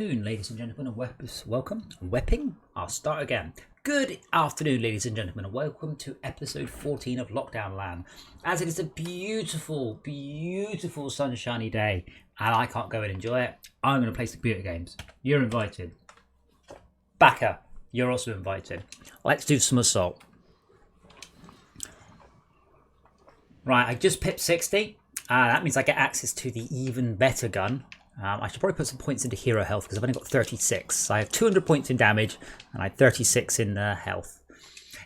Ladies and gentlemen, and welcome. Wepping? I'll start again. Good afternoon, ladies and gentlemen, and welcome to episode 14 of LockDown LAN. As it is a beautiful, beautiful sunshiny day, and I can't go and enjoy it, I'm going to play some computer games. You're invited. Backer, you're also invited. Let's do some assault. Right, I just pipped 60. That means I get access to the even better gun. I should probably put some points into hero health because I've only got 36. So I have 200 points in damage and I have 36 in health.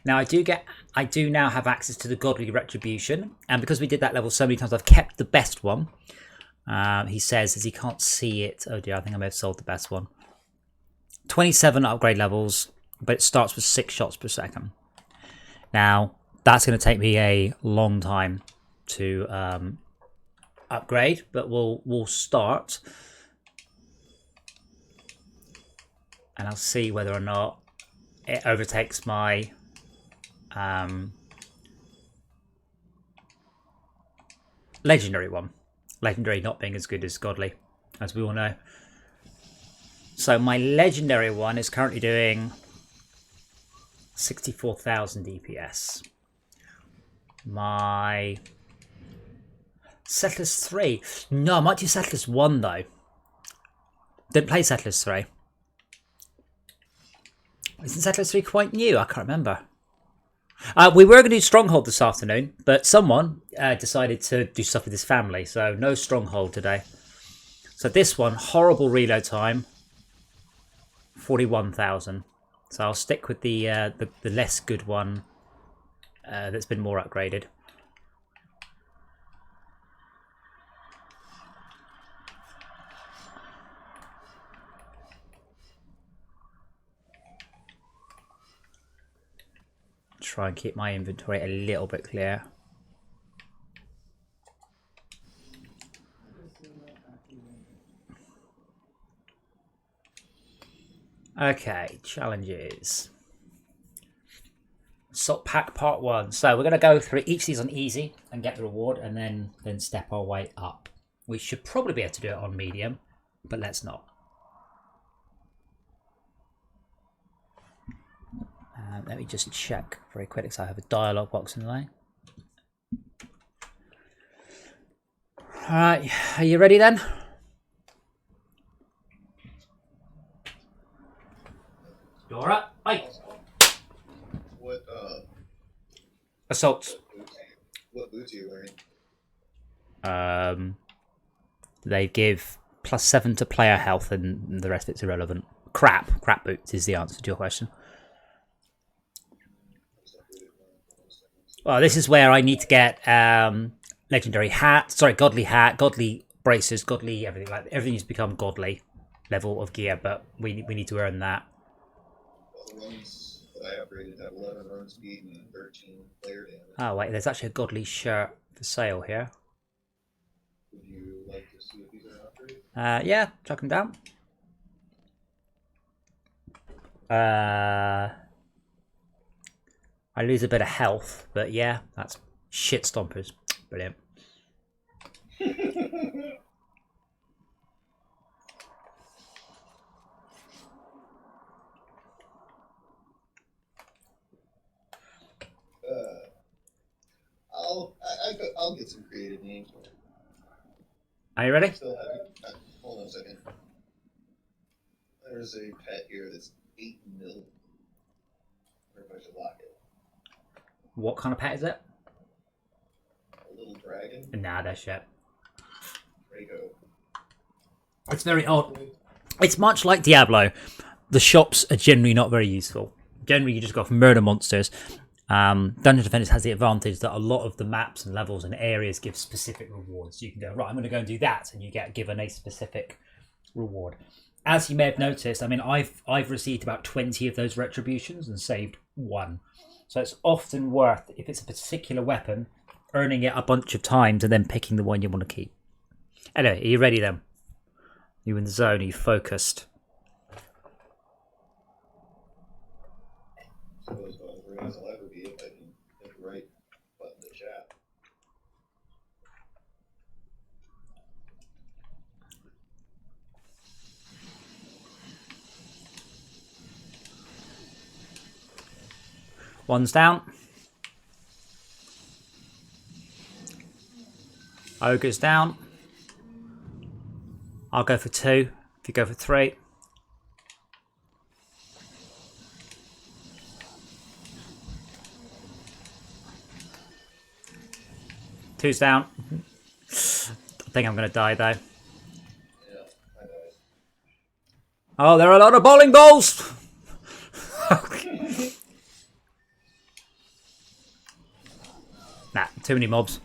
Now I do now have access to the Godly Retribution, and because we did that level so many times, I've kept the best one. He says as he can't see it. Oh dear, I think I may have sold the best one. 27 upgrade levels, but it starts with 6 shots per second. Now that's going to take me a long time to upgrade, but we'll start, and I'll see whether or not it overtakes my legendary one. Legendary not being as good as Godly, as we all know. So my legendary one is currently doing 64,000 DPS. My Settlers 3. No, I might do Settlers 1 though. Didn't play Settlers 3. Isn't Settlers 3 quite new? I can't remember. We were going to do Stronghold this afternoon, but someone decided to do stuff with his family, so no Stronghold today. So this one, horrible reload time, 41,000. So I'll stick with the less good one that's been more upgraded. Try and keep my inventory a little bit clear. Okay, challenges. Assault Pack Part 1. So we're going to go through each of these on easy and get the reward, and then step our way up. We should probably be able to do it on medium, but let's not. Let me just check very quickly because I have a dialogue box in the line. Alright, are you ready then? Dora, hi. What Assault. What boots are you wearing? They give +7 to player health, and the rest of it's irrelevant. Crap boots is the answer to your question. Well, this is where I need to get legendary hat. Sorry, godly hat, godly braces, godly everything. Like everything needs to become godly level of gear, but we need to earn that. Well, the ones that I upgraded have 11 run speed and 13 player damage. Oh wait, there's actually a godly shirt for sale here. Would you like to see if these are upgraded? Yeah, chuck them down. I lose a bit of health, but yeah, that's shit stompers. Brilliant. I'll get some creative names. Are you ready? Hold on a second. There's a pet here that's 8 mil. I wonder if I should lock it. What kind of pet is it? A little dragon. Nah, that's shit. Draco. It's very odd. It's much like Diablo. The shops are generally not very useful. Generally, you just go off murder monsters. Dungeon Defenders has the advantage that a lot of the maps and levels and areas give specific rewards. So you can go, right, I'm going to go and do that, and you get given a specific reward. As you may have noticed, I mean, I've received about 20 of those retributions and saved 1. So it's often worth, if it's a particular weapon, earning it a bunch of times and then picking the one you want to keep. Anyway, are you ready then? You in the zone? Are you focused? So as organized I'll ever be if I can hit the right button to chat. One's down. Ogre's down. I'll go for 2. If you go for 3. Two's down. I think I'm going to die though. Yeah, I died. Oh, there are a lot of bowling balls! Nah, too many mobs.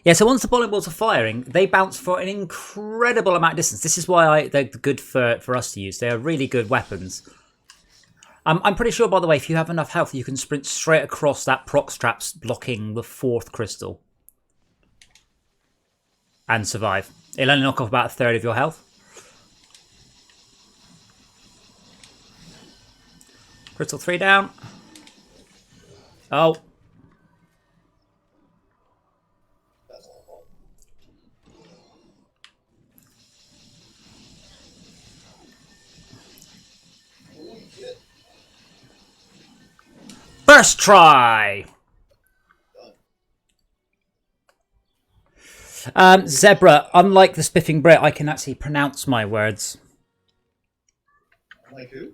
Yeah, so once the bowling balls are firing, they bounce for an incredible amount of distance. This is why they're good for us to use. They are really good weapons. I'm pretty sure, by the way, if you have enough health, you can sprint straight across that proc straps blocking the 4th crystal. And survive. It'll only knock off about 1/3 of your health. Crystal 3 down. Oh. That's awful. Holy shit. First try! Zebra, unlike the Spiffing Brit, I can actually pronounce my words. Like who?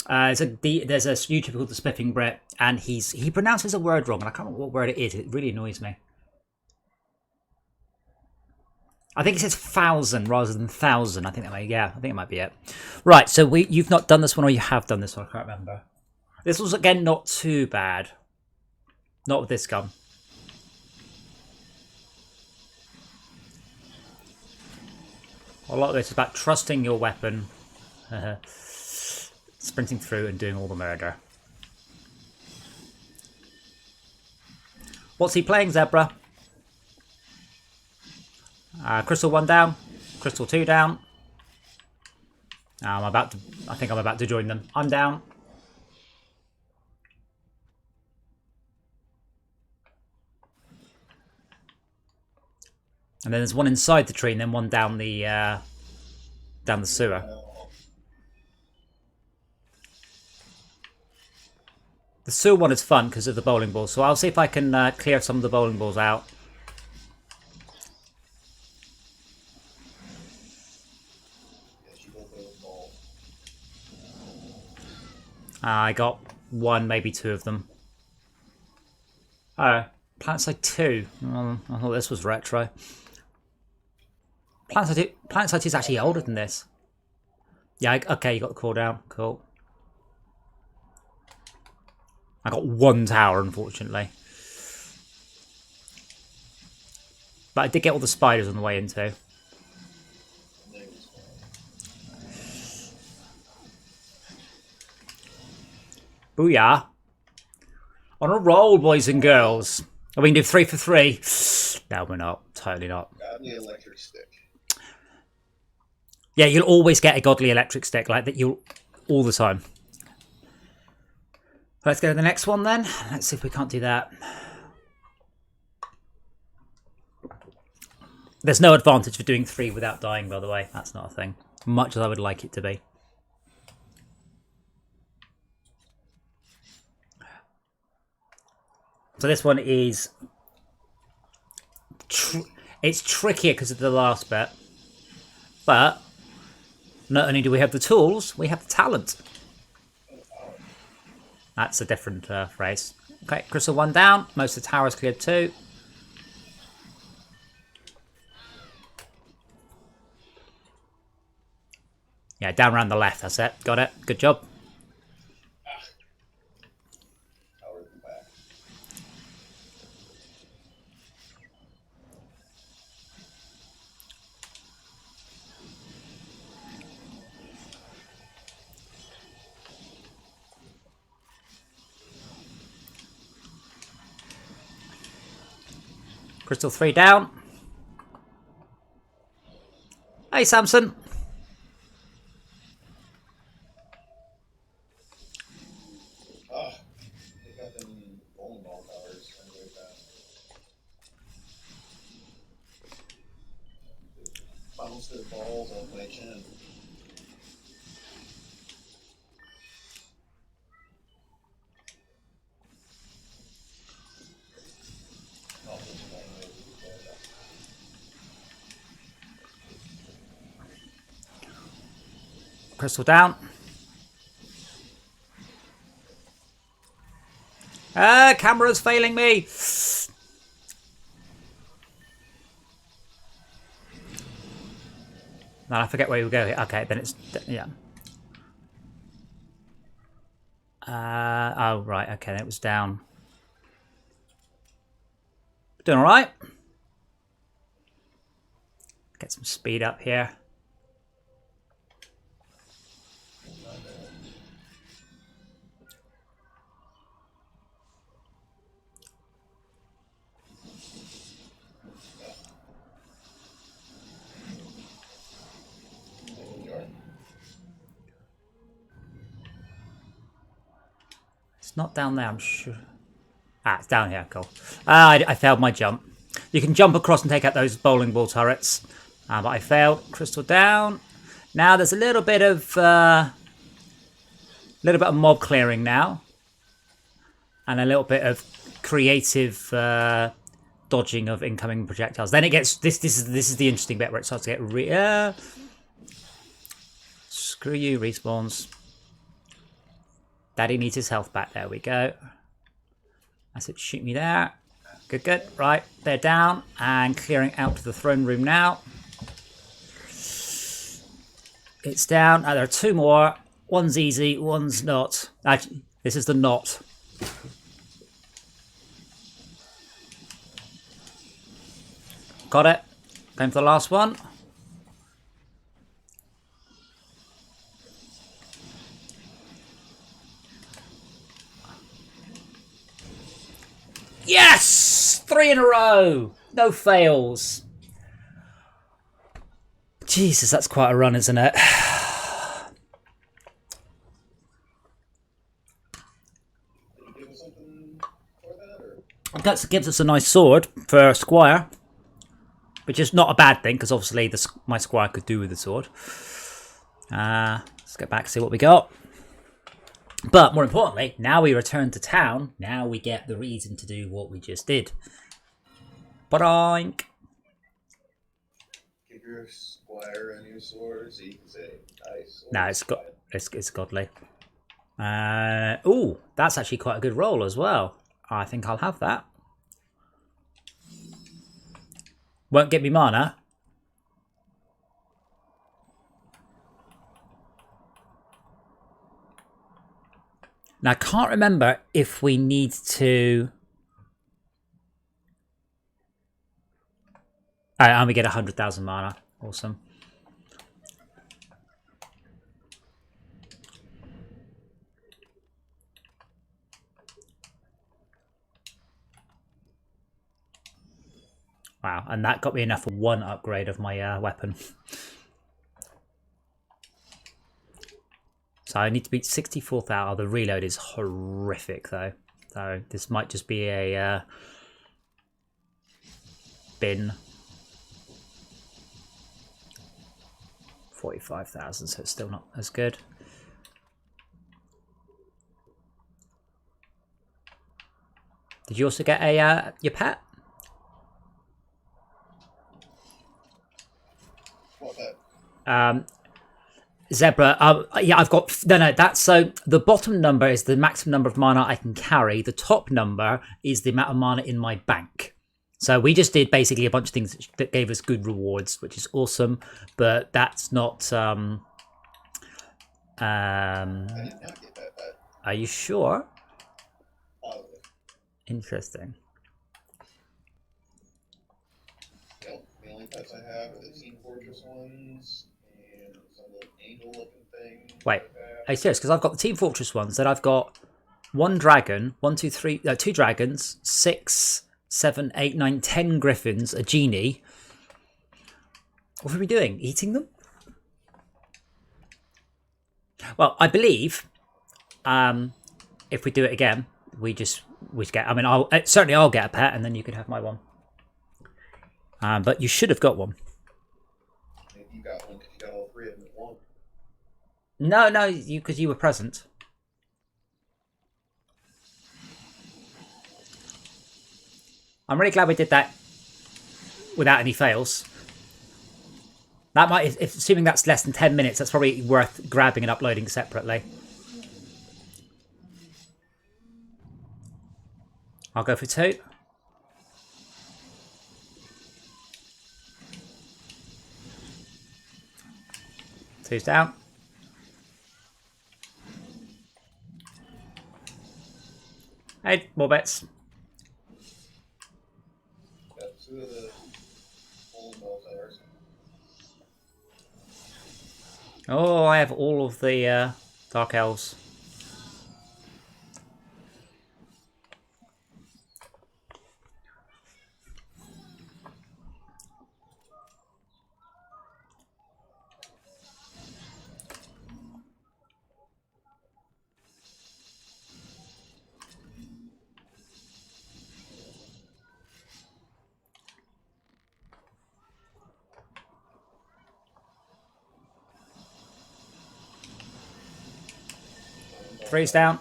There's a YouTuber called the Spiffing Brit, and he pronounces a word wrong, and I can't remember what word it is. It really annoys me. I think it says 1,000 rather than 1,000. I think it might be it. Right, so you've not done this one, or you have done this one. I can't remember. This was again not too bad. Not with this gun. A lot of this is about trusting your weapon, sprinting through and doing all the murder. What's he playing, Zebra? Crystal 1 down, Crystal 2 down. I think I'm about to join them. I'm down. And then there's one inside the tree, and then one down the sewer. The sewer one is fun because of the bowling balls, so I'll see if I can clear some of the bowling balls out. I got 1, maybe 2 of them. Oh, Planet Side 2. I thought this was retro. Planet Side 2 is actually older than this. Yeah, okay, you got the cooldown. Cool. I got 1 tower, unfortunately. But I did get all the spiders on the way in too. Booyah. On a roll, boys and girls. Are we going to do 3 for 3? No, we're not. Totally not. Godly electric stick. Yeah, you'll always get a godly electric stick like that. You'll all the time. Let's go to the next one then. Let's see if we can't do that. There's no advantage for doing 3 without dying, by the way. That's not a thing. Much as I would like it to be. So this one is... it's trickier because of the last bit. But not only do we have the tools, we have the talent. That's a different phrase. Okay, Crystal 1 down. Most of the towers cleared too. Yeah, down around the left. That's it. Got it. Good job. Crystal 3 down. Hey, Samson. Pick up them bowling ball towers really fast. Bounce their balls off my chin. Crystal down. Camera's failing me. No, I forget where we go here. Okay, then it's... Yeah. Oh, right. Okay, then it was down. Doing all right. Get some speed up here. It's not down there, I'm sure. Ah, it's down here. Cool. I failed my jump. You can jump across and take out those bowling ball turrets. But I failed. Crystal down. Now there's a little bit of mob clearing now, and a little bit of creative dodging of incoming projectiles. Then it gets this is the interesting bit where it starts to get screw you, respawns. Daddy needs his health back. There we go. That's it. Shoot me there. Good, good. Right, they're down and clearing out to the throne room now. It's down. There are two more. One's easy, one's not. Actually, this is the not. Got it. Going for the last one. Yes! 3 in a row. No fails. Jesus, that's quite a run, isn't it? That gives us a nice sword for Squire, which is not a bad thing because obviously my Squire could do with the sword. Let's get back and see what we got. But more importantly, now we return to town. Now we get the reason to do what we just did. Boink. Give your Squire a new sword so you can say nice. No, it's godly. Ooh, that's actually quite a good roll as well. I think I'll have that. Won't get me mana. Now, I can't remember if we need to... and we get 100,000 mana. Awesome. Wow, and that got me enough for one upgrade of my weapon. So I need to beat 64,000. The reload is horrific, though. So this might just be a bin. 45,000, so it's still not as good. Did you also get a your pet? What pet? Zebra. Yeah, I've got no. That's so the bottom number is the maximum number of mana I can carry. The top number is the amount of mana in my bank. So we just did basically a bunch of things that gave us good rewards, which is awesome. But that's not. I did not get that pet. Are you sure? Oh, Interesting. yep. The only pets I have are the Team Fortress ones and some little angel-looking thing. Wait, are you serious? Because I've got the Team Fortress ones. Then I've got one dragon, two dragons, 6, 7, 8, 9, 10 griffins, a genie. What are we doing? Eating them? Well, I believe if we do it again, we get. I mean, I'll get a pet, and then you can have my one. But you should have got one. Maybe you got one because you got all 3 of them at once. No, because you were present. I'm really glad we did that without any fails. That might, if assuming that's less than 10 minutes, that's probably worth grabbing and uploading separately. I'll go for 2. 2's down. Hey, more bets. Got 2 of the old multipliers. Oh, I have all of the Dark Elves. Three's down.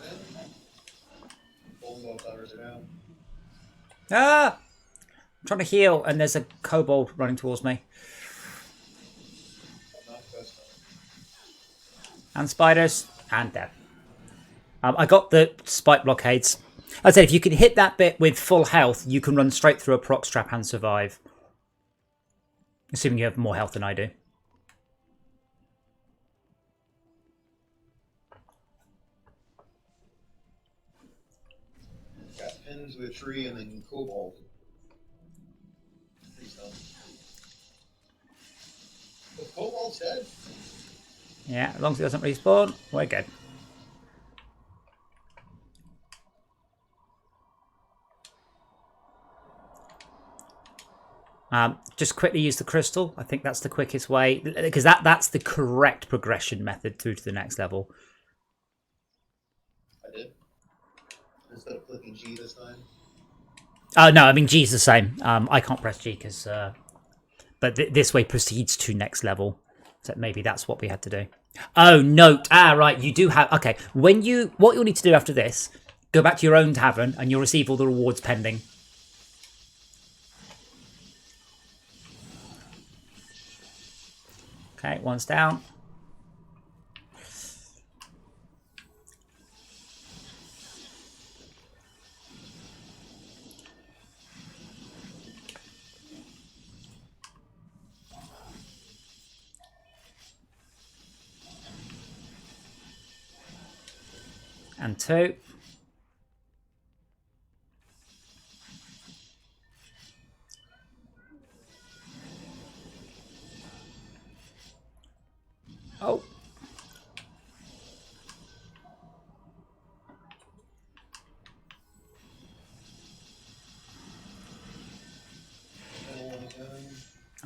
Old multipliers are down. Ah! I'm trying to heal, and there's a kobold running towards me. Not the best time. And spiders. And dead. I got the spike blockades. I said if you can hit that bit with full health, you can run straight through a proc trap and survive. Assuming you have more health than I do. Got pins with a tree and then cobalt. Tree's done. The cobalt's dead? Yeah, as long as it doesn't respawn, we're good. Just quickly use the crystal. I think that's the quickest way, because that's the correct progression method through to the next level. I did. Instead of clicking G this time. Oh no, I mean G's the same. I can't press G because, but this way proceeds to next level. So maybe that's what we had to do. Oh, note. Right. You do have. Okay. What you'll need to do after this, go back to your own tavern and you'll receive all the rewards pending. Okay, one's down. And 2. Oh.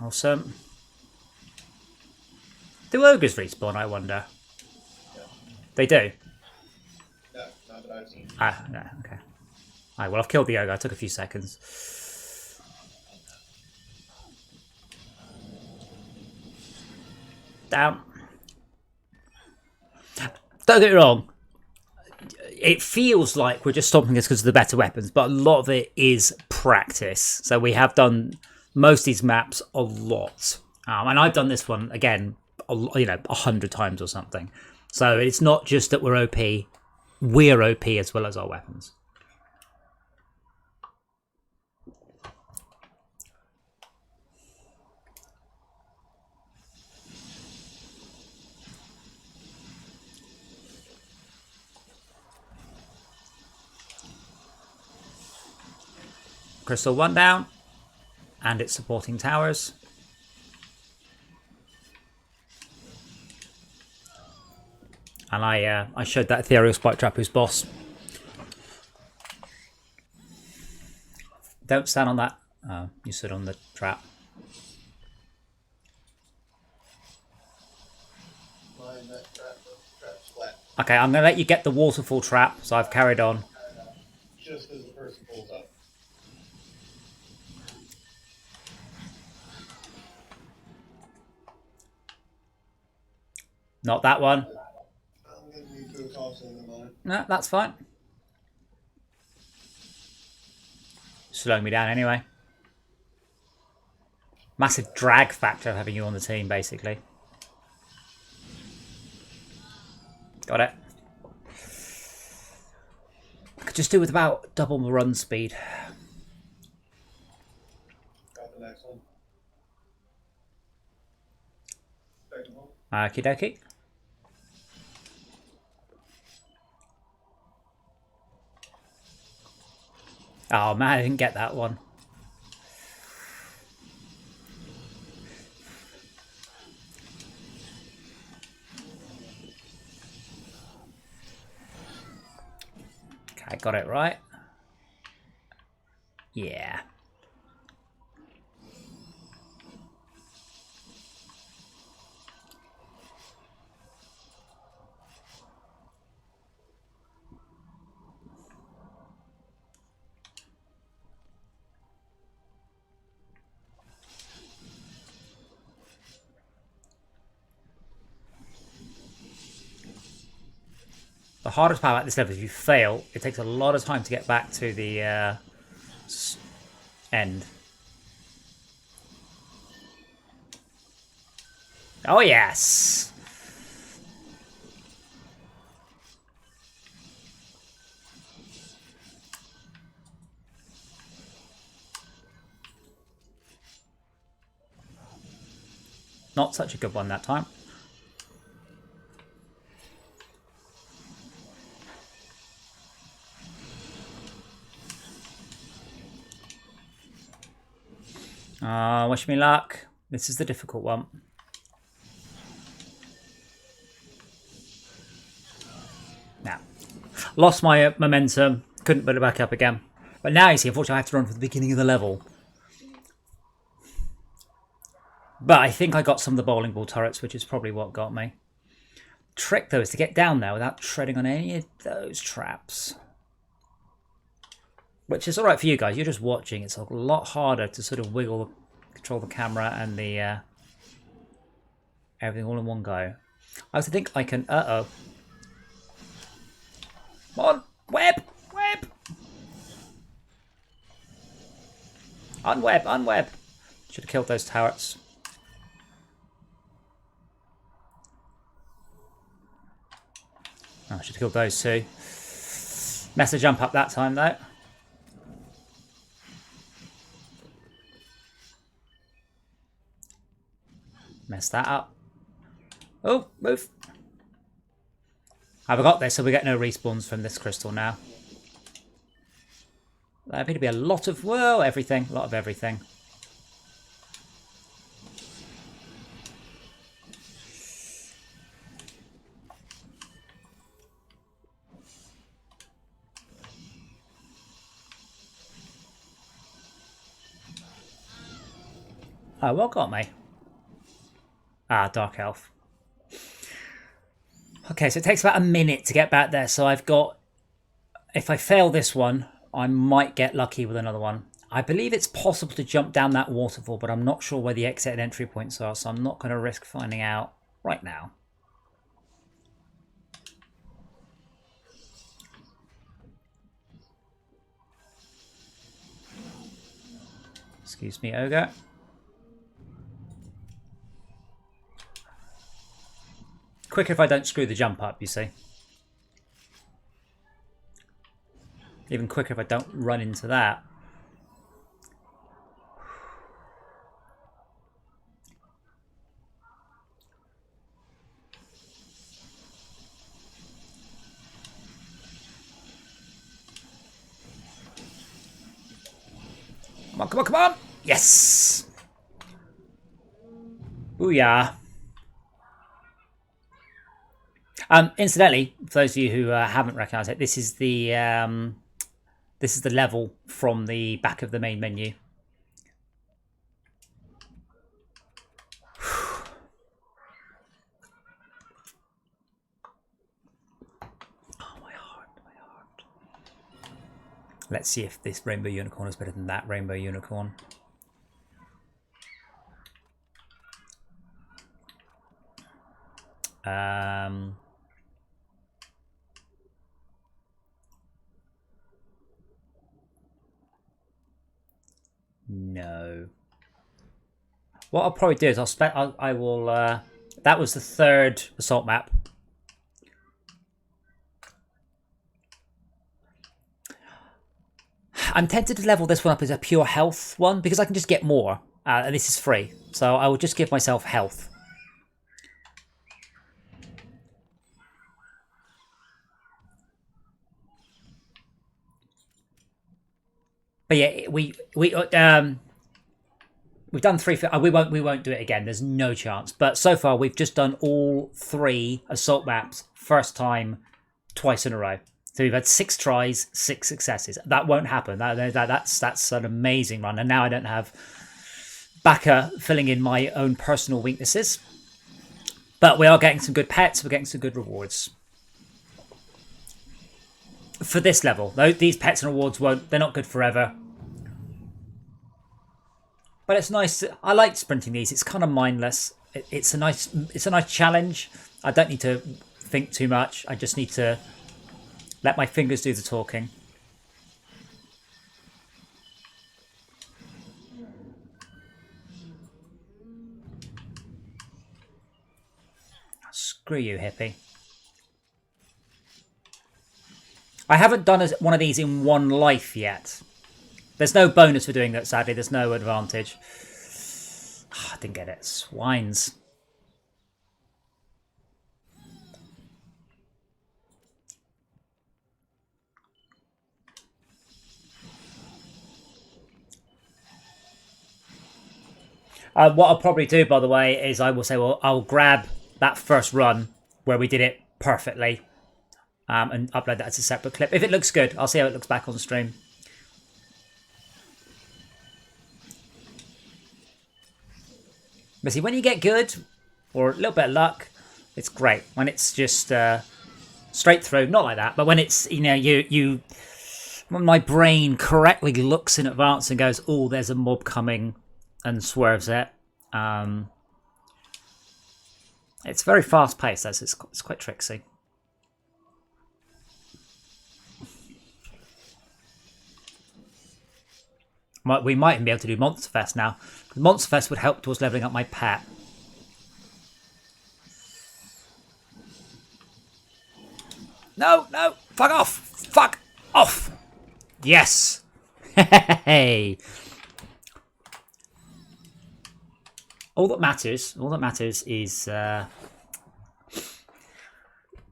Awesome. Do ogres respawn, I wonder? Yeah. They do? No, not that I've seen. No, okay. Alright, well, I've killed the ogre. I took a few seconds. Down. Don't get me wrong. It feels like we're just stopping this because of the better weapons, but a lot of it is practice. So we have done most of these maps a lot. And I've done this one, again, 100 times or something. So it's not just that we're OP. We're OP as well as our weapons. Crystal 1 down. And it's supporting towers. And I showed that ethereal spike trap who's boss. Don't stand on that. Oh, you stood on the trap. Mine, that trap's flat. Okay, I'm going to let you get the waterfall trap, so I've carried on. Just as the person pulls up. Not that one. I'm going to need to toss in a moment. No, that's fine. Slowing me down anyway. Massive drag factor of having you on the team, basically. Got it. I could just do with about double my run speed. Got the next one. Second one. Okie dokie. Oh man, I didn't get that one. Okay, got it right. Yeah. The hardest part at this level, if you fail, it takes a lot of time to get back to the end. Oh yes! Not such a good one that time. Wish me luck. This is the difficult one. Now, lost my momentum. Couldn't put it back up again. But now you see, unfortunately, I have to run from the beginning of the level. But I think I got some of the bowling ball turrets, which is probably what got me. Trick, though, is to get down there without treading on any of those traps. Which is alright for you guys. You're just watching. It's a lot harder to sort of control the camera and the everything all in one go. I also think I can... Uh-oh. Come on! Web! Web! Unweb! Unweb! Should have killed those turrets. Oh, I should have killed those too. Messed the jump up that time though. Messed that up. Oh, move. I forgot this, so we get no respawns from this crystal now. There appear to be a lot of, well, everything. A lot of everything. Oh, what got me? Ah, Dark Elf. Okay, so it takes about a minute to get back there. So I've got... If I fail this one, I might get lucky with another one. I believe it's possible to jump down that waterfall, but I'm not sure where the exit and entry points are, so I'm not going to risk finding out right now. Excuse me, Ogre. Quicker if I don't screw the jump up, you see. Even quicker if I don't run into that. Come on, come on, come on! Yes! Booyah. Incidentally, for those of you who haven't recognised it, this is the level from the back of the main menu. Oh, my heart, my heart. Let's see if this rainbow unicorn is better than that rainbow unicorn. No. What I'll probably do is I will. That was the third assault map. I'm tempted to level this one up as a pure health one because I can just get more. And this is free, so I will just give myself health. But yeah, we've done 3. We won't do it again. There's no chance. But so far we've just done all 3 assault maps first time, twice in a row. So we've had 6 tries, 6 successes. That won't happen. That's an amazing run. And now I don't have Baka filling in my own personal weaknesses. But we are getting some good pets. We're getting some good rewards. For this level, though, these pets and rewards they're not good forever. But it's nice. I like sprinting these. It's kind of mindless. It's a nice challenge. I don't need to think too much. I just need to let my fingers do the talking. Screw you, hippie. I haven't done one of these in one life yet. There's no bonus for doing that, sadly. There's no advantage. Oh, I didn't get it. Swines. What I'll probably do, by the way, is I will say, well, I'll grab that first run where we did it perfectly and upload that as a separate clip. If it looks good, I'll see how it looks back on stream. But see, when you get good, or a little bit of luck, it's great. When it's just straight through, not like that, but when it's, when my brain correctly looks in advance and goes, oh, there's a mob coming, and swerves it. It's very fast paced, it's quite tricksy. We might even be able to do Monster Fest now. Monster Fest would help towards leveling up my pet. No, fuck off! Yes! Hey! All that matters is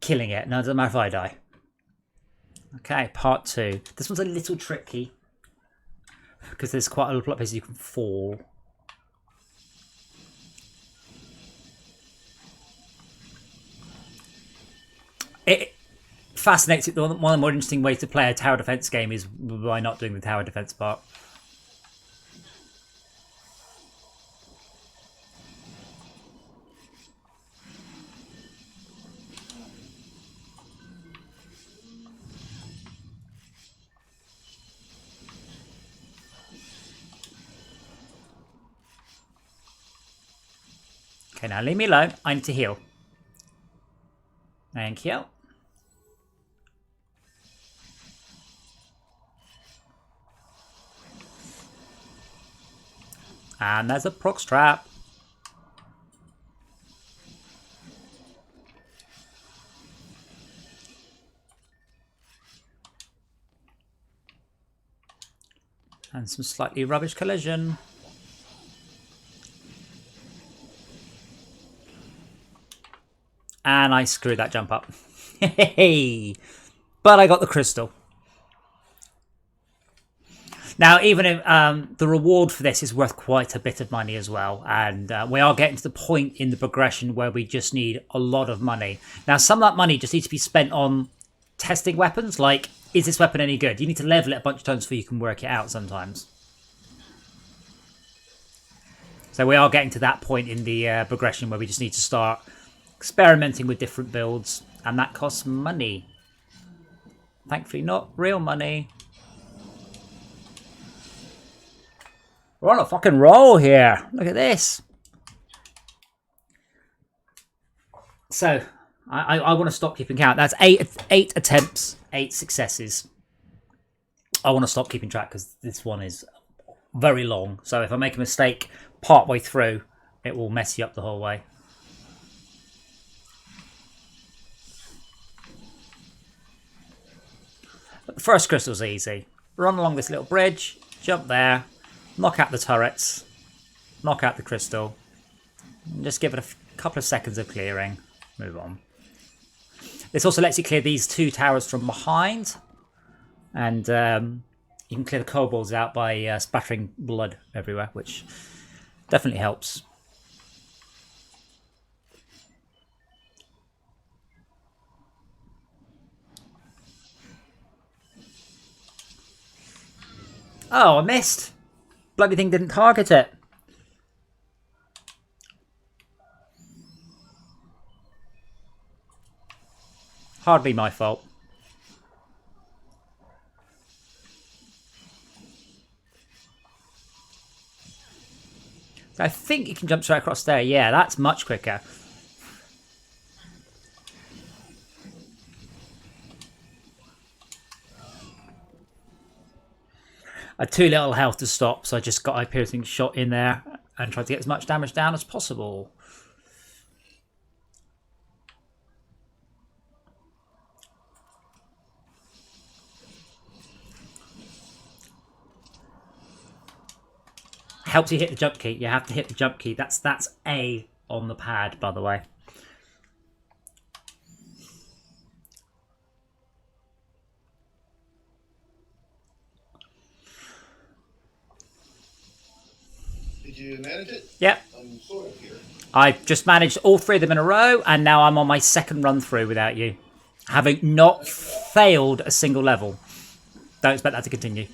killing it. No, it doesn't matter if I die. Okay, part 2. This one's a little tricky because there's quite a lot of places you can fall. It fascinates me. One of the more interesting ways to play a tower defense game is by not doing the tower defense part. Okay, now leave me alone. I need to heal. Thank you. And there's a prox trap. And some slightly rubbish collision. And I screwed that jump up. Hey, but I got the crystal. Now, even if the reward for this is worth quite a bit of money as well, and we are getting to the point in the progression where we just need a lot of money. Now, some of that money just needs to be spent on testing weapons, like, is this weapon any good? You need to level it a bunch of times before you can work it out sometimes. So we are getting to that point in the progression where we just need to start experimenting with different builds, and that costs money. Thankfully, not real money. We're on a fucking roll here. Look at this. So, I want to stop keeping count. That's eight attempts, 8 successes. I want to stop keeping track because this one is very long. So if I make a mistake partway through, it will mess you up the whole way. But the first crystal's easy. Run along this little bridge, jump there, knock out the turrets, knock out the crystal, and just give it a couple of seconds of clearing. Move on. This also lets you clear these 2 towers from behind, and you can clear the kobolds out by spattering blood everywhere, which definitely helps. Oh, I missed! Bloody thing didn't target it. Hardly my fault. I think you can jump straight across there. Yeah, that's much quicker. I had too little health to stop, so I just got a piercing shot in there and tried to get as much damage down as possible. Helps you hit the jump key. You have to hit the jump key. That's A on the pad, by the way. Did you manage it? Yep. I'm sort of here. I've just managed all 3 of them in a row, and now I'm on my 2nd run through without you. Having not failed a single level. Don't expect that to continue.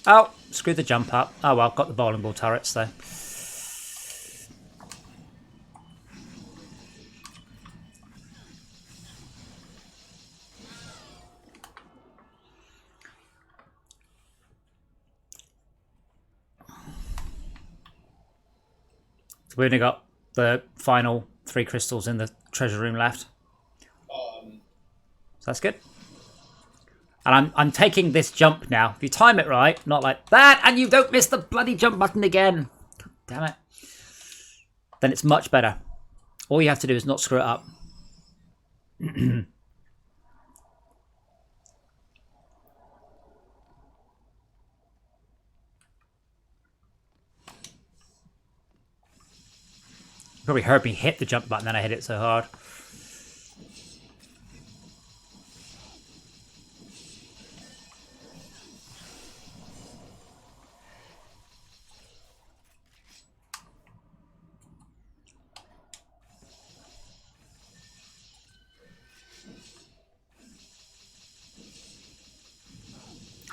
Oh, screw the jump up. Oh well, got the bowling ball turrets though. So we only got the final 3 crystals in the treasure room left. So that's good. And I'm taking this jump now. If you time it right, not like that, and you don't miss the bloody jump button again. God damn it. Then it's much better. All you have to do is not screw it up. Probably heard me hit the jump button, then I hit it so hard.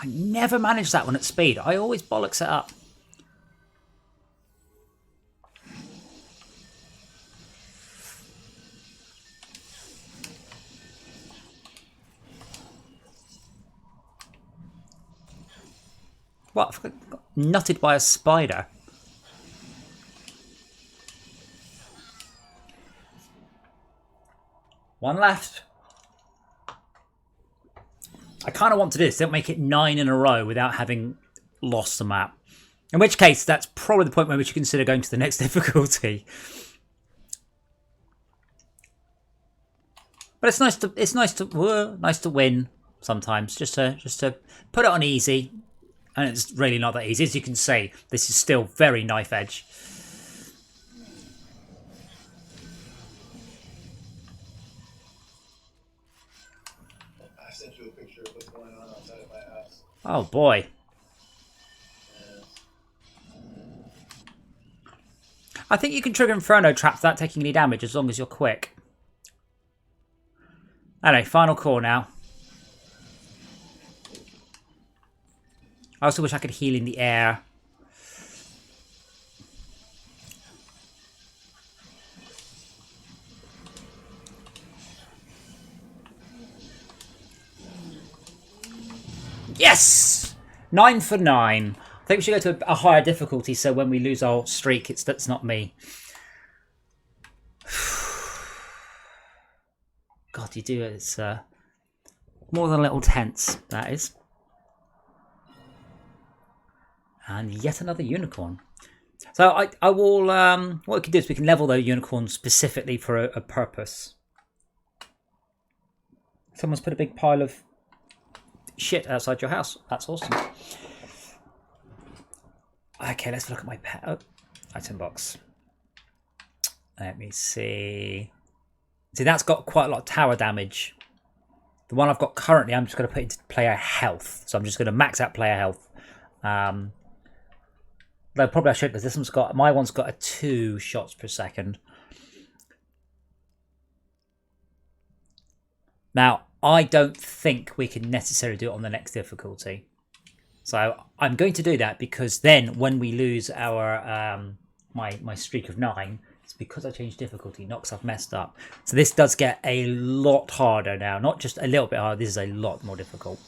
I never manage that one at speed. I always bollocks it up. What? I got nutted by a spider. One left. I kind of want to do this. Don't make it 9 in a row without having lost the map. In which case, that's probably the point where we should consider going to the next difficulty. But it's nice to win sometimes. Just to put it on easy, and it's really not that easy. As you can see, this is still very knife edge. I sent you a picture of what's going on outside of my house. Oh boy. I think you can trigger Inferno traps without taking any damage as long as you're quick. Anyway, final core now. I also wish I could heal in the air. Yes! 9 for 9. I think we should go to a higher difficulty so when we lose our streak, that's not me. God, you do it. It's more than a little tense, that is. And yet another unicorn. So I will, what we can do is we can level those unicorns specifically for a purpose. Someone's put a big pile of shit outside your house. That's awesome. Okay, let's look at my pet. Oh, item box. Let me see. See, that's got quite a lot of tower damage. The one I've got currently, I'm just going to put into player health. So I'm just going to max out player health. Though probably I should, because this one's got, my one's got a 2 shots per second. Now, I don't think we can necessarily do it on the next difficulty. So I'm going to do that because then when we lose our my streak of 9, it's because I changed difficulty, not because I've messed up. So this does get a lot harder now. Not just a little bit harder, this is a lot more difficult.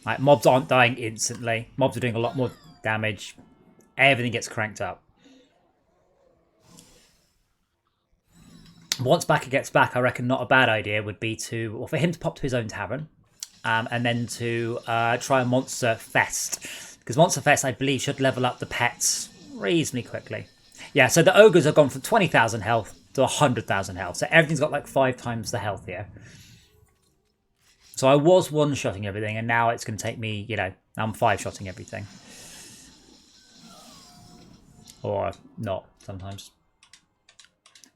Like, mobs aren't dying instantly. Mobs are doing a lot more damage. Everything gets cranked up. Once Backer gets back, I reckon not a bad idea would be to, or for him to pop to his own tavern, and then to try a Monster Fest. Because Monster Fest, I believe, should level up the pets reasonably quickly. Yeah, so the ogres have gone from 20,000 health to 100,000 health. So everything's got like 5 times the health here. So I was one-shotting everything, and now it's going to take me, you know, I'm 5-shotting everything. Or not, sometimes.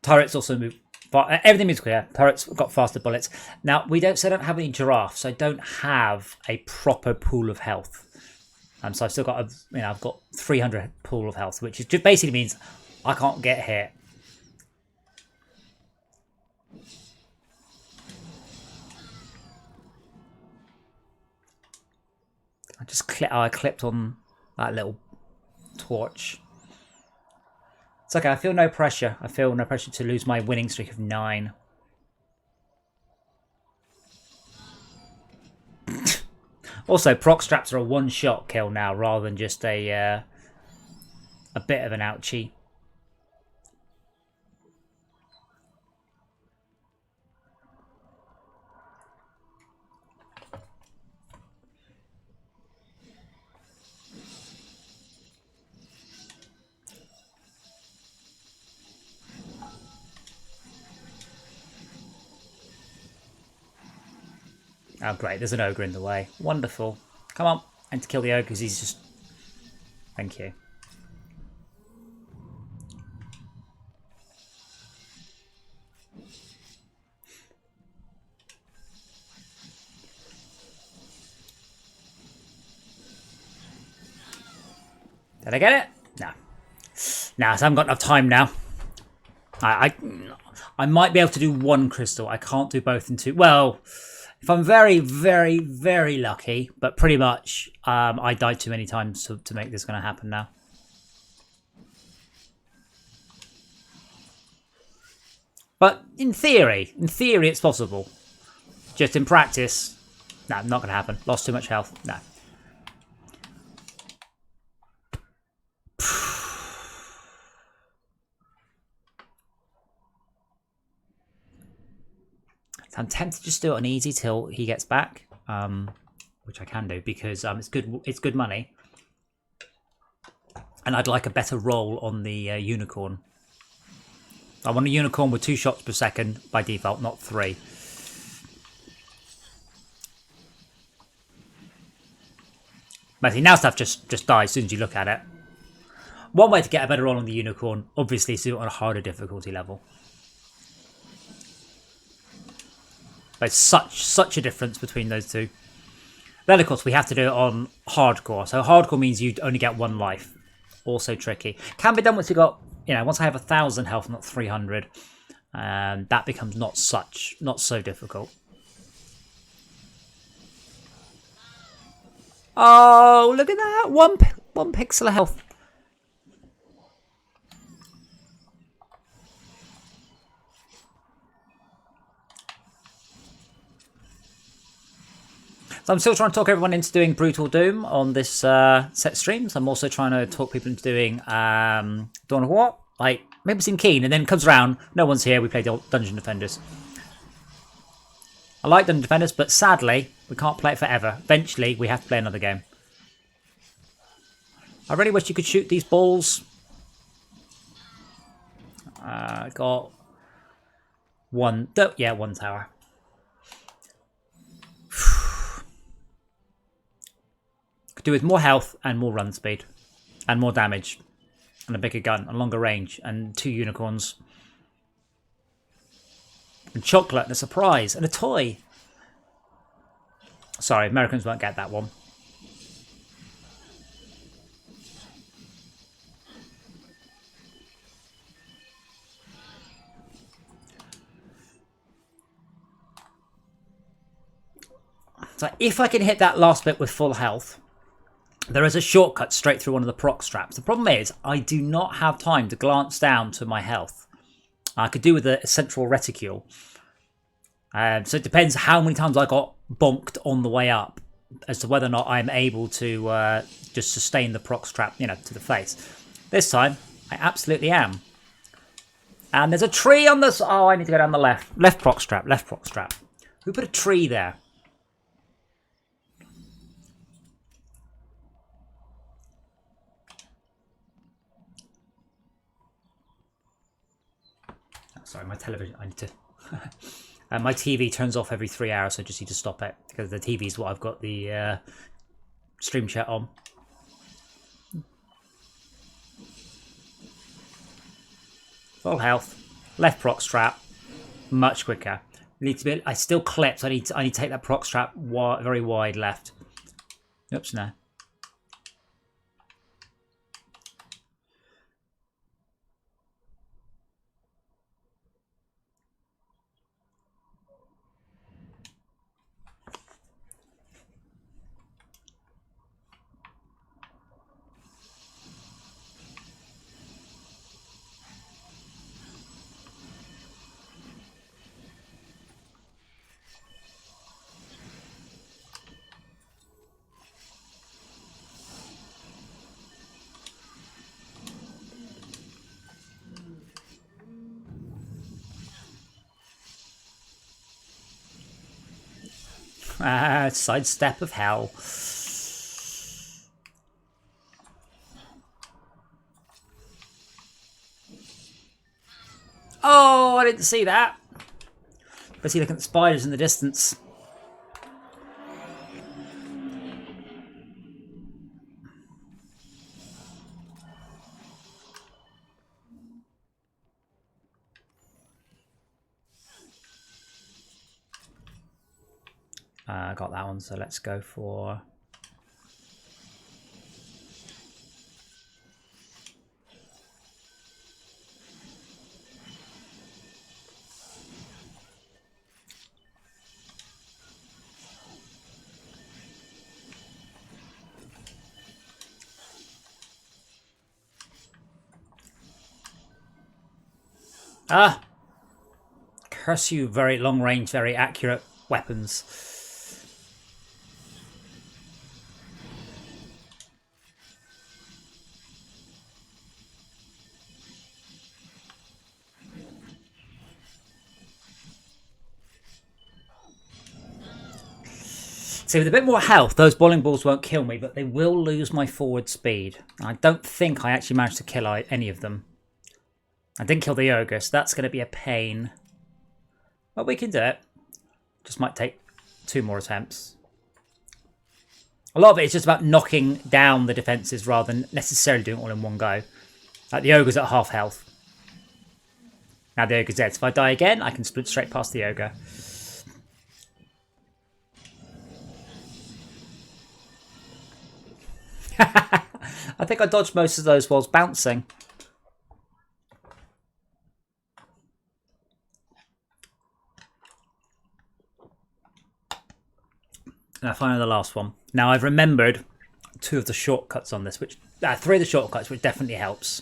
Turrets also move. Everything moves clear. Turrets got faster bullets. Now, we don't have any giraffes, so I don't have a proper pool of health. So I've still got, I've got 300 pool of health, which just basically means I can't get hit. I clipped on that little torch. It's okay, I feel no pressure. I feel no pressure to lose my winning streak of 9. Also, proc straps are a one-shot kill now rather than just a bit of an ouchie. Oh, great. There's an ogre in the way. Wonderful. Come on. And to kill the ogre because he's just... Thank you. Did I get it? No. No, so I haven't got enough time now. I might be able to do 1 crystal. I can't do both in 2. Well... If I'm very, very, very lucky, but pretty much I died too many times to make this going to happen now. But in theory it's possible. Just in practice, no, not going to happen. Lost too much health, no. So I'm tempted to just do it on easy till he gets back, which I can do because it's good money, and I'd like a better roll on the unicorn. I want a unicorn with 2 shots per second by default, not 3. But see, now stuff just dies as soon as you look at it. One way to get a better roll on the unicorn, obviously, is to do it on a harder difficulty level. There's such a difference between those two. Then, of course, we have to do it on hardcore. So hardcore means you only get 1 life. Also tricky. Can be done once you got, once I have 1,000 health, not 300. That becomes not so difficult. Oh, look at that! One pixel of health. So I'm still trying to talk everyone into doing Brutal Doom on this set streams. I'm also trying to talk people into doing Dawn of War. Like, maybe seem keen, and then it comes around, no one's here, we play Dungeon Defenders. I like Dungeon Defenders, but sadly, we can't play it forever. Eventually, we have to play another game. I really wish you could shoot these balls. Got one. Yeah, one tower. Could do with more health and more run speed. And more damage. And a bigger gun. And longer range. And 2 unicorns. And chocolate. And a surprise. And a toy. Sorry, Americans won't get that one. So if I can hit that last bit with full health, there is a shortcut straight through one of the proc straps. The problem is I do not have time to glance down to my health. I could do with a central reticule. So it depends how many times I got bonked on the way up as to whether or not I'm able to just sustain the proc strap, you know, to the face. This time, I absolutely am. And there's a tree on this. Oh, I need to go down the left. Left proc strap, left proc strap. Who put a tree there? Sorry, my television, I need to... my TV turns off every 3 hours, so I just need to stop it. Because the TV is what I've got the stream chat on. Full health. Left proc strap. Much quicker. Need to be, I still clipped, so I need to take that proc strap very wide left. Oops, no. Sidestep of hell. Oh, I didn't see that. But see, looking at the spiders in the distance. Got that one, so let's go for... Ah! Curse you, very long range, very accurate weapons. So with a bit more health, those bowling balls won't kill me, but they will lose my forward speed. I don't think I actually managed to kill any of them. I didn't kill the ogre, so that's going to be a pain. But we can do it. Just might take 2 more attempts. A lot of it is just about knocking down the defences rather than necessarily doing it all in one go. Like the ogre's at half health. Now the ogre's dead, so if I die again, I can sprint straight past the ogre. I think I dodged most of those whilst bouncing. And finally the last one. Now I've remembered 2 of the shortcuts on this, which 3 of the shortcuts, which definitely helps.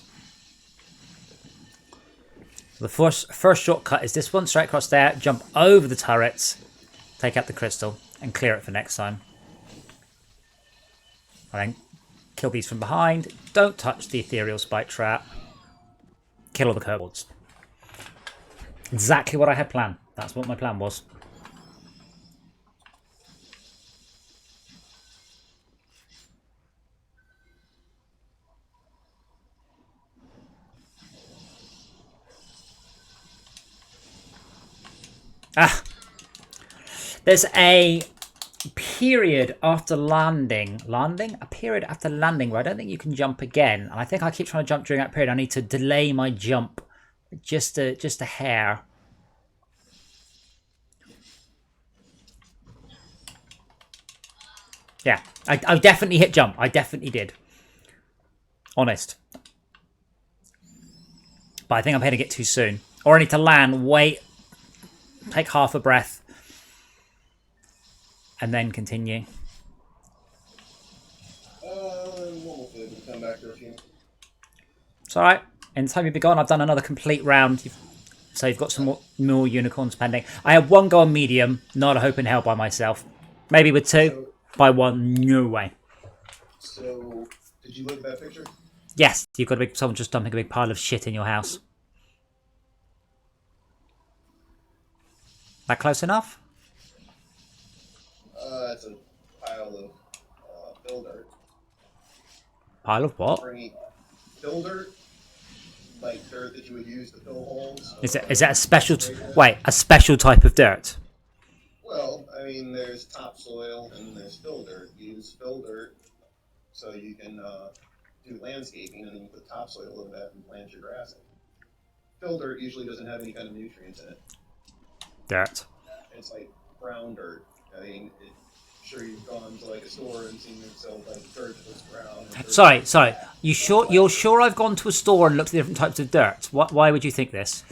The first shortcut is this one, straight across there, jump over the turrets, take out the crystal, and clear it for next time. And then kill these from behind. Don't touch the ethereal spike trap. Kill all the kobolds. Exactly what I had planned. That's what my plan was. Ah! There's a period after landing. A period after landing where I don't think you can jump again. And I think I keep trying to jump during that period. I need to delay my jump just a hair. Yeah, I definitely hit jump. I definitely did. Honest. But I think I'm hitting it too soon. Or I need to land, wait, take half a breath, and then continue. We'll come back to a few. It's alright. In the time you've been gone, I've done another complete round. So you've got some more unicorns pending. I have one go on medium, not a hope in hell by myself. Maybe with two. So, by one, no way. So, did you look at that picture? Yes, you've got someone just dumping a big pile of shit in your house. That close enough? It's a pile of fill dirt. Pile of what? Fill dirt? Like dirt that you would use to fill holes. Is that a special... Wait, a special type of dirt? Well, I mean, there's topsoil and there's fill dirt. You use fill dirt so you can do landscaping, and then you put topsoil over that and plant your grass in. Fill dirt usually doesn't have any kind of nutrients in it. Dirt. It's like brown dirt. I mean, sure you've gone to like a store and seen them sell like dirt that's brown. Sorry. You're sure I've gone to a store and looked at different types of dirt? Why would you think this?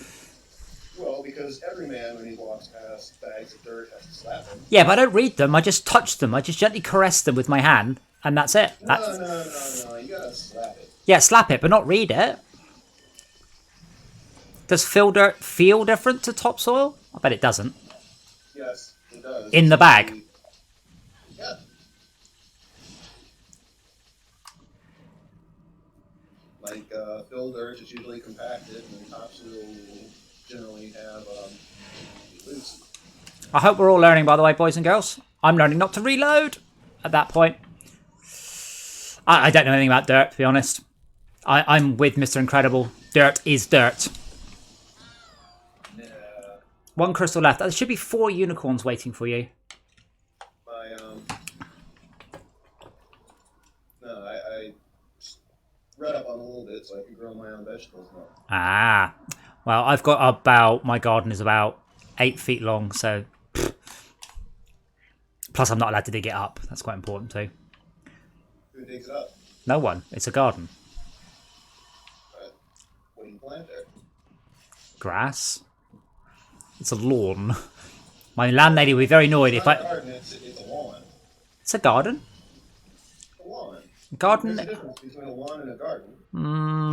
Well, because every man, when he walks past bags of dirt, has to slap them. Yeah, but I don't read them. I just touch them. I just gently caress them with my hand, and that's it. No. You gotta slap it. Yeah, slap it, but not read it. Does fill dirt feel different to topsoil? I bet it doesn't. Yes, it does. In the bag? Yeah. Like fill dirt is usually compacted, and topsoil will generally have loose. I hope we're all learning, by the way, boys and girls. I'm learning not to reload at that point. I don't know anything about dirt, to be honest. I'm with Mr. Incredible. Dirt is dirt. Yeah. One crystal left. There should be 4 unicorns waiting for you. I read up on a little bit so I can grow my own vegetables now. Ah. Well, I've got about... My garden is about 8 feet long, so... Pfft. Plus, I'm not allowed to dig it up. That's quite important, too. Who digs it up? No one. It's a garden. What do you plant there? Grass. It's a lawn. My landlady will be very annoyed if I... Garden, it's a lawn. It's a garden. A lawn. Garden... There's a difference between a lawn and a garden.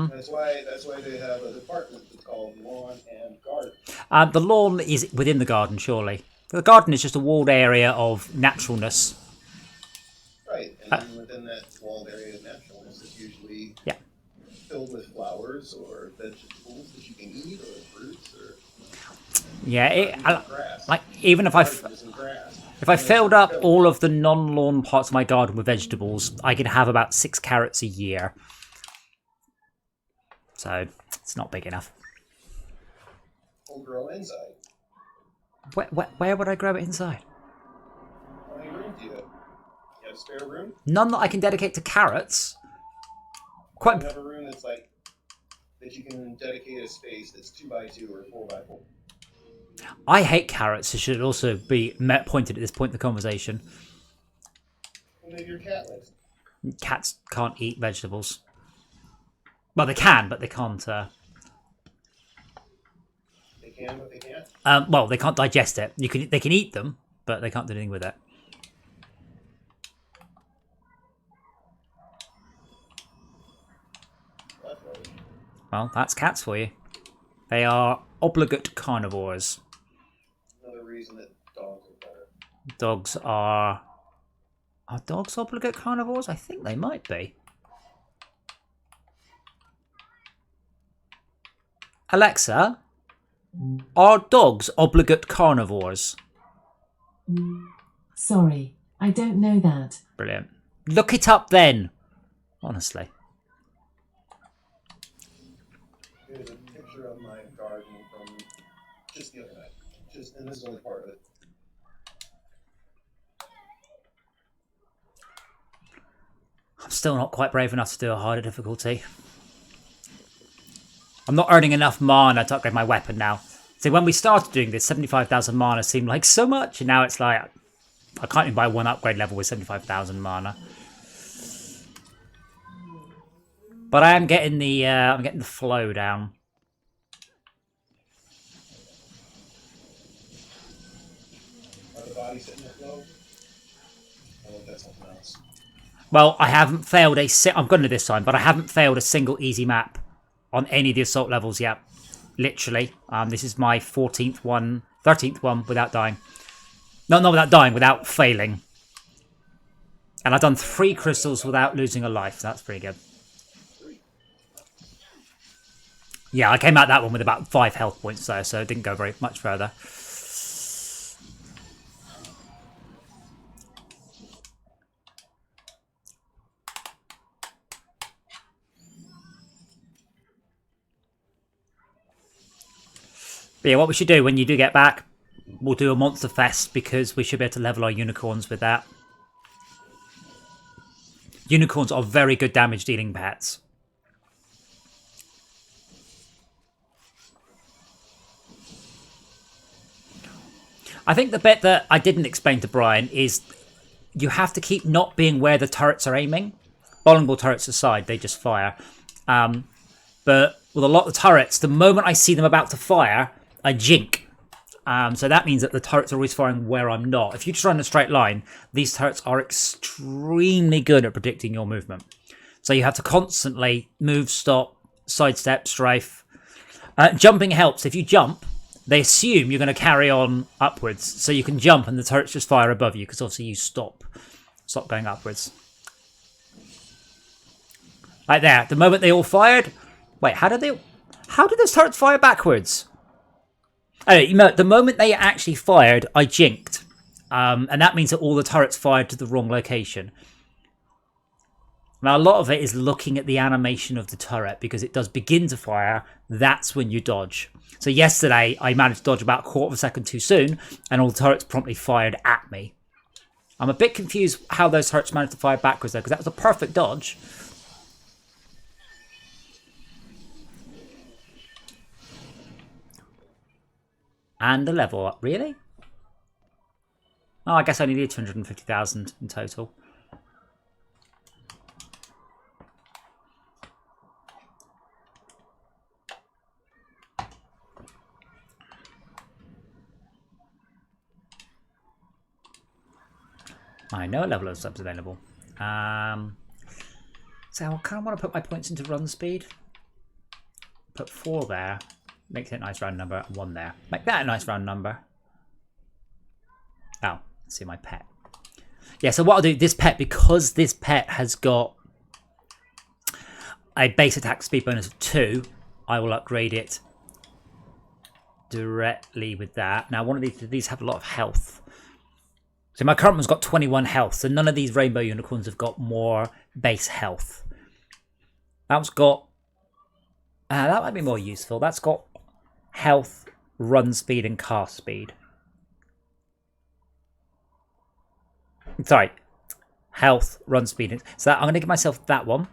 That's why they have a department that's called lawn and garden. The lawn is within the garden, surely. The garden is just a walled area of naturalness. Right, and then within that walled area of naturalness is usually filled with flowers or vegetables that you can eat, or fruits, or grass. Like even if I filled up all of the non-lawn parts of my garden with vegetables, I could have about 6 carrots a year. So it's not big enough. Will grow inside. Where would I grow it inside? How many rooms do you have? You have a spare room? None that I can dedicate to carrots. You have a room that's like that you can dedicate a space that's 2x2 or 4x4. I hate carrots. It should also be pointed at this point in the conversation. Well, maybe your cat likes it. Cats can't eat vegetables. Well, they can, but they can't. They can, but they can't. Well, they can't digest it. They can eat them, but they can't do anything with it. Well, that's cats for you. They are obligate carnivores. Another reason that dogs are better. Dogs are Are dogs obligate carnivores? I think they might be. Alexa, are dogs obligate carnivores? Sorry, I don't know that. Brilliant. Look it up then. Honestly. Here's a picture of my garden from just the other night. And this is only part of it. I'm still not quite brave enough to do a harder difficulty. I'm not earning enough mana to upgrade my weapon now. See, when we started doing this, 75,000 mana seemed like so much, and now it's like I can't even buy one upgrade level with 75,000 mana. But I am getting the I'm getting the flow down. Are the bodies sitting at low? Oh, that's something else. Well, I haven't failed I'm going to this time, but I haven't failed a single easy map on any of the assault levels yet. Literally. This is my 13th one without dying. No, not without dying, without failing. And I've done 3 crystals without losing a life. That's pretty good. Yeah, I came out that one with about 5 health points though, so it didn't go very much further. But yeah, what we should do when you do get back, we'll do a monster fest because we should be able to level our unicorns with that. Unicorns are very good damage dealing pets. I think the bit that I didn't explain to Brian is you have to keep not being where the turrets are aiming. Bowling ball turrets aside, they just fire. But with a lot of the turrets, the moment I see them about to fire, I jink. So that means that the turrets are always firing where I'm not. If you just run a straight line, these turrets are extremely good at predicting your movement. So you have to constantly move, stop, sidestep, strafe. Jumping helps. If you jump, they assume you're going to carry on upwards. So you can jump and the turrets just fire above you because obviously you stop going upwards. Like there. The moment they all fired... Wait, how did those turrets fire backwards? Anyway, the moment they actually fired, I jinked. And that means that all the turrets fired to the wrong location. Now, a lot of it is looking at the animation of the turret because it does begin to fire. That's when you dodge. So yesterday, I managed to dodge about a quarter of a second too soon, and all the turrets promptly fired at me. I'm a bit confused how those turrets managed to fire backwards, though, because that was a perfect dodge. And the level up, really? Oh, I guess I only need 250,000 in total. I know a level of subs available. So I kind of want to put my points into run speed. Put 4 there. Makes it a nice round number. 1 there. Make that a nice round number. Oh, let's see my pet. Yeah, so what I'll do, this pet, because this pet has got a base attack speed bonus of 2, I will upgrade it directly with that. Now, one of these have a lot of health. So my current one's got 21 health, so none of these rainbow unicorns have got more base health. That one's got... that might be more useful. That's got health, run speed, and cast speed. Sorry. Health, run speed. So I'm going to give myself that one,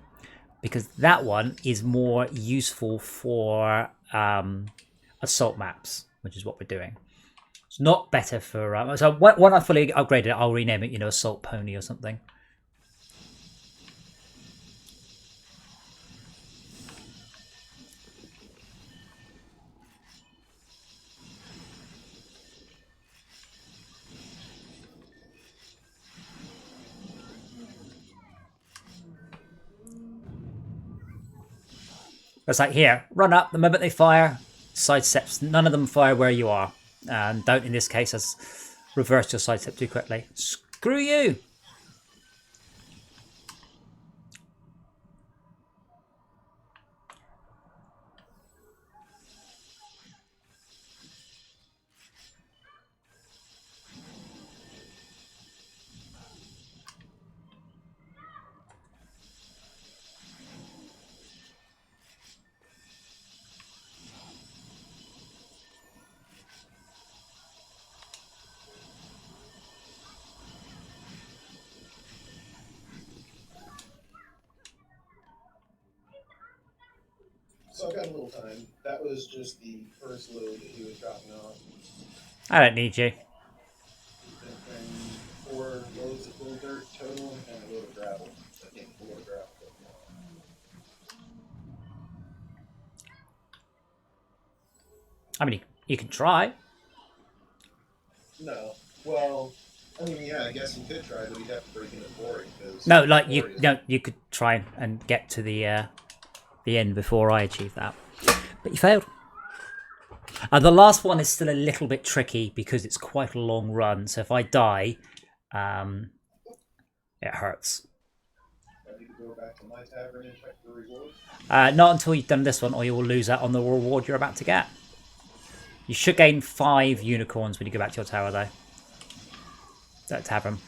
because that one is more useful for assault maps, which is what we're doing. It's not better for... so when I fully upgrade it, I'll rename it, Assault Pony or something. It's like, here, run up, the moment they fire, sidesteps, none of them fire where you are. And don't, in this case, reverse your sidestep too quickly. Screw you! So I've got a little time. That was just the first load that he was dropping off. I don't need you. And 4 loads of fill dirt total and a load of gravel. I think 4 gravel. I mean, you can try. No. Well, I mean, yeah, I guess you could try, but you'd have to break into quarry. No, like you could try and get to the end before I achieve that, but you failed. The last one is still a little bit tricky because it's quite a long run. So if I die, it hurts. You could go back to my tavern and check the reward. Not until you've done this one, or you will lose out on the reward you're about to get. You should gain 5 unicorns when you go back to your tower, though. That tavern.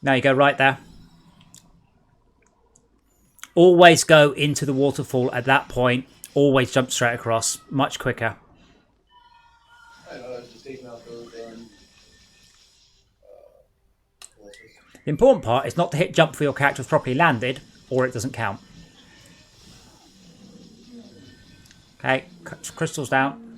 Now you go right there. Always go into the waterfall at that point. Always jump straight across. Much quicker. I know, I was just taking out those. The important part is not to hit jump for your character properly landed, or it doesn't count. Okay, crystals down.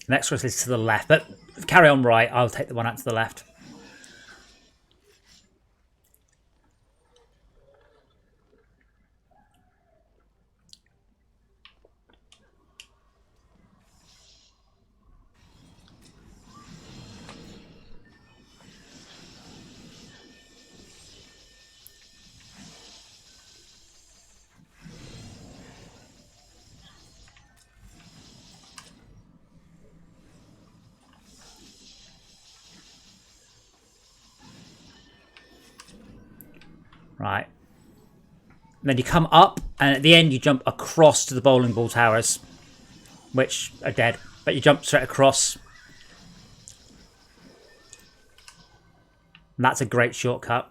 Next crystal is to the left, but carry on right. I'll take the one out to the left. Right. And then you come up, and at the end you jump across to the bowling ball towers, which are dead. But you jump straight across. And that's a great shortcut.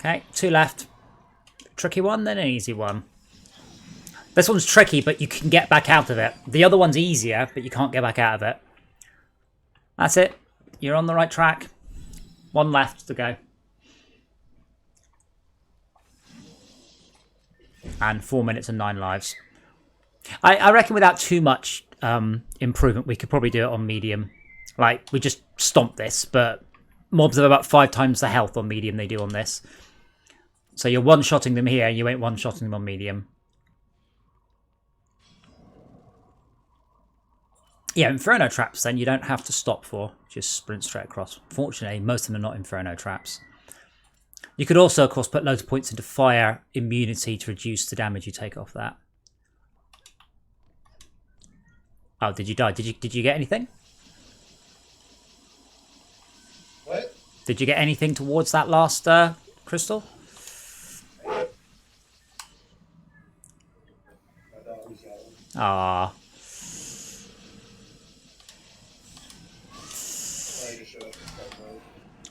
Okay, 2 left. Tricky one, then an easy one. This one's tricky, but you can get back out of it. The other one's easier, but you can't get back out of it. That's it. You're on the right track. 1 left to go. And 4 minutes and 9 lives. I reckon without too much improvement, we could probably do it on medium. Like, we just stomp this, but mobs have about 5 times the health on medium they do on this. So you're one-shotting them here, you ain't one-shotting them on medium. Yeah, Inferno traps then you don't have to stop for. Just sprint straight across. Fortunately, most of them are not Inferno traps. You could also, of course, put loads of points into fire immunity to reduce the damage you take off that. Oh, did you die? Did you get anything? What? Did you get anything towards that last crystal? Ah.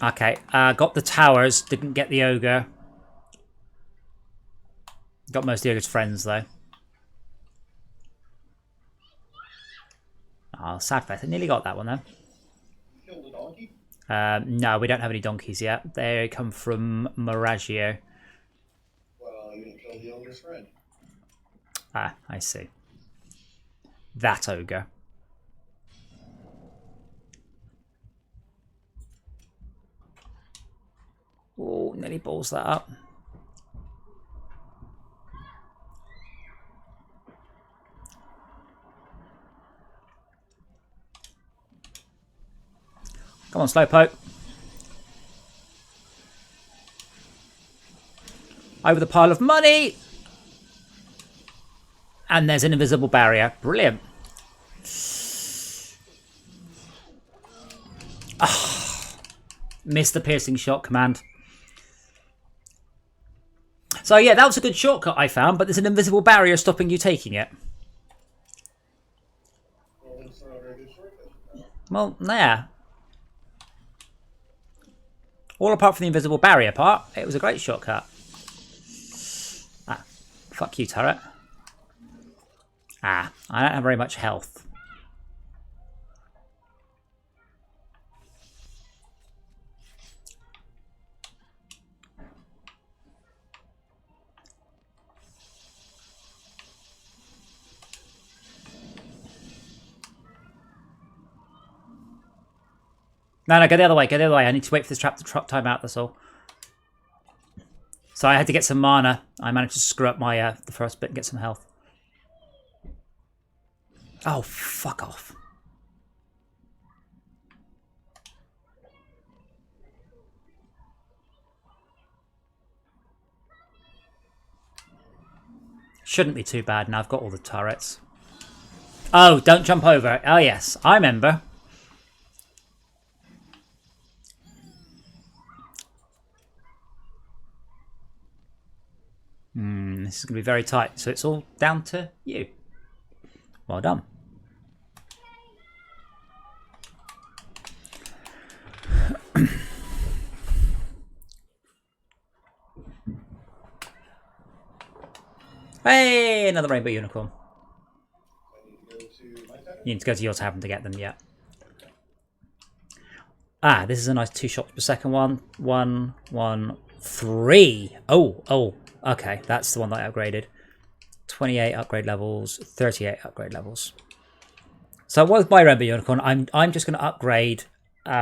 Okay, got the towers, didn't get the ogre. Got most of the ogre's friends though. Oh, sad face. I nearly got that one though. Killed a donkey? No, we don't have any donkeys yet. They come from Miragio. Well, you didn't kill the ogre's friend. Ah, I see. That ogre. Oh, nearly balls that up. Come on, Slowpoke. Over the pile of money! And there's an invisible barrier. Brilliant. Ah, missed the piercing shot command. So yeah, that was a good shortcut I found, but there's an invisible barrier stopping you taking it. Well, it's not a very good shortcut. Well, yeah. All apart from the invisible barrier part, it was a great shortcut. Ah, fuck you, turret. Ah, I don't have very much health. No, go the other way, go the other way. I need to wait for this trap to time out, that's all. So I had to get some mana. I managed to screw up my the first bit and get some health. Oh, fuck off. Shouldn't be too bad now. I've got all the turrets. Oh, don't jump over. Oh, yes. I remember. This is going to be very tight. So it's all down to you. Well done. Hey, another rainbow unicorn. I need to go to my tavern. You need to go to your tavern to get them, yeah. Ah, this is a nice 2 shots per second one. 1, 1, 3. Oh, okay, that's the one that I upgraded. 28 upgrade levels, 38 upgrade levels. So with my rainbow unicorn, I'm just going to upgrade. Which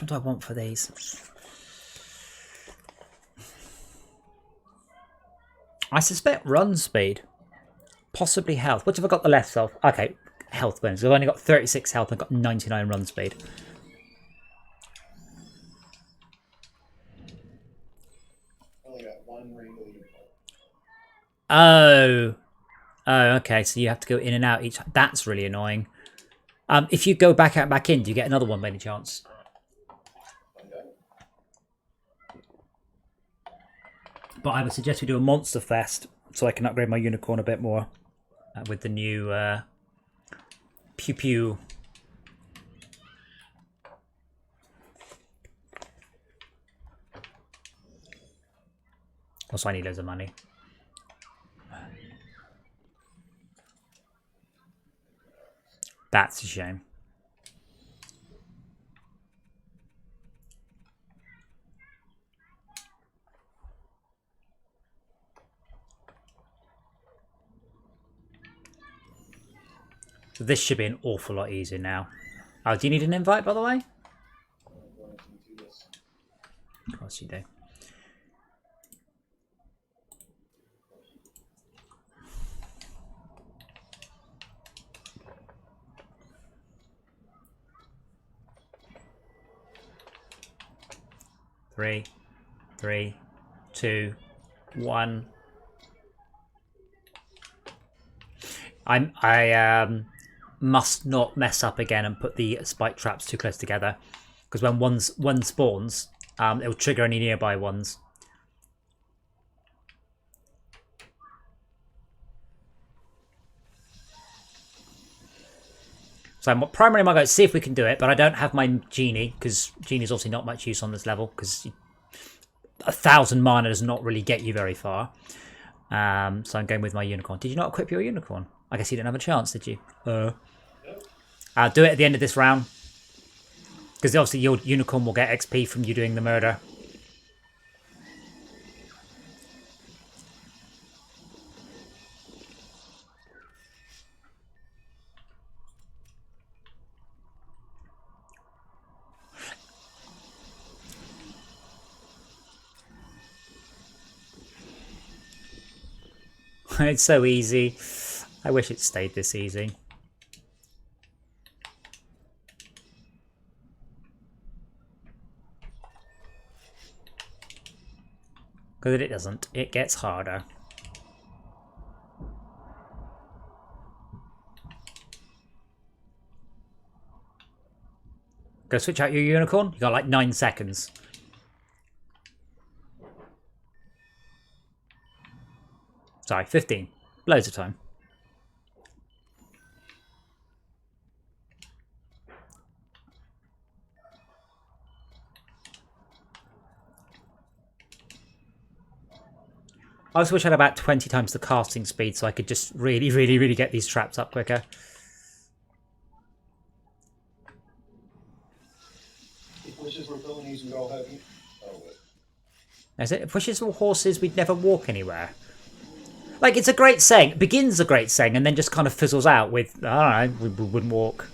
one do I want for these? I suspect run speed, possibly health. What have I got the less of? Okay, health bonus. I've only got 36 health. I've got 99 run speed. Only got one rainbow unicorn. Oh, okay. So you have to go in and out each. That's really annoying. If you go back out and back in, do you get another one by any chance? But I would suggest we do a monster fest so I can upgrade my unicorn a bit more with the new pew pew. Also, I need loads of money. That's a shame. So this should be an awful lot easier now. Oh, do you need an invite, by the way? Of course you do. Three, 2, 1. I must not mess up again and put the spike traps too close together, because when one spawns, it will trigger any nearby ones. So primarily my goal is see if we can do it, but I don't have my genie, because genie's obviously not much use on this level, because 1,000 mana does not really get you very far. So I'm going with my unicorn. Did you not equip your unicorn? I guess you didn't have a chance, did you? I'll do it at the end of this round, because obviously your unicorn will get XP from you doing the murder. It's so easy. I wish it stayed this easy. Because it doesn't. It gets harder. Go switch out your unicorn. You got like 9 seconds. Sorry, 15. Loads of time. I also wish I had about 20 times the casting speed so I could just really, really, really get these traps up quicker. If wishes were ponies, we'd all have... Oh, wait. Is it? If wishes were horses, we'd never walk anywhere. Like, it's a great saying. It begins a great saying and then just kind of fizzles out with, I don't know, we wouldn't walk.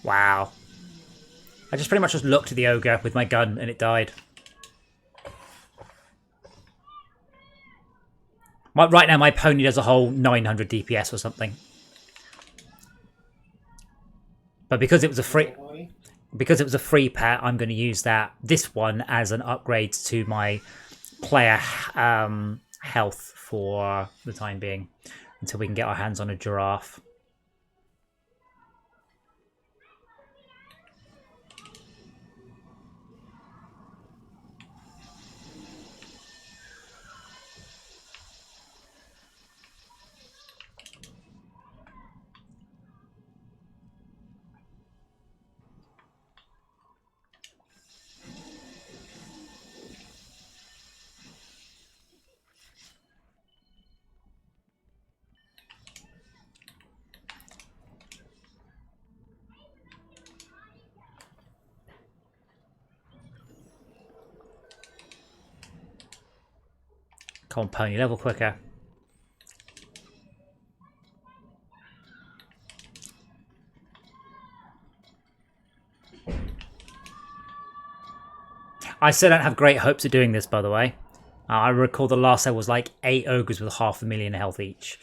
Wow. I just pretty much just looked at the ogre with my gun and it died. Right now my pony does a whole 900 DPS or something. But because it was a free pet, I'm going to use this one as an upgrade to my player health for the time being until we can get our hands on a giraffe. Come on, pony, level quicker. I still don't have great hopes of doing this, by the way. I recall the last set was like 8 ogres with 500,000 health each.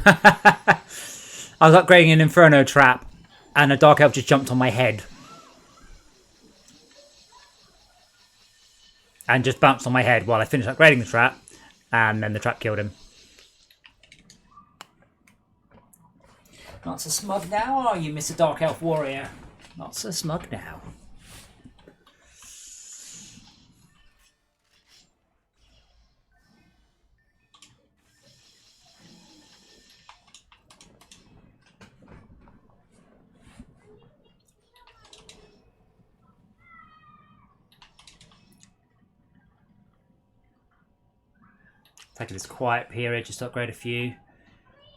I was upgrading an Inferno trap and a Dark Elf just jumped on my head. And just bounced on my head while I finished upgrading the trap. And then the trap killed him. Not so smug now, are you, Mr. Dark Elf Warrior? Not so smug now. Taking this quiet period just to upgrade a few.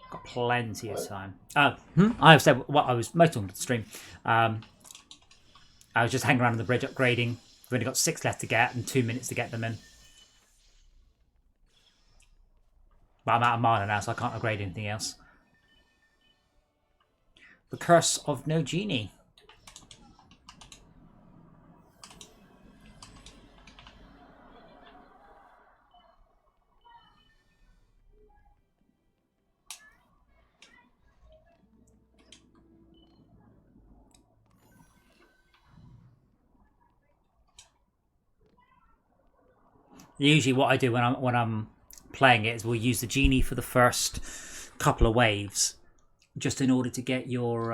Got plenty of time. I have said what I was most on the stream. I was just hanging around on the bridge upgrading. We've only got 6 left to get and 2 minutes to get them in. But I'm out of mana now, so I can't upgrade anything else. The Curse of No Genie. Usually what I do when I'm playing it is we'll use the genie for the first couple of waves, just in order to get your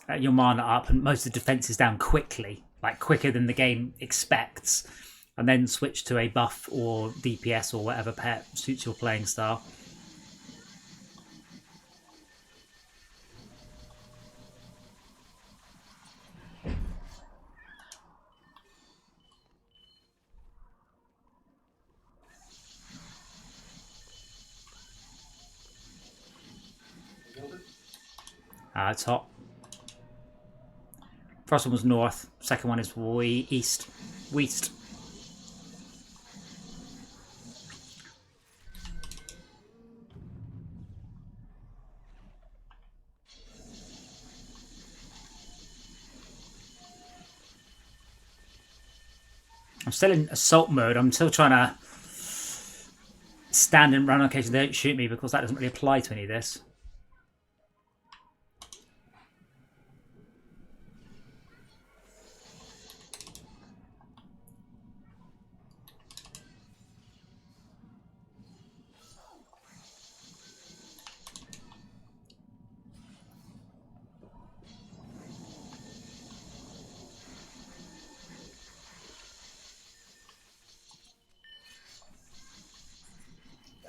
mana up and most of the defenses down quickly, like quicker than the game expects, and then switch to a buff or DPS or whatever pet suits your playing style. It's hot. First one was north. Second one is east. West. I'm still in assault mode. I'm still trying to stand and run on occasion. They don't shoot me because that doesn't really apply to any of this.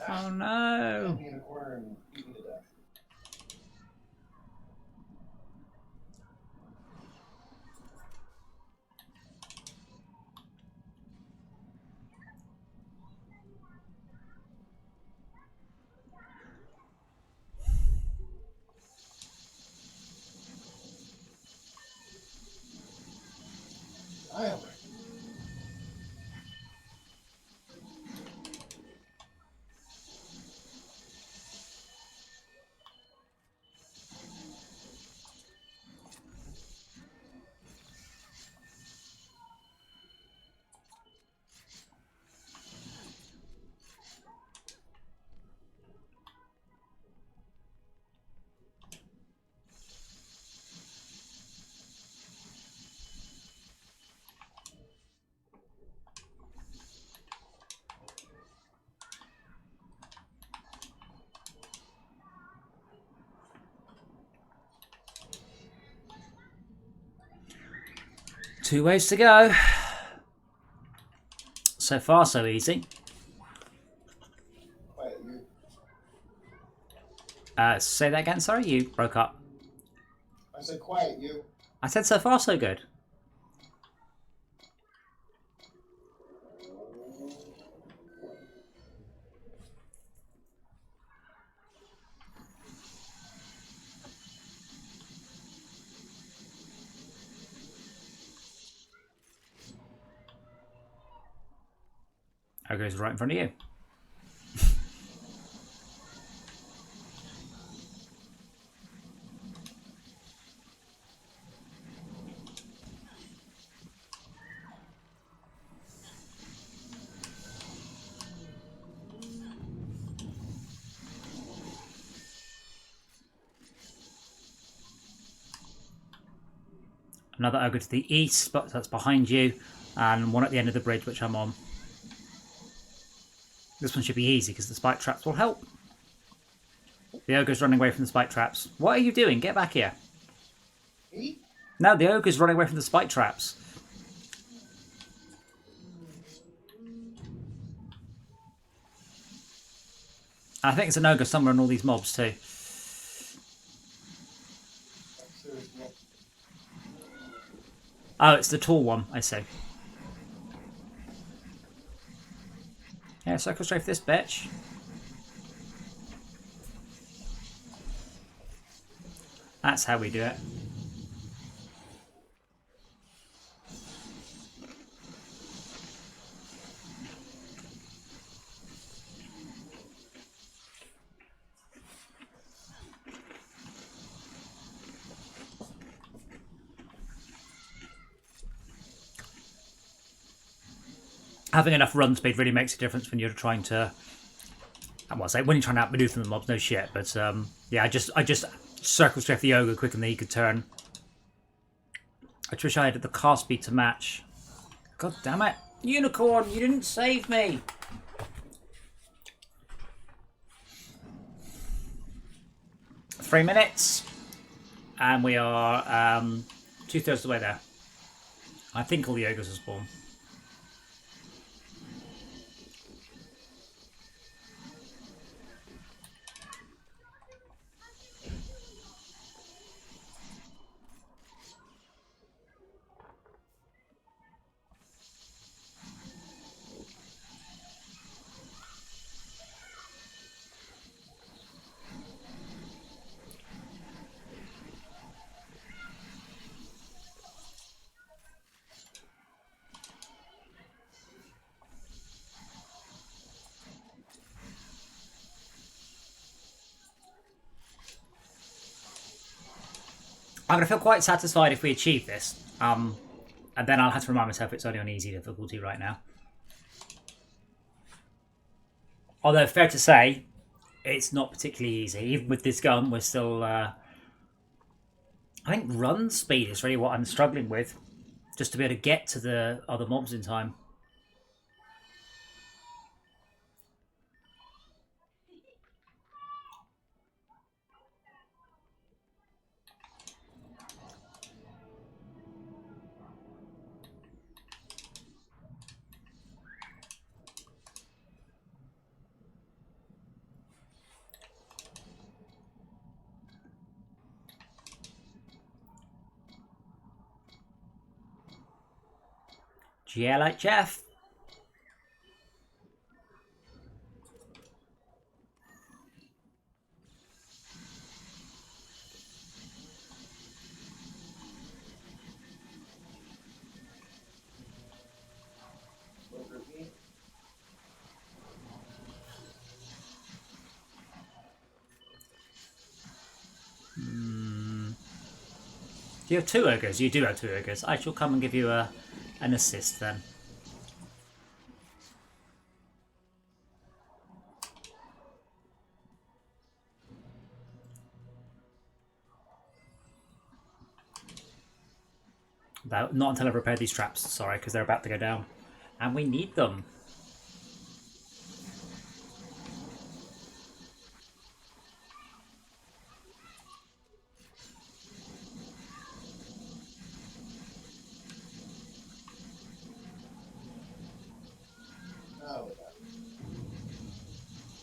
Oh no! In a corner and beat me to death. I am. Two ways to go. So far, so easy. Quiet, you. Say that again, sorry? You broke up. I said quiet, you. I said so far, so good. Ogre's right in front of you. Another ogre to the east, but that's behind you, and one at the end of the bridge, which I'm on. This one should be easy because the spike traps will help. The ogre's running away from the spike traps. What are you doing? Get back here. Me? No, the ogre's running away from the spike traps. I think it's an ogre somewhere in all these mobs too. Oh, it's the tall one, I see. Yeah, circle straight for this bitch. That's how we do it. Having enough run speed really makes a difference when you're trying to. I must say, when you're trying to outmaneuver the mobs, no shit. But yeah, I just circle straight the ogre quicker than he could turn. I wish I had the car speed to match. God damn it, unicorn! You didn't save me. Three minutes, and we are 2/3 of the way there. I think all the ogres are spawned. I'm going to feel quite satisfied if we achieve this. And then I'll have to remind myself it's only on easy difficulty right now. Although, fair to say, it's not particularly easy. Even with this gun, we're still... I think run speed is really what I'm struggling with. Just to be able to get to the other mobs in time. Yeah, like Jeff. Do you have 2 ogres? You do have 2 ogres. I shall come and give you an assist then. Not until I've repaired these traps, sorry, because they're about to go down. And we need them.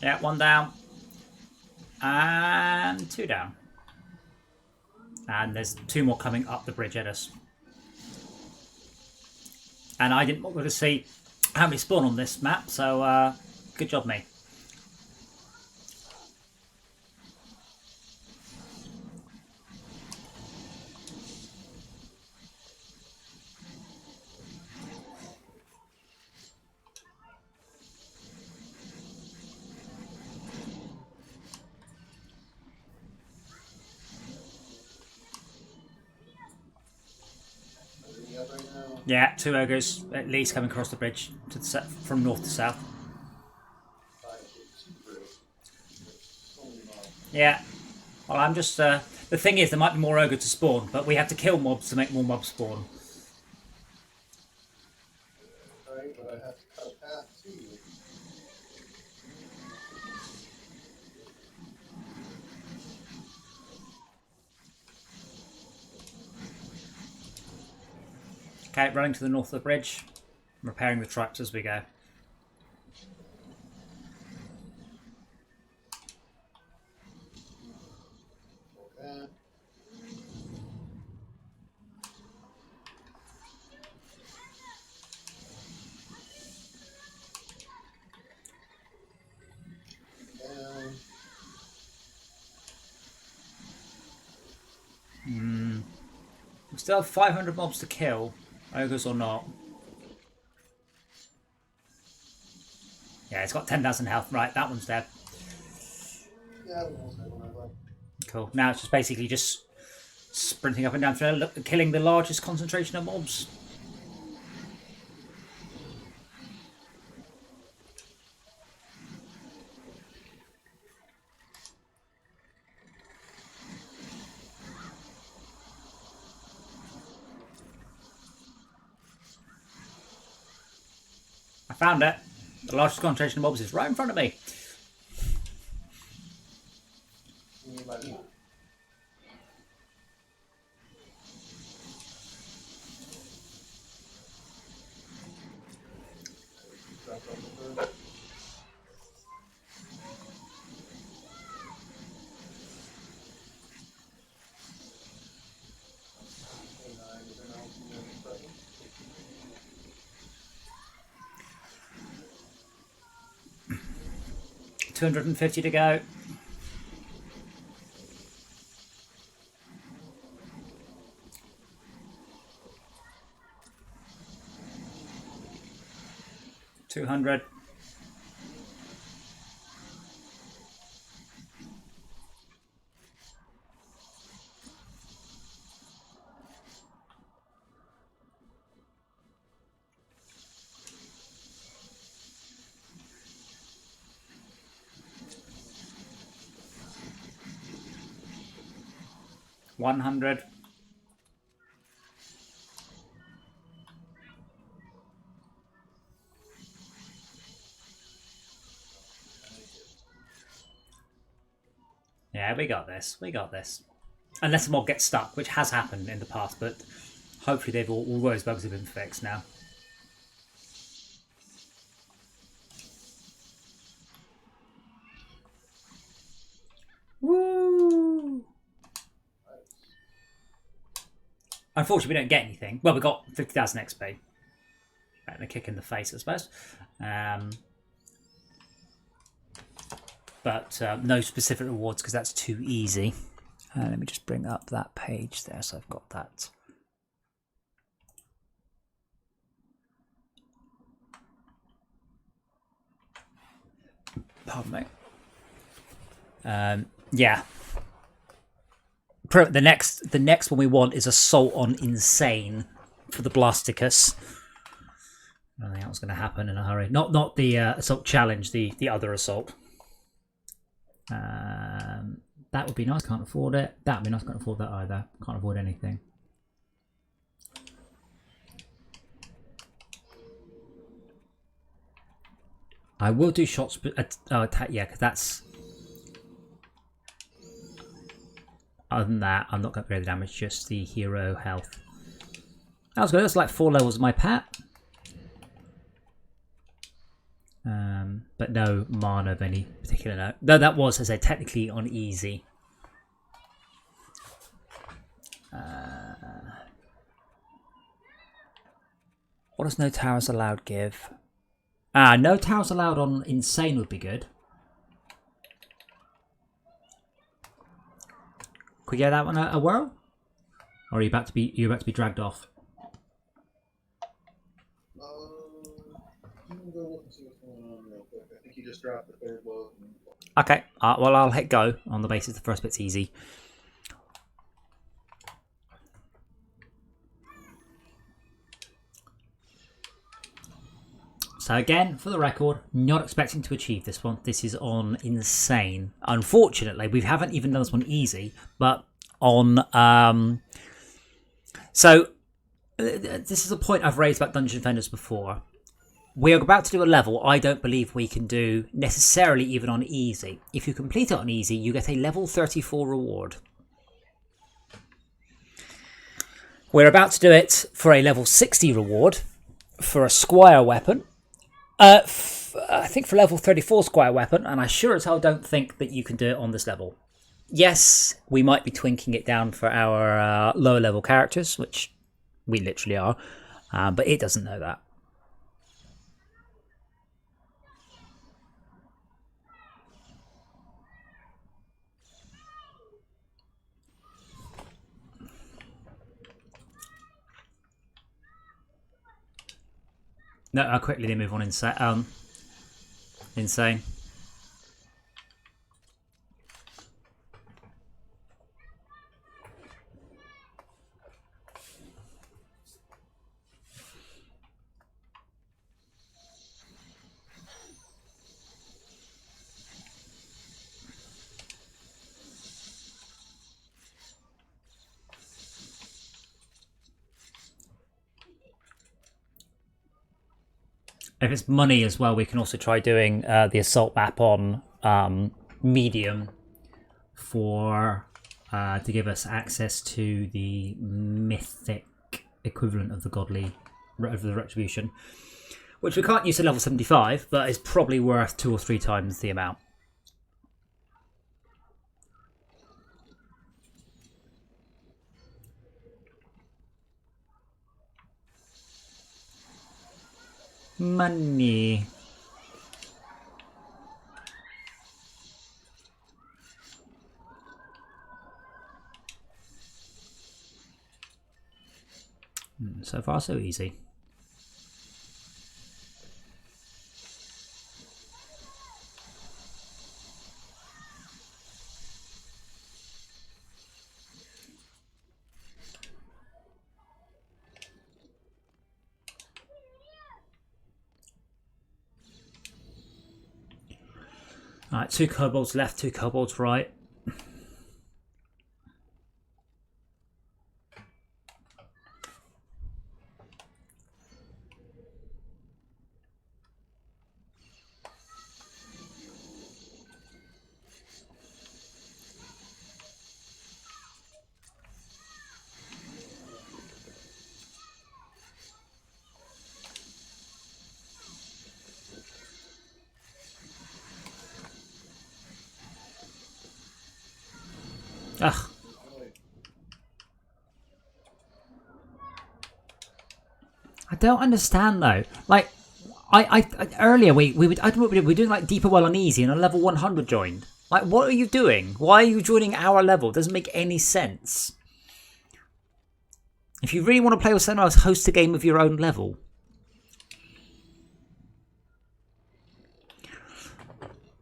Yeah, 1 down. And 2 down. And there's 2 more coming up the bridge at us. And I didn't want to see how many spawn on this map, so good job, me. Yeah, 2 ogres at least coming across the bridge to the from north to south. Yeah. Well, I'm just... the thing is, there might be more ogre to spawn, but we have to kill mobs to make more mobs spawn. Right, but I have to cut a path to you. Okay, running to the north of the bridge. Repairing the traps as we go. Okay. Down. We still have 500 mobs to kill, ogres or not. Yeah, it's got 10,000 health. Right, that one's dead. Yeah, we almost had one of them. Cool. Now it's just basically just sprinting up and down, killing the largest concentration of mobs. I found it. The largest concentration of mobs is right in front of me. Anybody? Dropped off the third. Nine, is there now present? 250 to go. $200. 100. Yeah, we got this. We got this. Unless a mod gets stuck, which has happened in the past, but hopefully they've all those bugs have been fixed now. Woo! Unfortunately, we don't get anything. Well, we got 50,000 XP. Better than a kick in the face, I suppose. But no specific rewards because that's too easy. Let me just bring up that page there so I've got that. Pardon me. Yeah. The next one we want is Assault on Insane for the Blasticus. I don't think that was going to happen in a hurry. Not the Assault Challenge, the other Assault. That would be nice. Can't afford it. That would be nice. Can't afford that either. Can't afford anything. I will do shots, but yeah, because that's. Other than that, I'm not going to upgrade the damage. Just the hero health. That was good. That's like 4 levels of my pat. But no mana of any particular note. Though that was, as I said, technically on easy. What does no towers allowed give? No towers allowed on insane would be good. Could we get that one a whirl? Or are you about to be dragged off? You can go look and see what's going on real quick. I think you just dropped the third load. Okay, well I'll hit go on the basis the first bit's easy. So again, for the record, not expecting to achieve this one. This is on insane. Unfortunately, we haven't even done this one easy, but on... So, this is a point I've raised about Dungeon Defenders before. We are about to do a level I don't believe we can do necessarily even on easy. If you complete it on easy, you get a level 34 reward. We're about to do it for a level 60 reward for a Squire weapon. I think for level 34 Squire weapon, and I sure as hell don't think that you can do it on this level. Yes, we might be twinking it down for our lower level characters, which we literally are, but it doesn't know that. No, I quickly did move on insane. Insane. If it's money as well, we can also try doing the assault map on medium for to give us access to the mythic equivalent of the godly of the retribution, which we can't use at level 75, but is probably worth 2 or 3 times the amount. Money. So far, so easy. Alright, 2 kobolds left, 2 kobolds right. Ugh. I don't understand though. Like, I earlier we were doing like deeper well on easy and a level 100 joined. Like, what are you doing? Why are you joining our level? It doesn't make any sense. If you really want to play with someone else, host a game of your own level.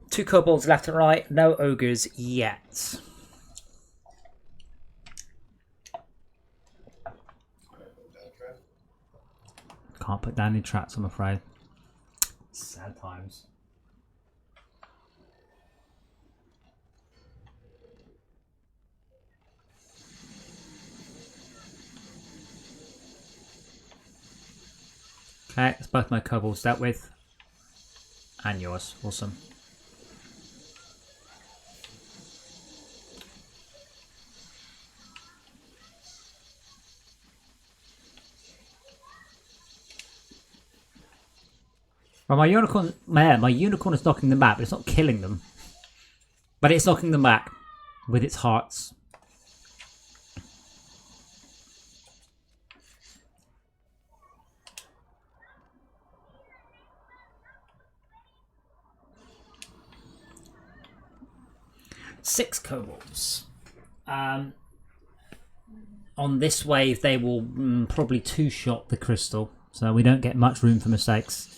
Two kobolds left and right, no ogres yet. Can't put down any traps, I'm afraid. Sad times. Okay, that's both my kobolds dealt with. And yours. Awesome. Well, my unicorn is knocking them back, but it's not killing them. But it's knocking them back with its hearts. Six kobolds. On this wave, they will probably two-shot the crystal, so we don't get much room for mistakes.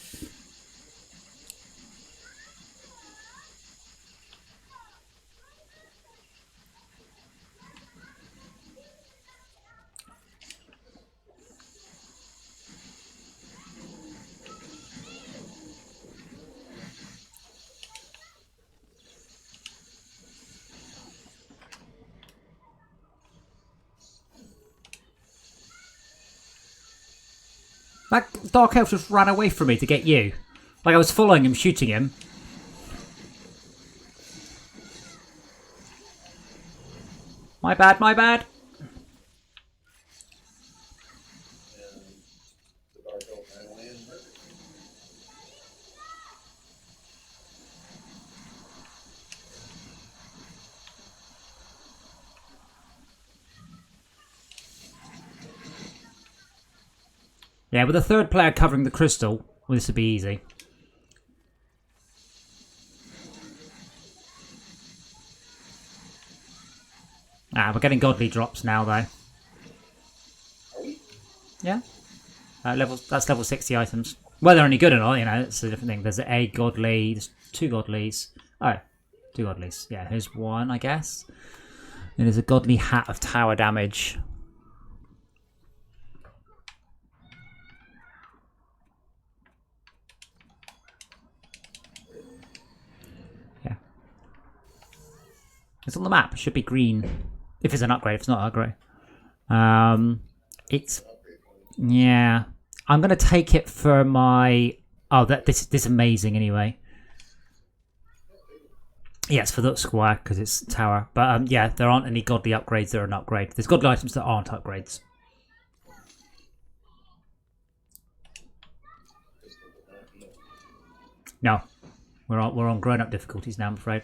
That Dark Elf just ran away from me to get you. Like I was following him, shooting him. My bad, my bad. Yeah, with a third player covering the crystal, well, this would be easy. We're getting godly drops now, though. Yeah. That's level 60 items. Whether they're any good or not, you know, it's a different thing. There's a godly, there's two godlies. Oh, two godlies. Yeah, here's one, I guess. And there's a godly hat of tower damage. Yeah. It's on the map. It should be green. If it's an upgrade. If it's not an upgrade. It's... Yeah. I'm going to take it for my... Oh, this is amazing anyway. Yeah, it's for the squire because it's tower. But yeah, there aren't any godly upgrades that are an upgrade. There's godly items that aren't upgrades. No. We're on grown-up difficulties now, I'm afraid.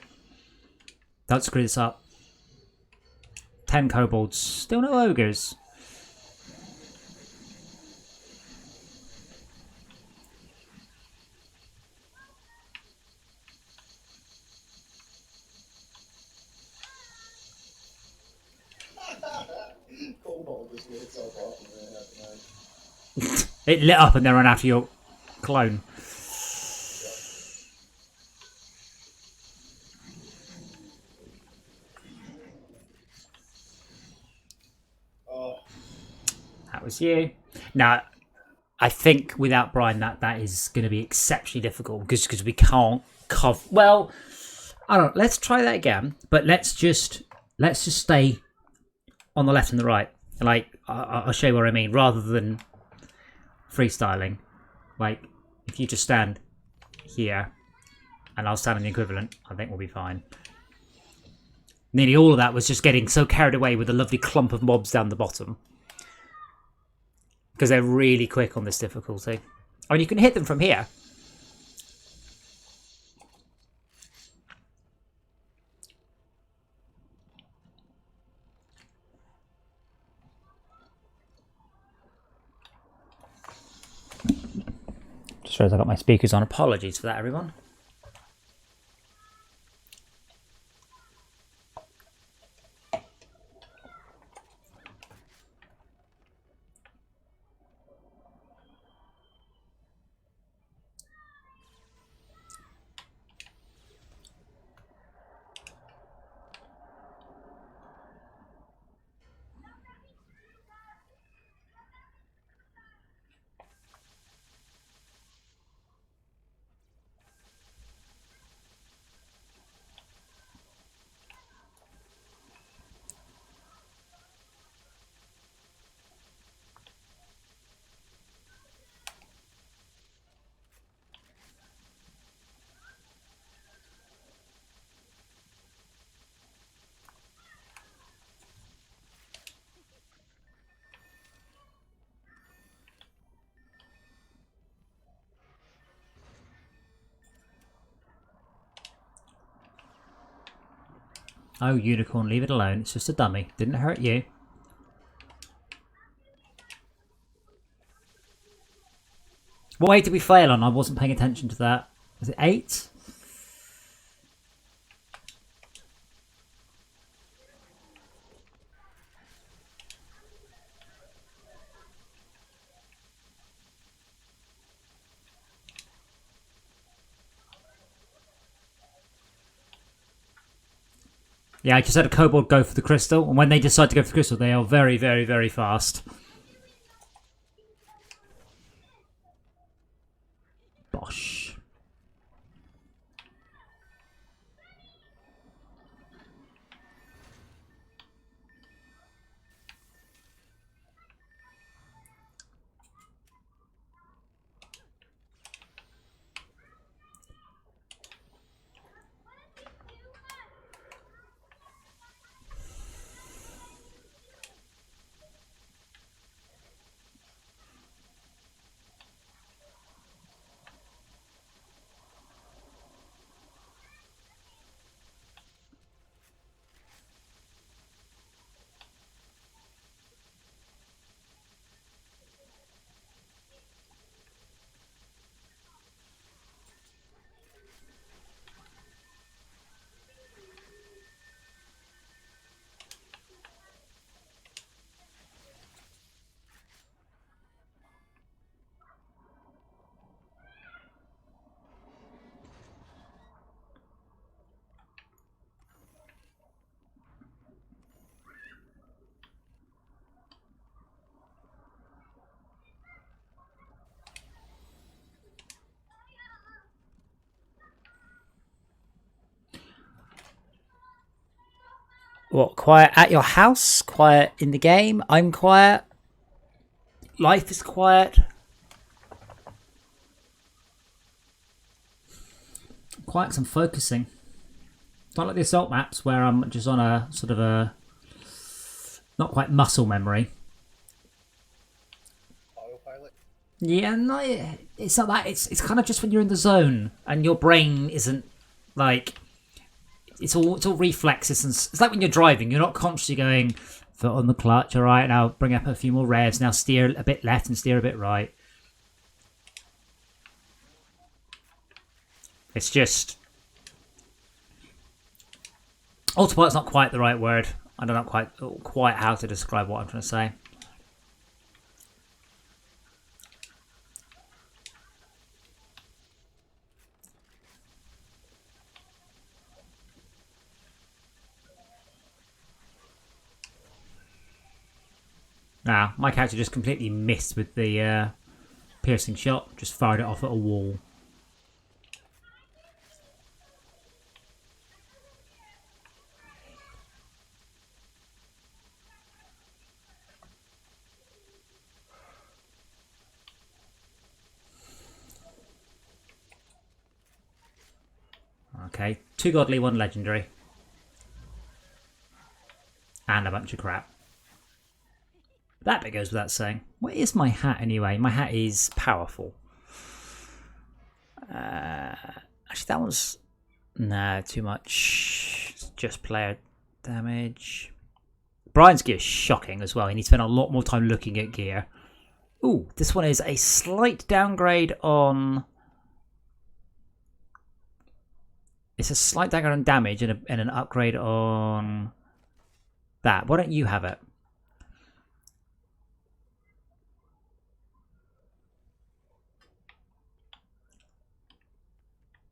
Don't screw this up. 10 kobolds. Still no ogres. Kobold just lit itself off and ran after mine. It lit up and then ran after your clone. That was you. Now, I think without Brian, that is going to be exceptionally difficult because we can't cover. Well, I don't know. Let's try that again, but let's just stay on the left and the right. Like I'll show you what I mean, rather than freestyling. Like if you just stand here, and I'll stand in the equivalent, I think we'll be fine. Nearly all of that was just getting so carried away with a lovely clump of mobs down the bottom. Because they're really quick on this difficulty. I mean, you can hit them from here. Just realised I got my speakers on. Apologies for that, everyone. Oh, unicorn, leave it alone. It's just a dummy. Didn't hurt you. What weight did we fail on? I wasn't paying attention to that. Was it 8? Yeah, I just had a kobold go for the crystal, and when they decide to go for the crystal, they are very, very, very fast. Bosh. What, quiet at your house? Quiet in the game? I'm quiet. Life is quiet. Quiet 'cause I'm focusing. Not like the assault maps where I'm just on a sort of a not quite muscle memory. Autopilot? Yeah, no, it's not that. It's kind of just when you're in the zone and your brain isn't like it's all reflexes, and it's like when you're driving, you're not consciously going foot on the clutch. All right, now bring up a few more revs. Now steer a bit left and steer a bit right. It's just autopilot's not quite the right word. I don't know quite how to describe what I'm trying to say. Nah, my character just completely missed with the piercing shot. Just fired it off at a wall. Okay, 2 godly, 1 legendary. And a bunch of crap. That bit goes without saying. What is my hat anyway? My hat is powerful. Actually, that one's... Nah, too much. It's just player damage. Brian's gear is shocking as well. He needs to spend a lot more time looking at gear. Ooh, this one is a slight downgrade on... It's a slight downgrade on damage and an upgrade on that. Why don't you have it?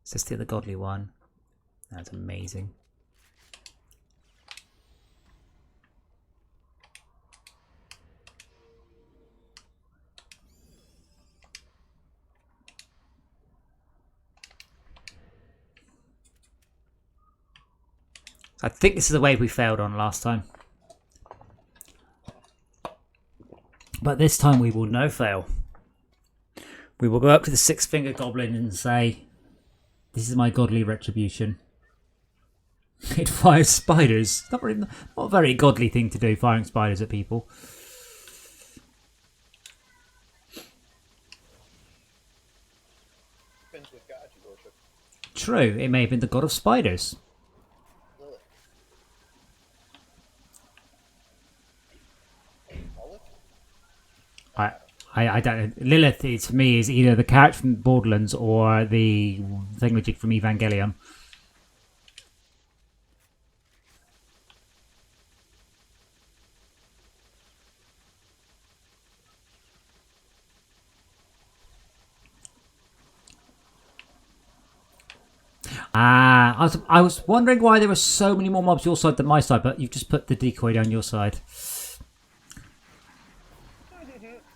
So steal the godly one. That's amazing. I think this is the wave we failed on last time. But this time we will no fail. We will go up to the six-finger goblin and say, this is my godly retribution. It fires spiders. Not a very godly thing to do, firing spiders at people. Depends what god you worship. True, it may have been the god of spiders. Lilith. Lilith? I don't know. Lilith, to me, is either the character from Borderlands or the thingamajig from Evangelion. I was wondering why there were so many more mobs your side than my side, but you've just put the decoy down your side.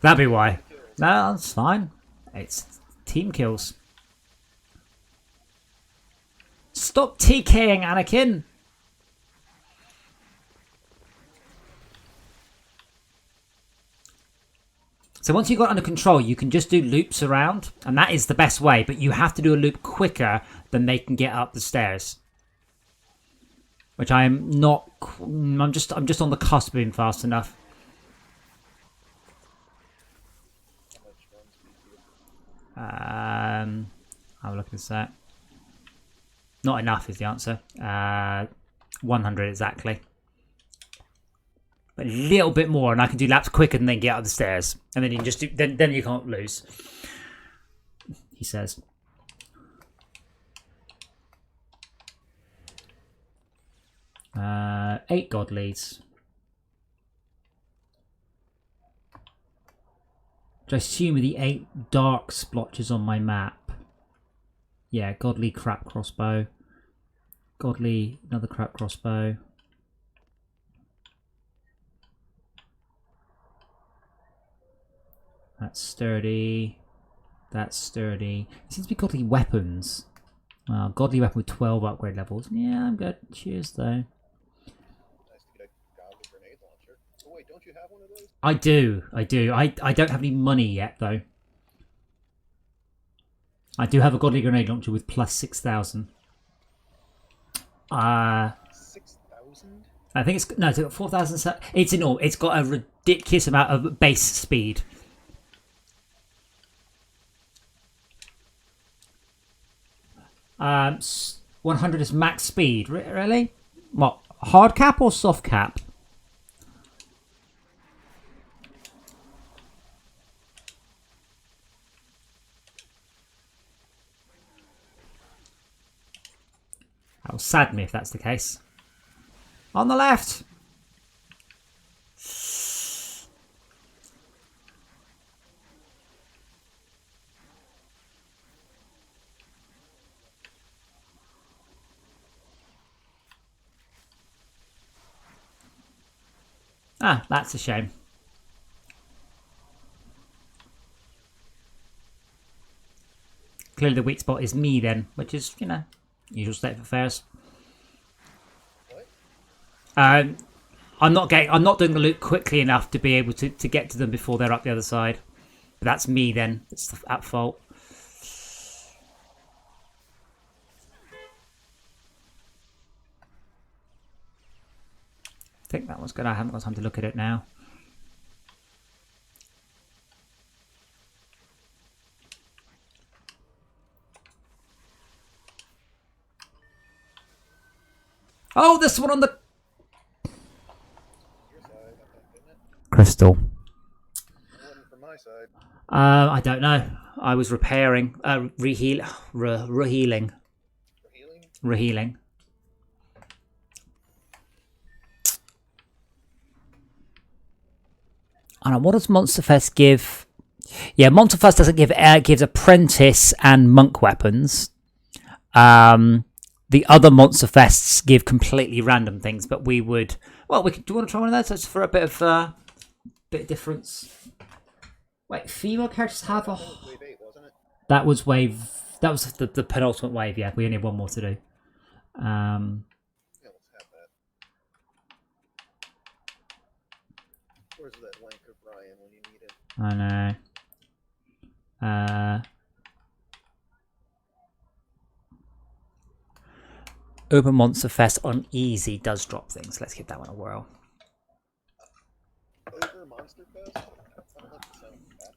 That'd be why. No, that's fine. It's team kills. Stop TKing, Anakin! So once you've got it under control, you can just do loops around, and that is the best way, but you have to do a loop quicker than they can get up the stairs. Which I'm not... I'm just on the cusp of being fast enough. Have a look at this set. Not enough is the answer. 100 exactly. But a little bit more, and I can do laps quicker than they get up the stairs. And then you can just do. Then you can't lose. He says. Eight godlies. Which I assume are the 8 dark splotches on my map. Yeah, godly crap crossbow. Godly, another crap crossbow. That's sturdy. That's sturdy. It seems to be godly weapons. Well, godly weapon with 12 upgrade levels. Yeah, I'm good. Cheers, though. Nice to get a godly grenade launcher. Oh wait, don't you have one of those? I do. I don't have any money yet, though. I do have a godly grenade launcher with plus 6,000. 6,000? I think it's... No, it's got 4,000... It's in all. It's got a ridiculous amount of base speed. Um, 100 is max speed. Really? What? Hard cap or soft cap? That will sad me if that's the case. On the left! Ah, that's a shame. Clearly the weak spot is me then, which is, you know, usual state of affairs. What? I'm not doing the loop quickly enough to be able to get to them before they're up the other side. But that's me then. It's at fault. I think that one's good. I haven't got time to look at it now. Oh, this one on the Your side, I think, isn't it? crystal. It wasn't from my side. I don't know. I was repairing, rehealing. Healing? Rehealing. I don't know, what does Monster Fest give? Yeah, Monster Fest doesn't give air, it gives apprentice and monk weapons. The other Monster Fests give completely random things, but we would. Well, we could. Do you want to try one of those? Just for a bit of difference. Wait, female characters have a. Wave 8, wasn't it? That was wave. That was the penultimate wave. Yeah, we only have one more to do. Yeah, let's have that. Where's that link of Ryan when you need it? I know. Open Monster Fest on easy does drop things. Let's give that one a whirl. Over Monster Fest? I don't like the sound of that.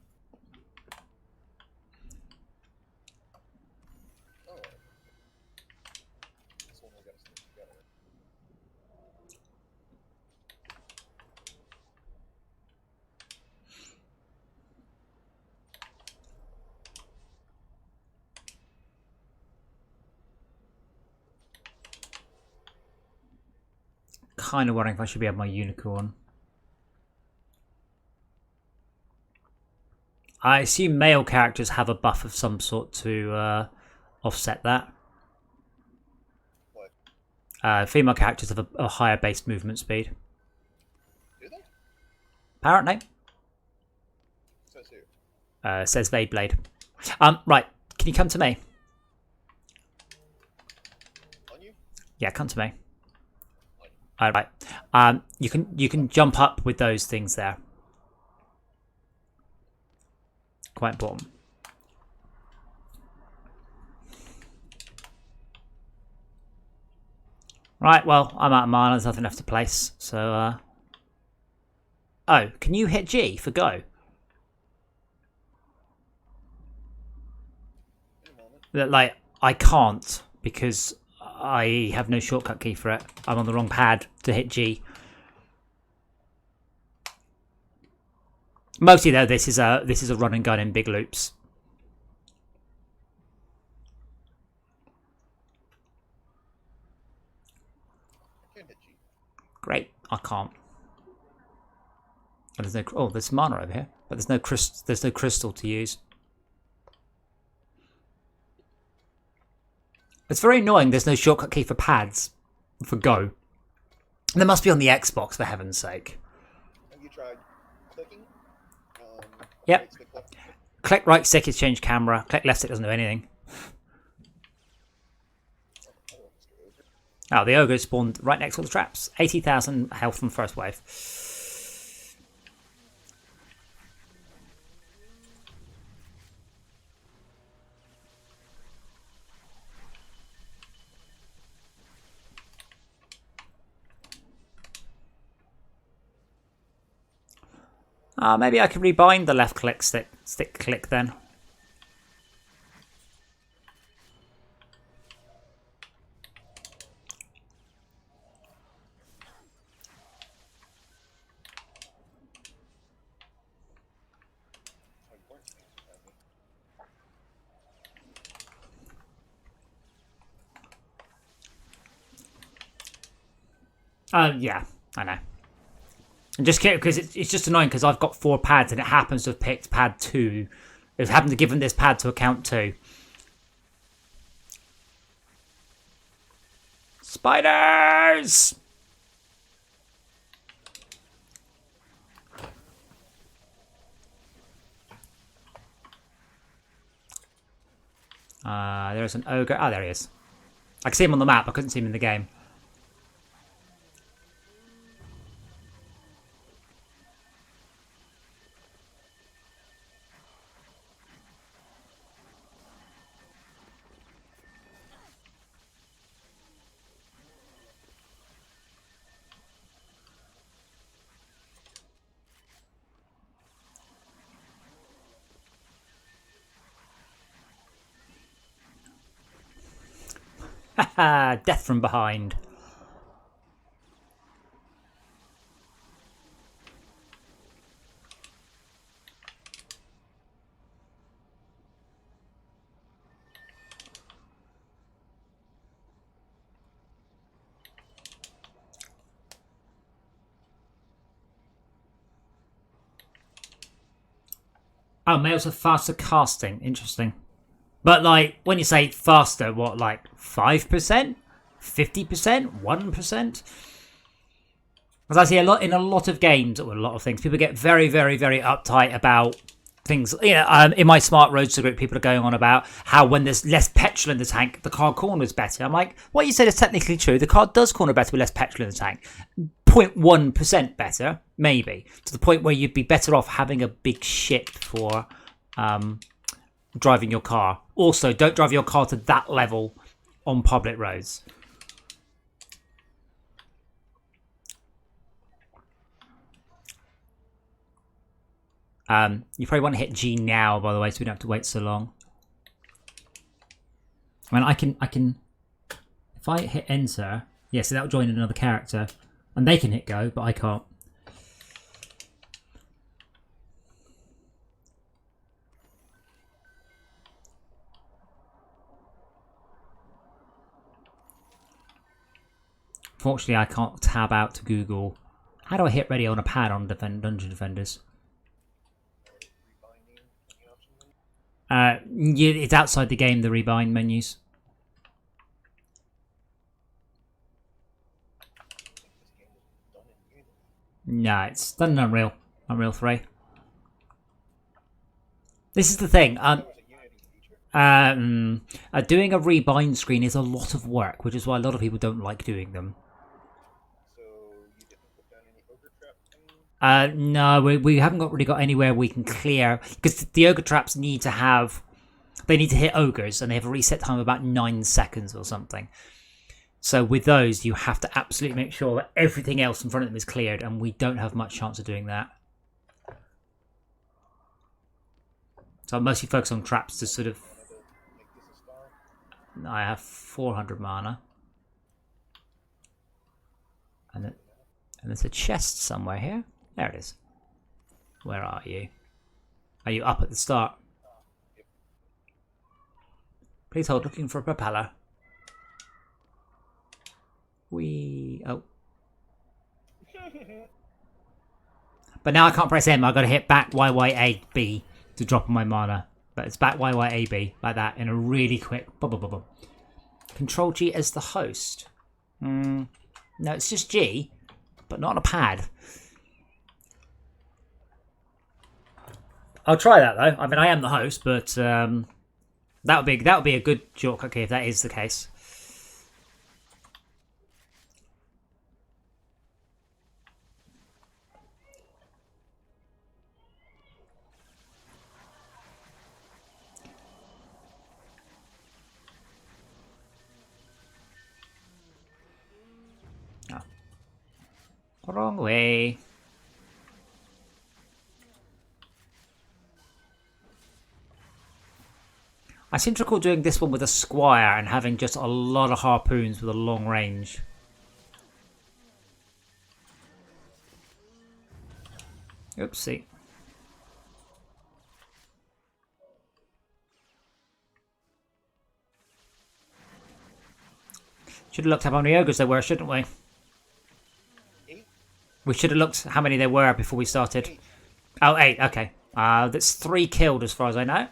Oh. This one we gotta stick together. Kind of wondering if I should be having my unicorn. I assume male characters have a buff of some sort to offset that. What? Female characters have a higher base movement speed. Do they? Apparently. Says here. Says Vayblade. Right. Can you come to me? On you? Yeah, come to me. All right. You can jump up with those things there. Quite important. Right, well, I'm out of mana. There's nothing left to place. So, oh, can you hit G for go? In a moment. Like, I can't because I have no shortcut key for it. I'm on the wrong pad to hit G. Mostly though, this is a run and gun in big loops. I can hit G. Great, I can't. But there's no there's mana over here, but there's no crystal to use. It's very annoying. There's no shortcut key for pads for Go. There must be on the Xbox, for heaven's sake. Have you tried clicking? Yep. Right stick, left stick? Click right stick is change camera. Click left stick doesn't do anything. Oh, the ogre spawned right next to all the traps. 80,000 health from first wave. Maybe I can rebind the left click stick click then. Yeah, I know. And just kidding, because it's just annoying because I've got 4 pads and it happens to have picked pad 2. It happened to give them this pad to account 2. Spiders! There's an ogre. Oh, there he is. I can see him on the map. I couldn't see him in the game. Haha, death from behind. Oh, males have faster casting. Interesting. But like, when you say faster, what, like 5%? 50%? 1%? As I see in a lot of games, or a lot of things, people get very, very, very uptight about things. In my Smart Roadster group, people are going on about how when there's less petrol in the tank, the car corners better. I'm like, what you said is technically true. The car does corner better with less petrol in the tank. 0.1% better, maybe, to the point where you'd be better off having a big ship for driving your car. Also, don't drive your car to that level on public roads. You probably want to hit G now, by the way, so we don't have to wait so long. I mean, I can. If I hit enter, yeah, so that'll join another character, and they can hit go, but I can't. Fortunately, I can't tab out to Google. How do I hit ready on a pad on Dungeon Defenders? Yeah, it's outside the game, the rebind menus. No, it's done in Unreal 3. This is the thing. Doing a rebind screen is a lot of work, which is why a lot of people don't like doing them. No, we haven't really got anywhere we can clear, because the ogre traps need to hit ogres, and they have a reset time of about 9 seconds or something. So with those, you have to absolutely make sure that everything else in front of them is cleared, and we don't have much chance of doing that. So I mostly focus on traps to sort of... I have 400 mana. And there's a chest somewhere here. There it is. Where are you? Are you up at the start? Please hold, looking for a propeller. Oh. But now I can't press M, I've got to hit back YYAB to drop my mana. But it's back YYAB, like that, in a really quick... Control G as the host. No, it's just G, but not on a pad. I'll try that though. I mean, I am the host, but that would be a good shortcut key if that is the case. Oh. Wrong way. I seem to recall doing this one with a squire and having just a lot of harpoons with a long range. Oopsie. Should have looked up how many ogres there were, shouldn't we? 8? We should have looked how many there were before we started. 8. Oh, 8, okay. That's 3 killed as far as I know.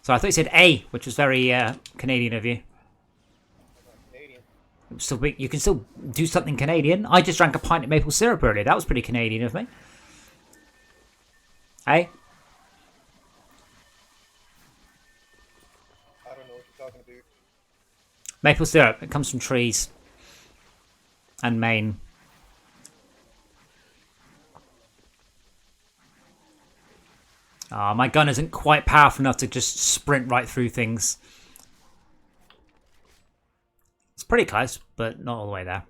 So I thought you said A, which was very Canadian of you. Canadian. So you can still do something Canadian. I just drank a pint of maple syrup earlier. That was pretty Canadian of me. Hey? I don't know what you're talking about. Maple syrup. It comes from trees. And Maine. My gun isn't quite powerful enough to just sprint right through things. It's pretty close, but not all the way there.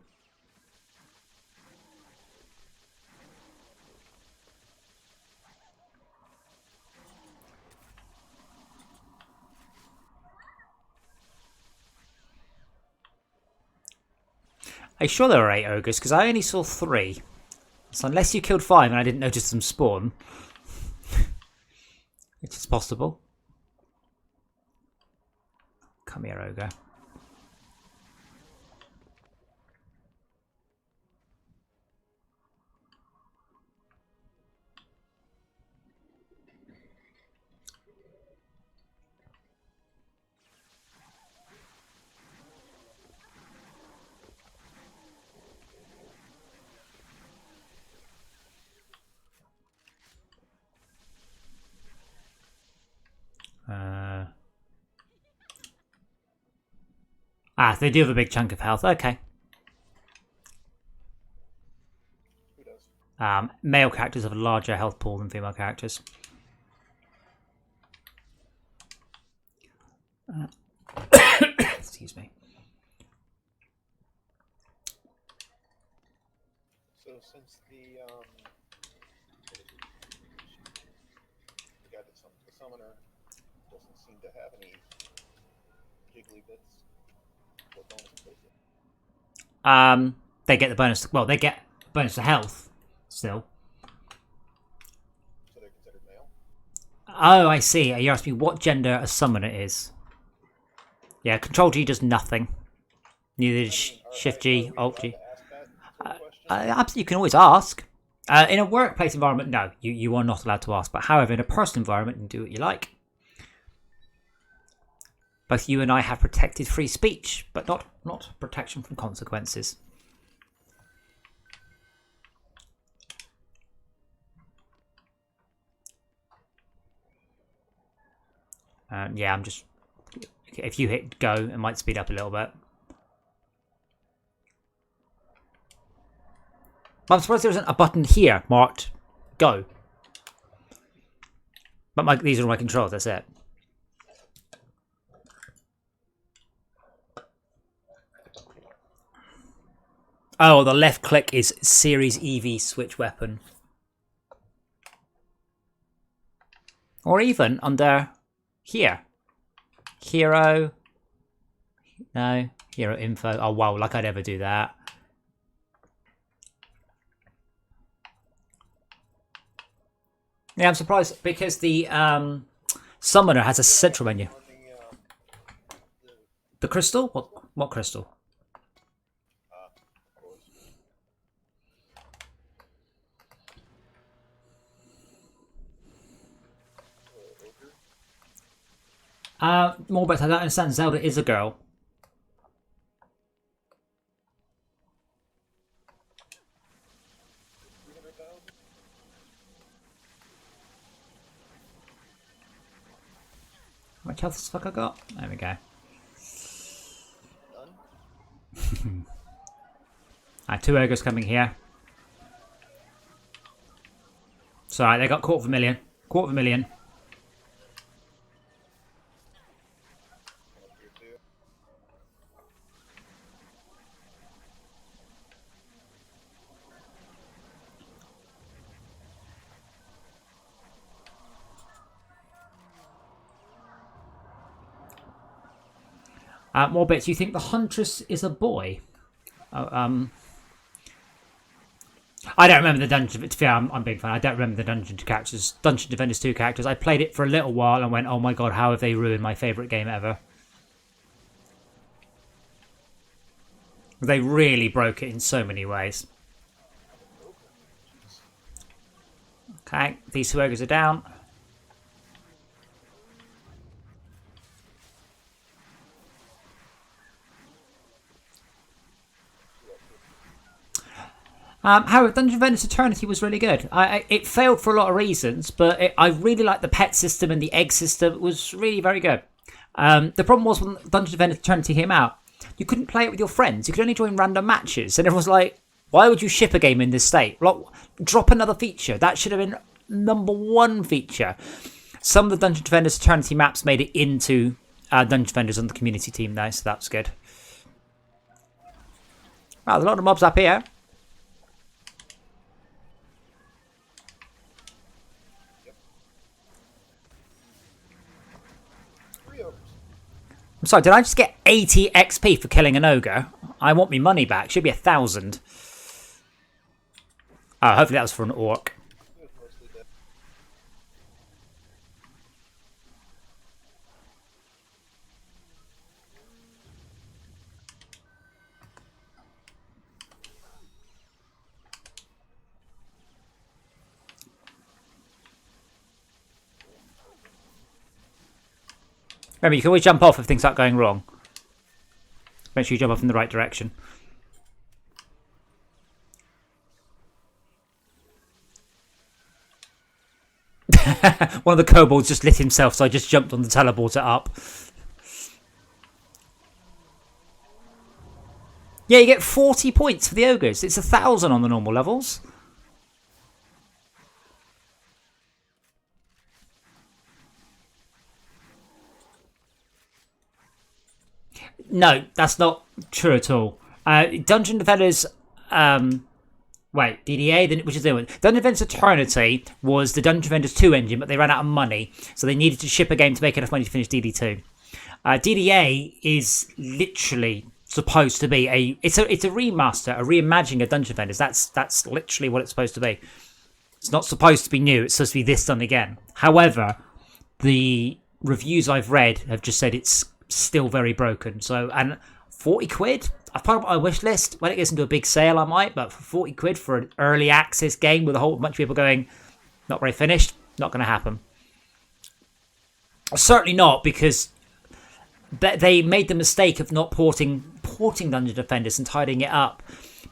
Are you sure there were 8 ogres? Because I only saw 3. So unless you killed 5 and I didn't notice them spawn... It is possible. Come here, ogre. Ah, they do have a big chunk of health. Okay. Who does? Male characters have a larger health pool than female characters. Excuse me. So since the guy that's the summoner doesn't seem to have any jiggly bits, what bonus does it? They get the bonus. Well, they get bonus to health still. So they're considered male? Oh, I see. You asked me what gender a summoner is. Yeah, Control G does nothing. Neither does Shift G, Alt G. Absolutely, you can always ask. In a workplace environment, no, you are not allowed to ask. But however, in a personal environment, you can do what you like. Both you and I have protected free speech, but not protection from consequences. Yeah, I'm just... If you hit go, it might speed up a little bit. I'm surprised there isn't a button here marked go. But these are my controls, that's it. Oh, the left click is Series EV switch weapon. Or even under here. Hero. No. Hero info. Oh, wow. Like I'd ever do that. Yeah, I'm surprised because the summoner has a central menu. The crystal? What crystal? More better. I don't understand. Zelda is a girl. How much health the fuck I got? There we go. Alright, 2 ogres coming here. Sorry, they got quarter of a million. Quarter of a million. More bits. You think the Huntress is a boy? Oh, I don't remember the Dungeon. To be fair, I'm a big fan. I don't remember the Dungeon Defenders 2 characters. I played it for a little while and went, oh my god, how have they ruined my favourite game ever? They really broke it in so many ways. Okay, these 2 ogres are down. However, Dungeon Defenders Eternity was really good. It failed for a lot of reasons, but I really liked the pet system and the egg system. It was really very good. The problem was when Dungeon Defenders Eternity came out, you couldn't play it with your friends. You could only join random matches. And everyone was like, why would you ship a game in this state? Like, drop another feature. That should have been #1 feature. Some of the Dungeon Defenders Eternity maps made it into Dungeon Defenders on the community team though, so that's good. Wow, there's a lot of mobs up here. I'm sorry, did I just get 80 XP for killing an ogre? I want me money back. Should be 1,000. Oh, hopefully that was for an orc. Remember, you can always jump off if things start going wrong. Make sure you jump off in the right direction. One of the kobolds just lit himself, so I just jumped on the teleporter up. Yeah, you get 40 points for the ogres. It's 1,000 on the normal levels. No, that's not true at all. Dungeon Defenders, wait, DDA, which is the one. Dungeon Defenders Eternity was the Dungeon Defenders 2 engine, but they ran out of money, so they needed to ship a game to make enough money to finish DD2. DDA is literally supposed to be it's a remaster, a reimagining of Dungeon Defenders. That's literally what it's supposed to be. It's not supposed to be new. It's supposed to be this done again. However, the reviews I've read have just said it's still very broken. So, and 40 quid? I've put up my wish list. When it gets into a big sale, I might. But for 40 quid for an early access game with a whole bunch of people going, not very finished, not going to happen. Certainly not, because they made the mistake of not porting Dungeon Defenders and tidying it up.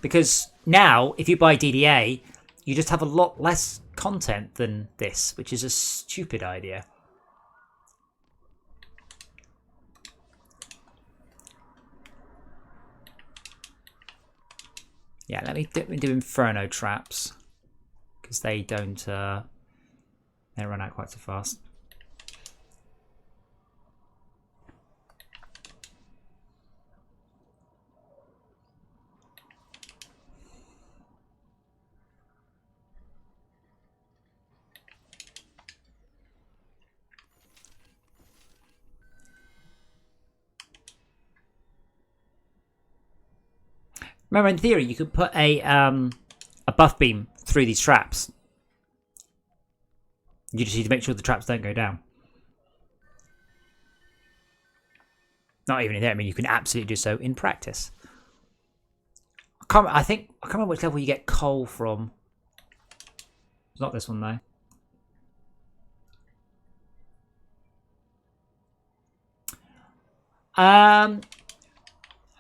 Because now, if you buy DDA, you just have a lot less content than this, which is a stupid idea. Yeah, let me do Inferno traps, because they don't they run out quite so fast. Remember, in theory, you could put a buff beam through these traps. You just need to make sure the traps don't go down. Not even in there. I mean, you can absolutely do so in practice. I can't remember which level you get coal from. It's not this one though.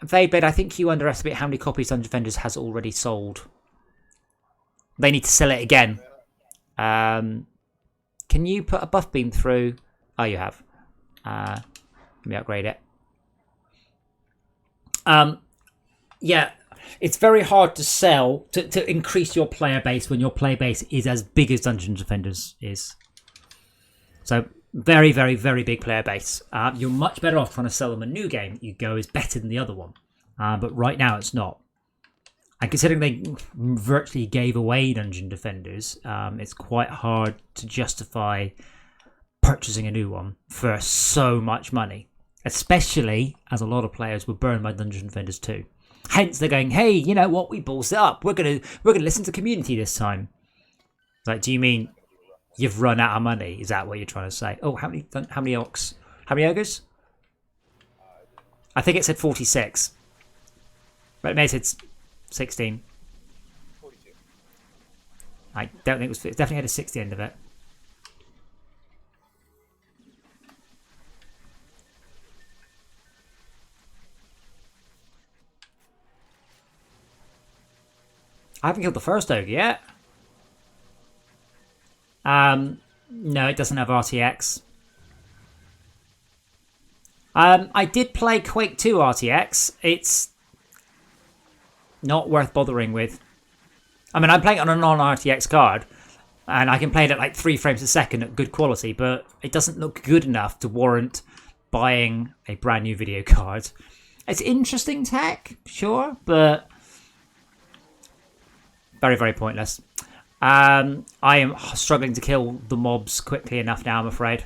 Vaybed, I think you underestimate how many copies Dungeon Defenders has already sold. They need to sell it again. Can you put a buff beam through? Oh, you have. Let me upgrade it. Yeah, it's very hard to sell, to increase your player base when your player base is as big as Dungeon Defenders is. So, very, very, very big player base. You're much better off trying to sell them a new game you go is better than the other one. But right now it's not. And considering they virtually gave away Dungeon Defenders, it's quite hard to justify purchasing a new one for so much money. Especially as a lot of players were burned by Dungeon Defenders 2. Hence they're going, hey, you know what, we balls it up. We're gonna listen to the community this time. Like, do you mean you've run out of money? Is that what you're trying to say? Oh, how many orcs? How many ogres? I think it said 46. But it may have said 16. 42. I don't think it definitely had a 60 end of it. I haven't killed the first ogre yet. No, it doesn't have RTX. I did play Quake 2 RTX. It's not worth bothering with. I mean, I'm playing it on a non-RTX card, and I can play it at like 3 frames a second at good quality, but it doesn't look good enough to warrant buying a brand new video card. It's interesting tech, sure, but very, very pointless. I am struggling to kill the mobs quickly enough now, I'm afraid.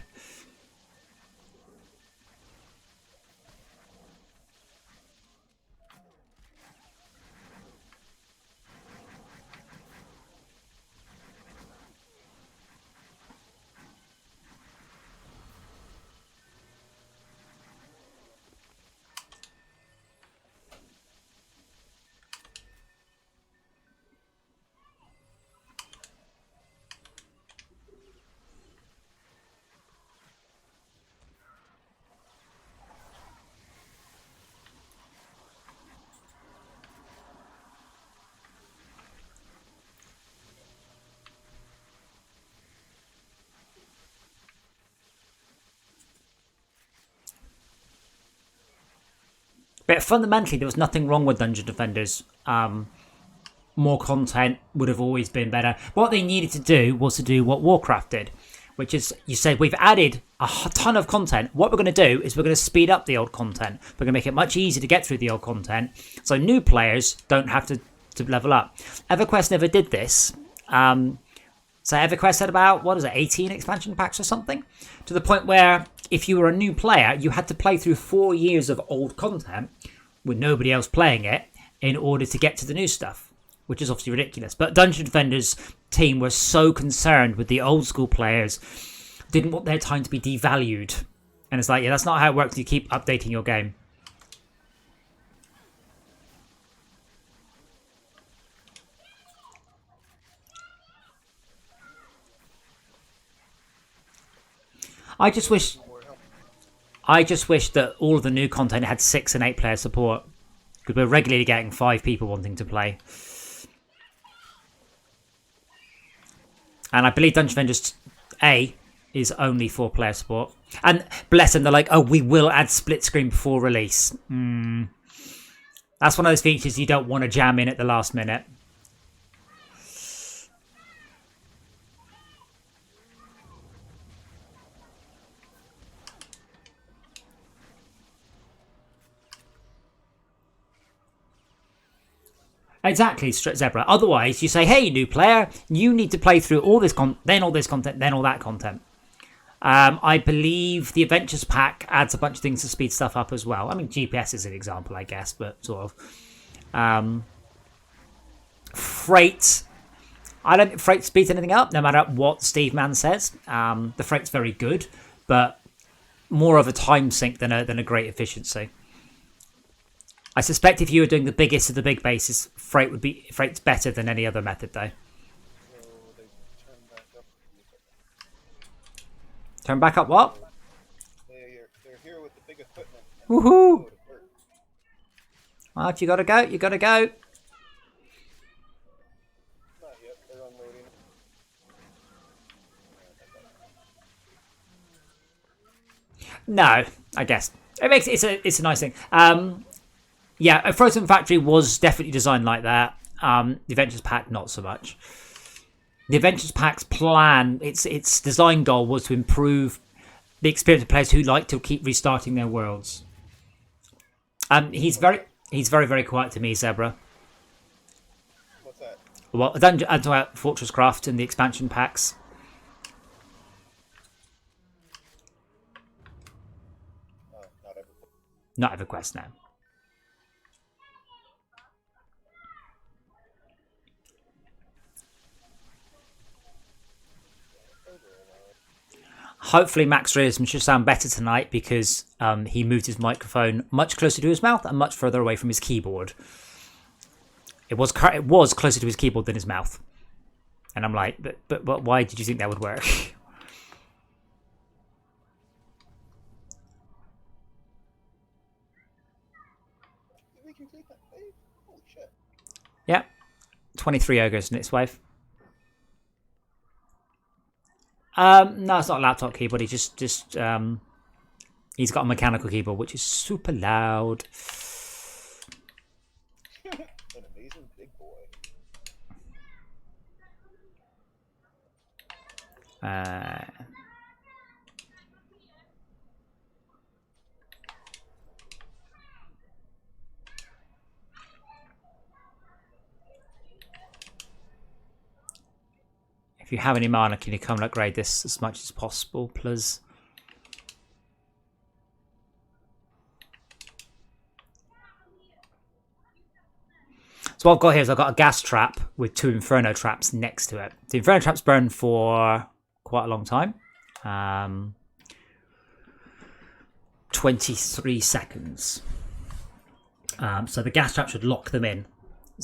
But fundamentally, there was nothing wrong with Dungeon Defenders. More content would have always been better. What they needed to do was to do what Warcraft did, which is, you said, we've added a ton of content. What we're going to do is we're going to speed up the old content. We're going to make it much easier to get through the old content, so new players don't have to level up. EverQuest never did this. So EverQuest had about, 18 expansion packs or something? To the point where if you were a new player, you had to play through 4 years of old content with nobody else playing it in order to get to the new stuff, which is obviously ridiculous. But Dungeon Defenders team were so concerned with the old school players, didn't want their time to be devalued. And it's like, yeah, that's not how it works. You keep updating your game. I just wish that all of the new content had 6 and 8 player support, because we're regularly getting 5 people wanting to play. And I believe Dungeon Defenders A is only 4 player support. And bless them, they're like, oh, we will add split screen before release. That's one of those features you don't want to jam in at the last minute. Exactly, Zebra. Otherwise, you say, hey, new player, you need to play through all this content, then all this content, then all that content. I believe the Adventures Pack adds a bunch of things to speed stuff up as well. I mean, GPS is an example, I guess, but sort of. Freight. I don't think Freight speeds anything up, no matter what Steve Mann says. The Freight's very good, but more of a time sink than a great efficiency. I suspect if you were doing the biggest of the big bases, Freight's better than any other method, though. Turn back up what? They're here with the big equipment. Woohoo! Right, you gotta go, you gotta go. Not yet, they're unloading. No, I guess. It's a nice thing. Yeah, a Frozen Factory was definitely designed like that. The Adventures Pack, not so much. The Adventures Pack's plan, its design goal was to improve the experience of players who like to keep restarting their worlds. He's very, very quiet to me, Zebra. What's that? Well, Dungeon Fortress Craft and the expansion packs. Not EverQuest now. Hopefully Max Realism should sound better tonight, because he moved his microphone much closer to his mouth and much further away from his keyboard. It was closer to his keyboard than his mouth. And I'm like, but why did you think that would work? Yeah. 23 ogres in its wave. No, it's not a laptop keyboard. He's just he's got a mechanical keyboard, which is super loud. An amazing big boy. If you have any mana, can you come and upgrade this as much as possible, please? So what I've got here is I've got a gas trap with 2 Inferno traps next to it. The Inferno traps burn for quite a long time. 23 seconds. So the gas trap should lock them in.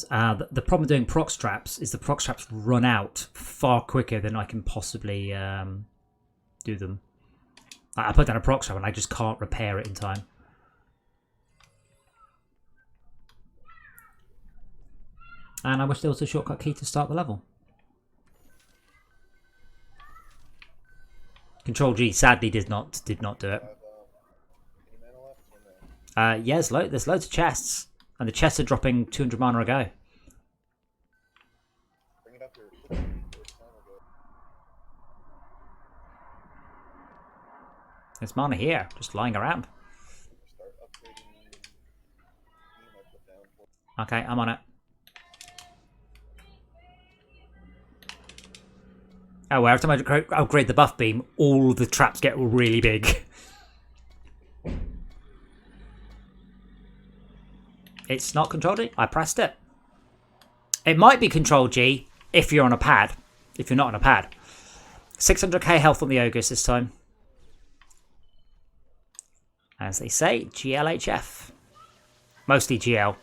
The problem with doing proc traps is the proc traps run out far quicker than I can possibly do them. I put down a proc trap and I just can't repair it in time. And I wish there was a shortcut key to start the level. Control G sadly did not do it. Yeah, there's loads of chests. And the chests are dropping 200 mana a go. Bring it up here. It's time ago. There's mana here, just lying around. Start upgrading the beam I put down for. Okay, I'm on it. Oh, well, every time I upgrade the buff beam, all the traps get really big. It's not Control G. I pressed it. It might be Control G if you're on a pad. If you're not on a pad. 600k health on the Ogres this time. As they say, GLHF. Mostly GL.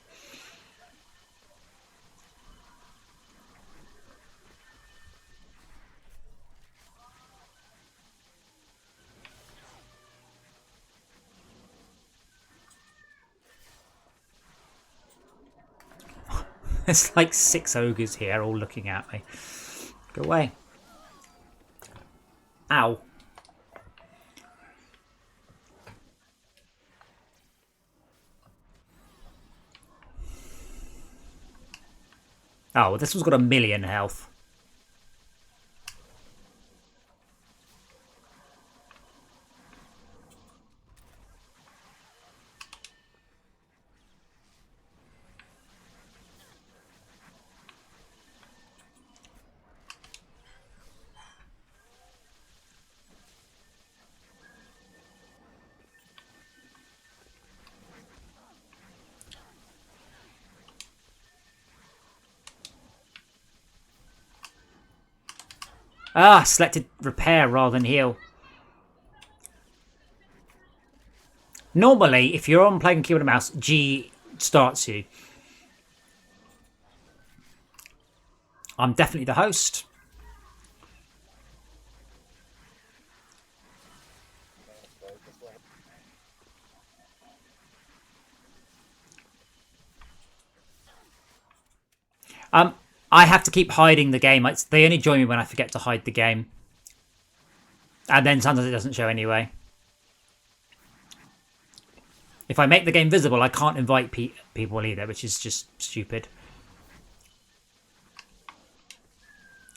There's like 6 ogres here all looking at me. Go away. Ow. Oh, this one's got 1,000,000 health. Ah, selected repair rather than heal. Normally, if you're on playing keyboard and mouse, G starts you. I'm definitely the host. I have to keep hiding the game. They only join me when I forget to hide the game. And then sometimes it doesn't show anyway. If I make the game visible, I can't invite people either, which is just stupid.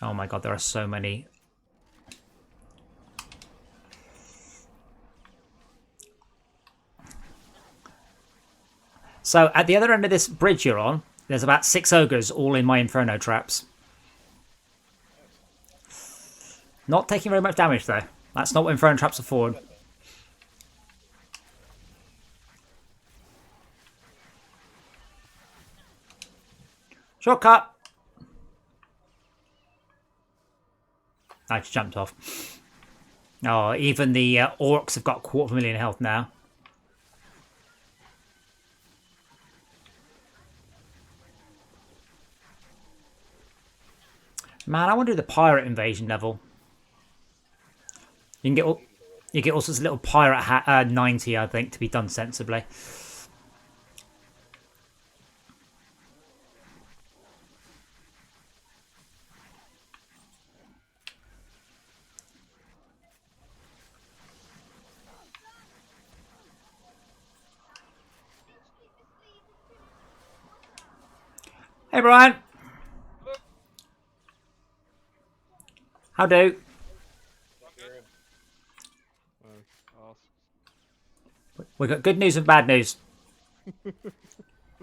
Oh my god, there are so many. So, at the other end of this bridge you're on, there's about 6 ogres all in my Inferno traps. Not taking very much damage though. That's not what Inferno traps are for. Shortcut! I just jumped off. Oh, even the orcs have got 250,000 health now. Man, I want to do the pirate invasion level. You get all sorts of little pirate 90, I think, to be done sensibly. Hey, Brian. How do? We got good news and bad news.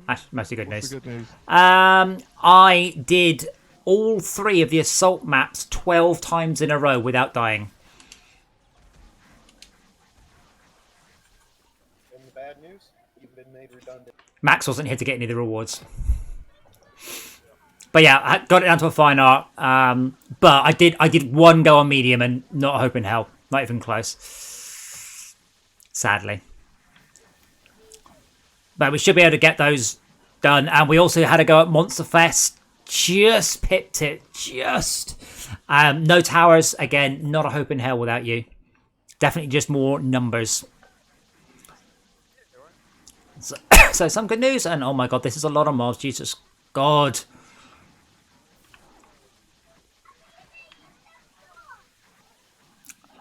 Actually, mostly good news. Good news. I did all 3 of the assault maps 12 times in a row without dying. And the bad news, you've been made redundant. Max wasn't here to get any of the rewards. But yeah, I got it down to a fine art. But I did one go on medium and not a hope in hell. Not even close. Sadly. But we should be able to get those done. And we also had to go at Monster Fest. Just pipped it. Just. No towers. Again, not a hope in hell without you. Definitely just more numbers. So some good news. And oh my god, this is a lot of mobs. Jesus God.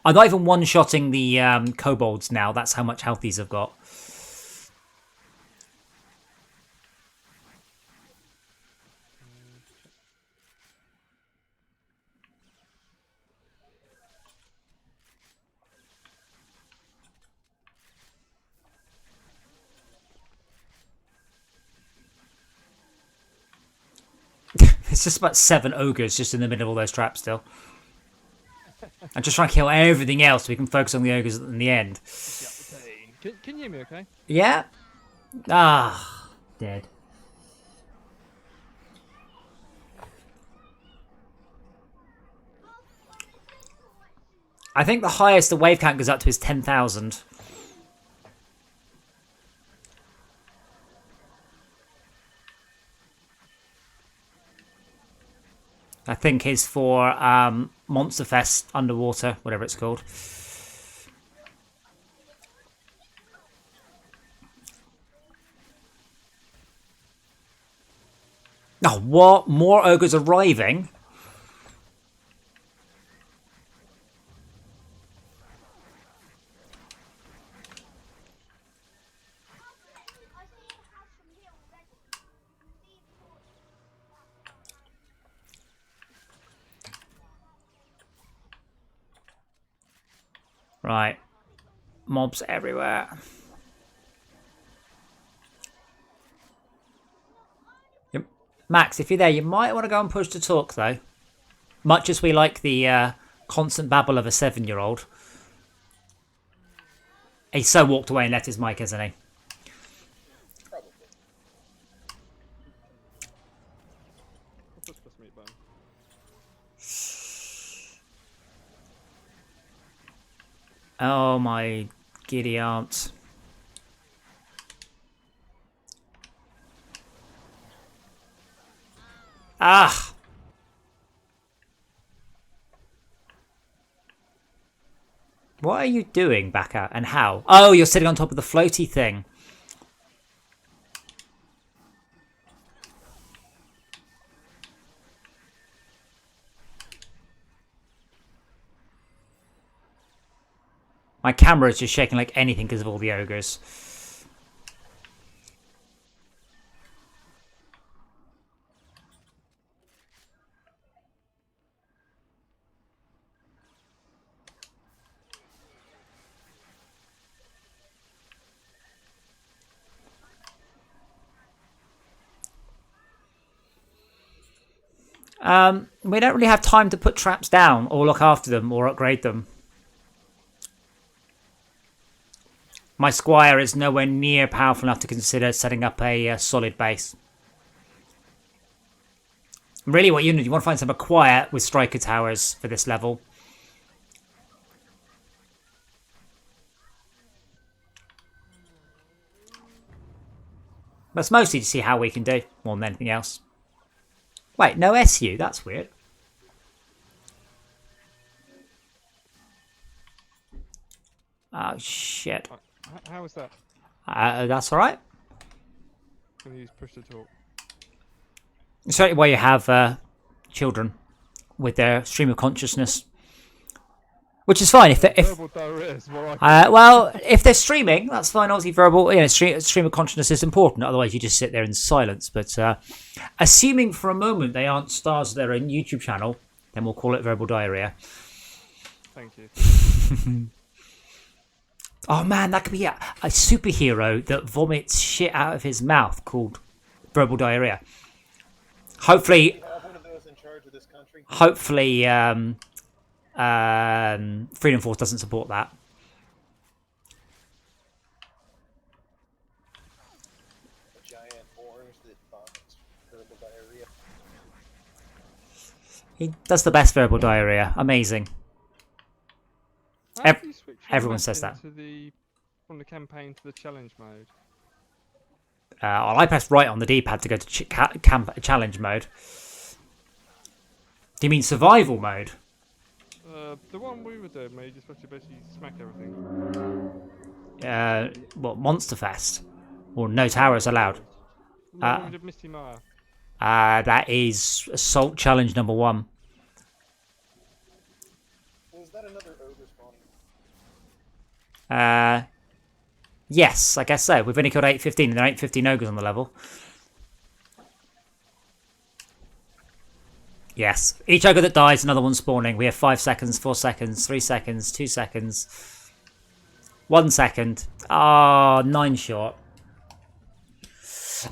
I'm not even one-shotting the kobolds now. That's how much health these have got. It's just about 7 ogres just in the middle of all those traps still. I'm just trying to kill everything else so we can focus on the ogres in the end. Can you hear me okay? Yeah? Ah, dead. I think the highest the wave count goes up to is 10,000. I think is for Monster Fest Underwater, whatever it's called. Oh, what? More ogres arriving? Right. Mobs everywhere. Yep. Max, if you're there, you might want to go and push to talk, though. Much as we like the constant babble of a 7-year-old. He's so walked away and left his mic, hasn't he? Probably. What's this supposed to meet, Ben? Oh my giddy aunt. Ah! What are you doing back out and how? Oh, you're sitting on top of the floaty thing. My camera is just shaking like anything because of all the ogres. We don't really have time to put traps down or look after them or upgrade them. My squire is nowhere near powerful enough to consider setting up a solid base. Really what you need, you want to find somewhere quiet with striker towers for this level. That's mostly to see how we can do, more than anything else. Wait, no SU, that's weird. Oh, shit. How is that? That's alright. Can you use push to talk? It's certainly why you have children with their stream of consciousness. Which is fine if Verbal diarrhea is what I well, if they're streaming, that's fine. Obviously, verbal, stream of consciousness is important. Otherwise, you just sit there in silence. But assuming for a moment they aren't stars of their own YouTube channel, then we'll call it verbal diarrhea. Thank you. Oh man, that could be a superhero that vomits shit out of his mouth called verbal diarrhea. Hopefully, We have one of those in charge of this country. hopefully, Freedom Force doesn't support that. A giant orange that vomits verbal diarrhea. He does the best verbal diarrhea. Amazing. How do you switch your everyone map says that. from the campaign to the challenge mode? I pressed right on the D-pad to go to challenge mode. Do you mean survival mode? The one we were doing, where you just supposed to basically smack everything. What, Monster Fest? Or no towers allowed? The one we did Misty Mire. That is Assault Challenge number 1. Was that another ogre spawning? Yes, I guess so. We've only killed 815 and there are 815 ogres on the level. Yes. Each ogre that dies, another one spawning. We have 5 seconds, 4 seconds, 3 seconds, 2 seconds, 1 second. Ah, 9 short.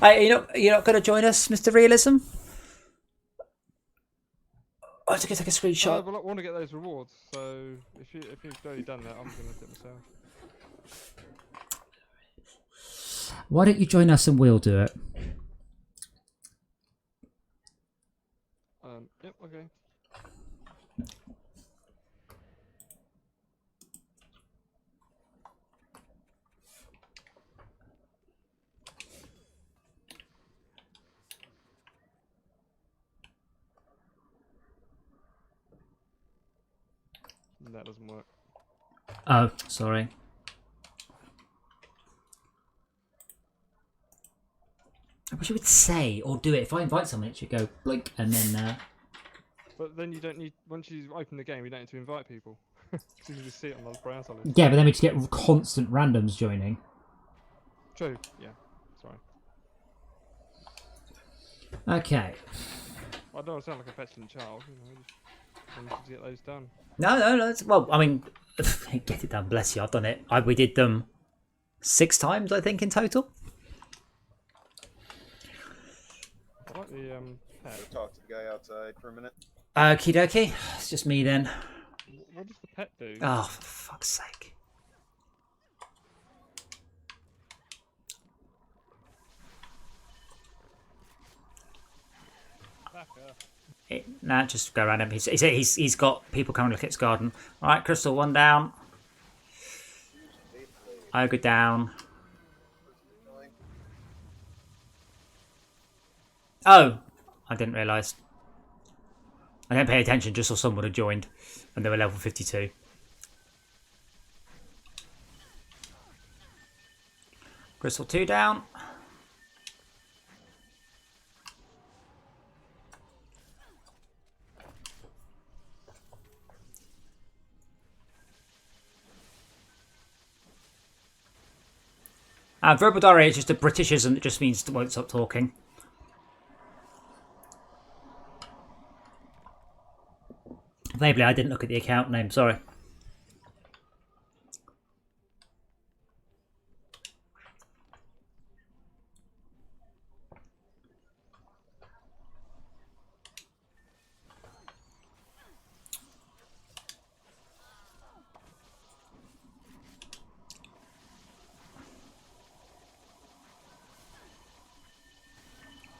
You're not going to join us, Mr. Realism? I have to go take a No, screenshot. but I want to get those rewards. So if you've already done that, I'm gonna do it myself. Why don't you join us and we'll do it? Yep. Okay. That doesn't work. Oh, sorry. I wish it would say or do it. If I invite someone, it should go blink and then. But then you don't need. Once you open the game, you don't need to invite people. So you can just see it on the browser list. Yeah, but then we just get constant randoms joining. True. Yeah. Sorry. Okay. I don't sound like a petulant child. You know, just wanted to get those done. No. Well, I mean, get it done. Bless you. I've done it. We did them 6 times, I think, in total. I like the pet. Go talk to the guy outside for a minute. Okie dokie. It's just me then. What does the pet do? Oh, for fuck's sake. Nah, just go around him. He's got people coming to look at his garden. All right, Crystal, 1 down. Ogre down. Oh, I didn't realise. I didn't pay attention, just saw someone had joined, and they were level 52. Crystal 2 down. Verbal diarrhea is just a Britishism that just means won't stop talking. Maybe I didn't look at the account name, sorry.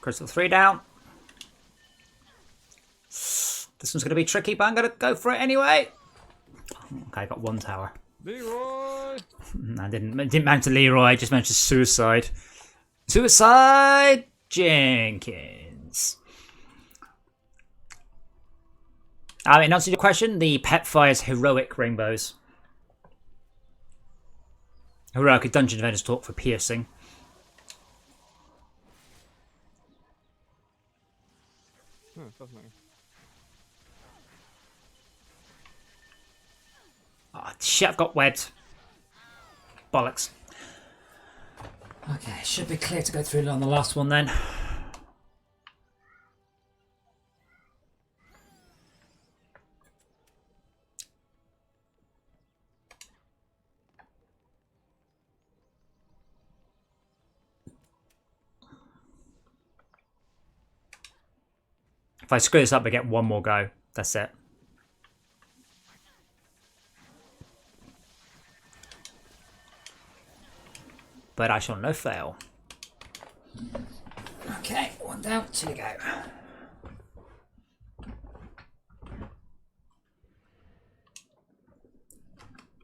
Crystal 3 down. This one's going to be tricky, but I'm going to go for it anyway. Okay, I got 1 tower. Leroy! I didn't manage to Leroy, I just managed to suicide. Suicide Jenkins. In answer to your question, the pet fires heroic rainbows. Heroic, a dungeon defenders talk for piercing. Doesn't it? Oh, shit, I've got webbed. Bollocks. Okay, should be clear to go through on the last one then. If I screw this up, I get 1 more go. That's it. But I shall no fail. Okay, 1 down, 2 to go.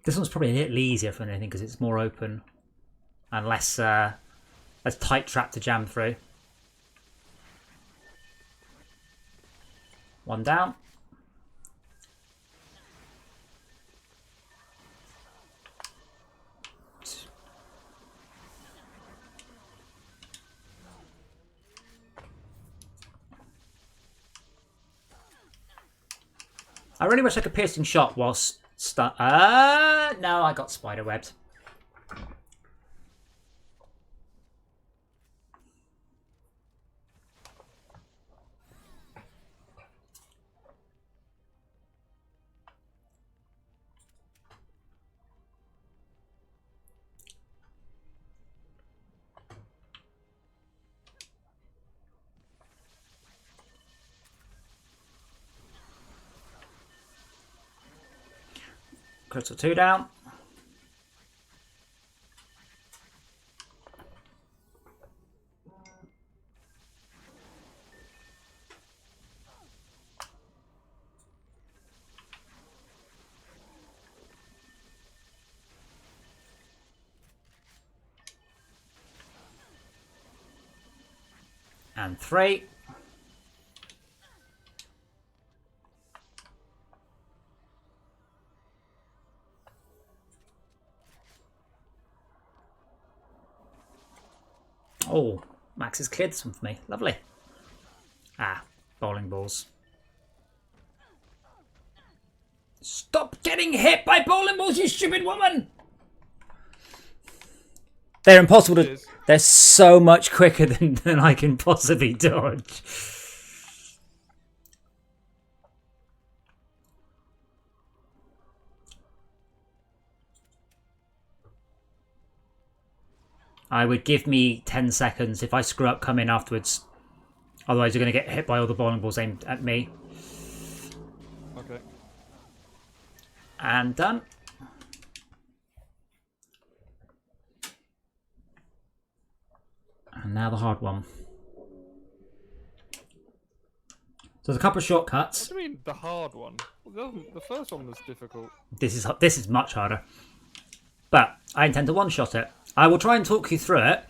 This one's probably a little easier for anything because it's more open and less tight trap to jam through. 1 down. I really wish I could piercing shot whilst no, I got spider webbed. Crystal 2 down. And 3. Oh, Max has cleared this one for me. Lovely. Ah, bowling balls. Stop getting hit by bowling balls, you stupid woman! They're impossible to... They're so much quicker than I can possibly dodge. I would give me 10 seconds. If I screw up, come in afterwards. Otherwise, you're going to get hit by all the bowling balls aimed at me. Okay. And done. And now the hard one. So there's a couple of shortcuts. What do you mean, the hard one? The first one was difficult. This is much harder. But I intend to one-shot it. I will try and talk you through it.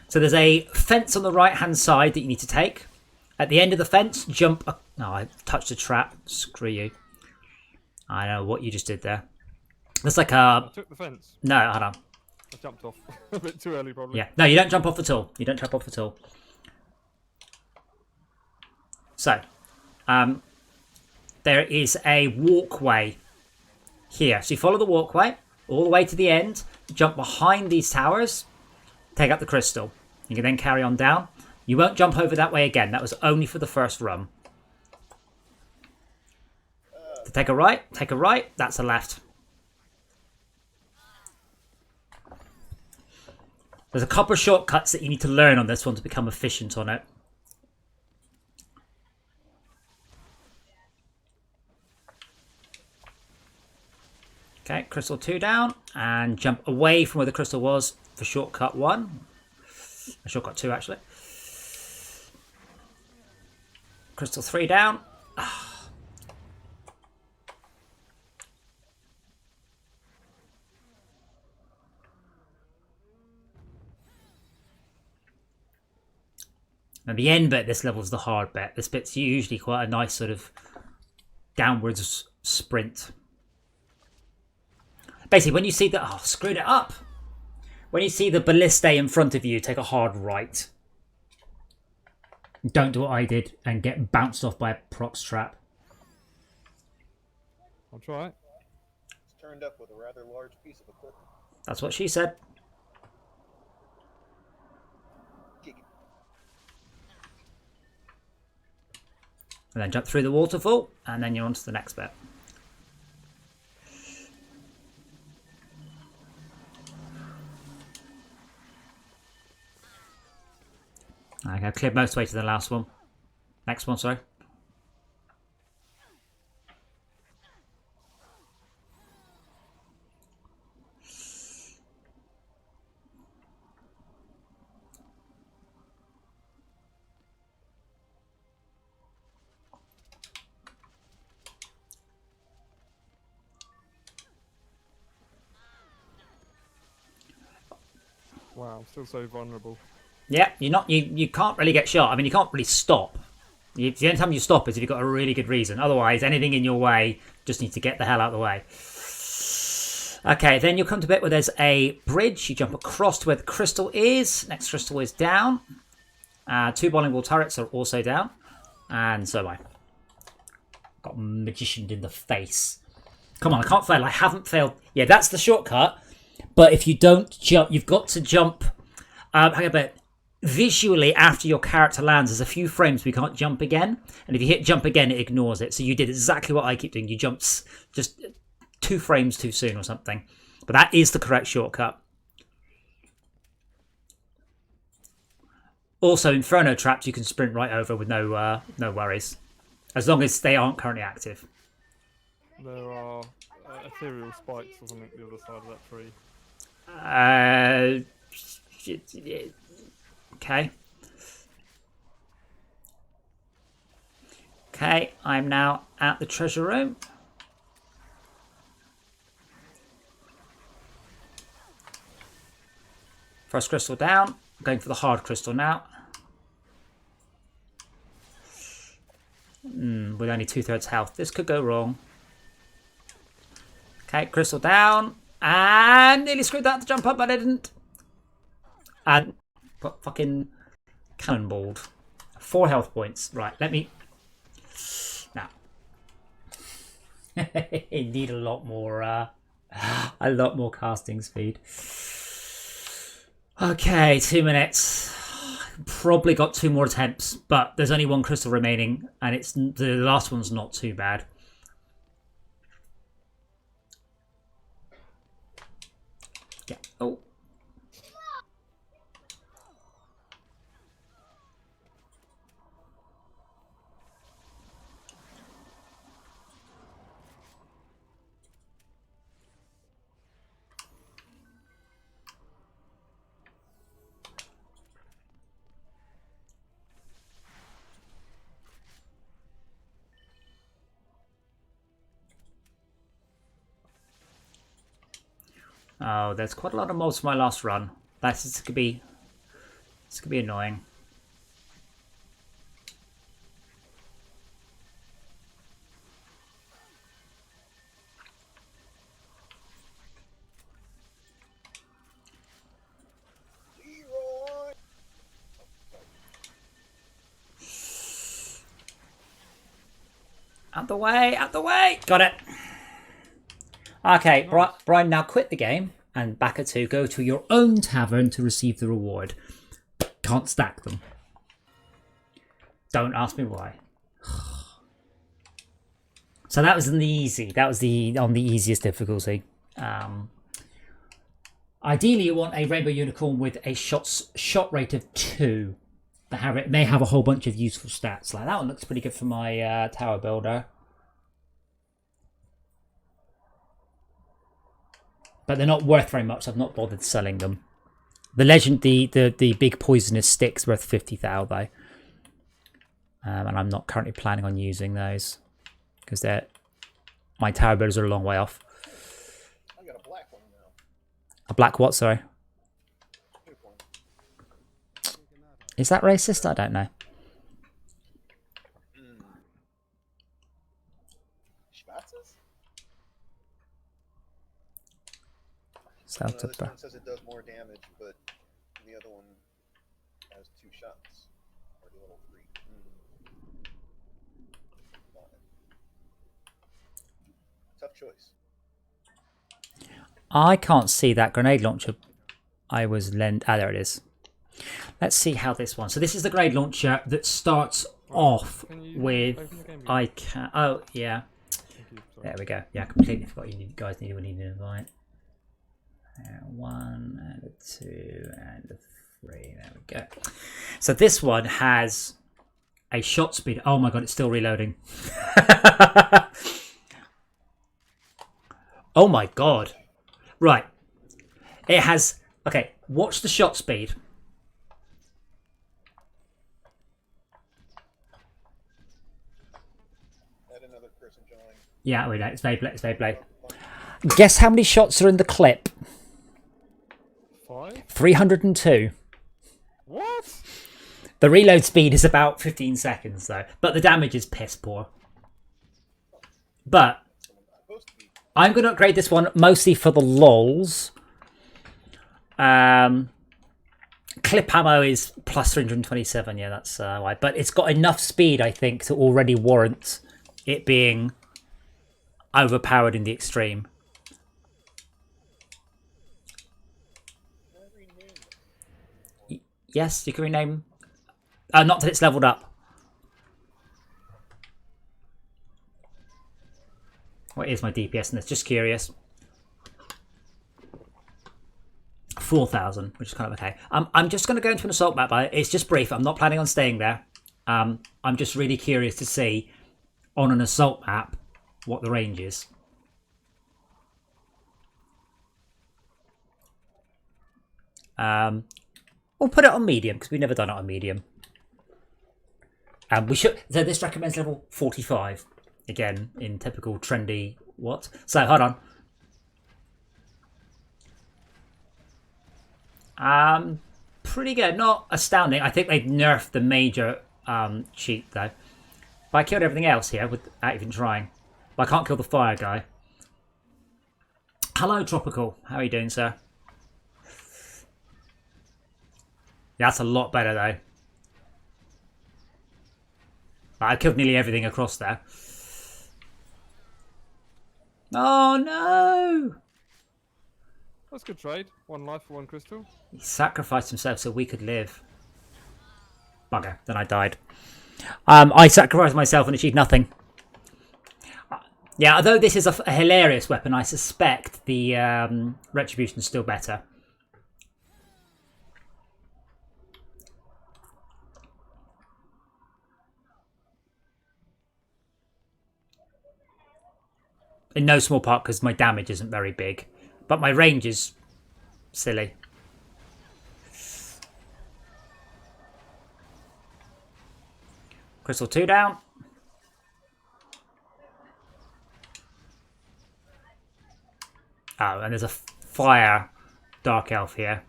So there's a fence on the right-hand side that you need to take. At the end of the fence, jump... No, I touched a trap. Screw you. I know what you just did there. It's like a... I took the fence. No, hold on. I jumped off. A bit too early, probably. Yeah. No, you don't jump off at all. You don't jump off at all. So, there is a walkway here. So you follow the walkway all the way to the end, jump behind these towers, take out the crystal. You can then carry on down. You won't jump over that way again. That was only for the first run. To take a right, that's a left. There's a couple of shortcuts that you need to learn on this one to become efficient on it. Okay, crystal 2 down, and jump away from where the crystal was for shortcut 1. Shortcut 2, actually. Crystal 3 down. Now the end bit, this level is the hard bit. This bit's usually quite a nice sort of downwards sprint. Basically, when you see the... Oh, screwed it up. When you see the ballista in front of you, take a hard right. Don't do what I did and get bounced off by a prox trap. I'll try it. It's turned up with a rather large piece of equipment. That's what she said. And then jump through the waterfall, and then you're on to the next bit. Okay, I've cleared most of the way to the last one. Next one, sorry. Wow, I'm still so vulnerable. Yeah, you can't really get shot. I mean, you can't really stop. The only time you stop is if you've got a really good reason. Otherwise, anything in your way just needs to get the hell out of the way. Okay, then you'll come to a bit where there's a bridge. You jump across to where the crystal is. Next crystal is down. 2 bowling ball turrets are also down. And so am I. Got magicianed in the face. Come on, I can't fail. I haven't failed. Yeah, that's the shortcut. But if you don't jump, you've got to jump. Hang about visually after your character lands. There's a few frames we can't jump again, and if you hit jump again, it ignores it. So you did exactly what I keep doing. You jumped just 2 frames too soon or something. But that is the correct shortcut. Also, Inferno traps you can sprint right over with no worries, as long as they aren't currently active. There are ethereal spikes or something the other side of that tree. Okay. Okay, I'm now at the treasure room. First crystal down. I'm going for the hard crystal now. With only 2/3 health. This could go wrong. Okay, crystal down. And nearly screwed that to jump up, but I didn't. And got fucking cannonballed. 4 health points. Right, let me... Now. Need a lot more casting speed. Okay, 2 minutes. Probably got 2 more attempts, but there's only 1 crystal remaining, and it's the last one's not too bad. Yeah. Oh. Oh, there's quite a lot of mods for my last run. This could be annoying. Leroy! Out the way, out the way! Got it. Okay, Brian, now quit the game and back at 2. Go to your own tavern to receive the reward. Can't stack them. Don't ask me why. So that was on the easy. That was on the easiest difficulty. Ideally, you want a rainbow unicorn with a shot rate of 2. It may have a whole bunch of useful stats. Like that one looks pretty good for my tower builder. But they're not worth very much. I've not bothered selling them. The legend, the big poisonous sticks worth 50,000 though, and I'm not currently planning on using those because my tower builders are a long way off. I got a black one now. A black what? Sorry, Unicorn. is that racist? I don't know. Schwarzes? South This one says it does more damage, but the other one has 2 shots. Or the level 3. Tough choice. I can't see that grenade launcher. I was there it is. Let's see how this one. So this is the grenade launcher that starts off with. I can. Oh yeah. There we go. Yeah, completely forgot you guys need an invite. 1 and a 2 and a 3. There we go. So this one has a shot speed. Oh my god, it's still reloading. Oh my god. Right. It has. Okay, watch the shot speed. Had another person join. Yeah, we know. It's Beyblade. It's Beyblade. Guess how many shots are in the clip? 5? 302. What? The reload speed is about 15 seconds though, but the damage is piss poor. But I'm going to upgrade this one mostly for the lols. Clip ammo is plus 327. Yeah, that's why. But it's got enough speed, I think, to already warrant it being overpowered in the extreme. Yes, you can rename. Not that it's leveled up. What is my DPS in this? Just curious. 4,000, which is kind of okay. I'm just going to go into an assault map. It's just brief. I'm not planning on staying there. I'm just really curious to see on an assault map what the range is. We'll put it on medium because we've never done it on medium. We should. So this recommends level 45 again in typical trendy. What? So hold on. Pretty good. Not astounding. I think they've nerfed the major cheat though. But I killed everything else here without even trying. But I can't kill the fire guy. Hello, Tropical. How are you doing, sir? Yeah, that's a lot better though. I killed nearly everything across there. Oh no! That's a good trade. 1 life for 1 crystal. He sacrificed himself so we could live. Bugger. Then I died. I sacrificed myself and achieved nothing. Yeah, although this is a hilarious weapon, I suspect the Retribution is still better. In no small part because my damage isn't very big. But my range is silly. Crystal 2 down. Oh, and there's a fire Dark Elf here.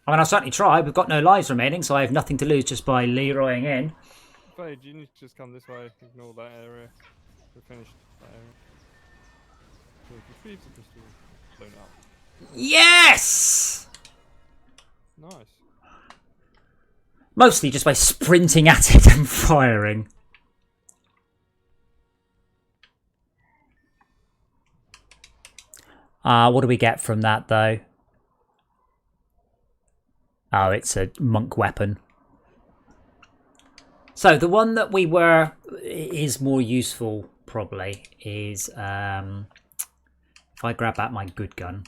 I mean, I'll certainly try. We've got no lives remaining, so I have nothing to lose just by Leroying in. Fade, you need to just come this way. Ignore that area. We're finished that area. So retrieve the crystal. Blown up. Yes! Nice. Mostly just by sprinting at it and firing. What do we get from that, though? Oh, it's a monk weapon. So the one that is more useful probably is if I grab out my good gun,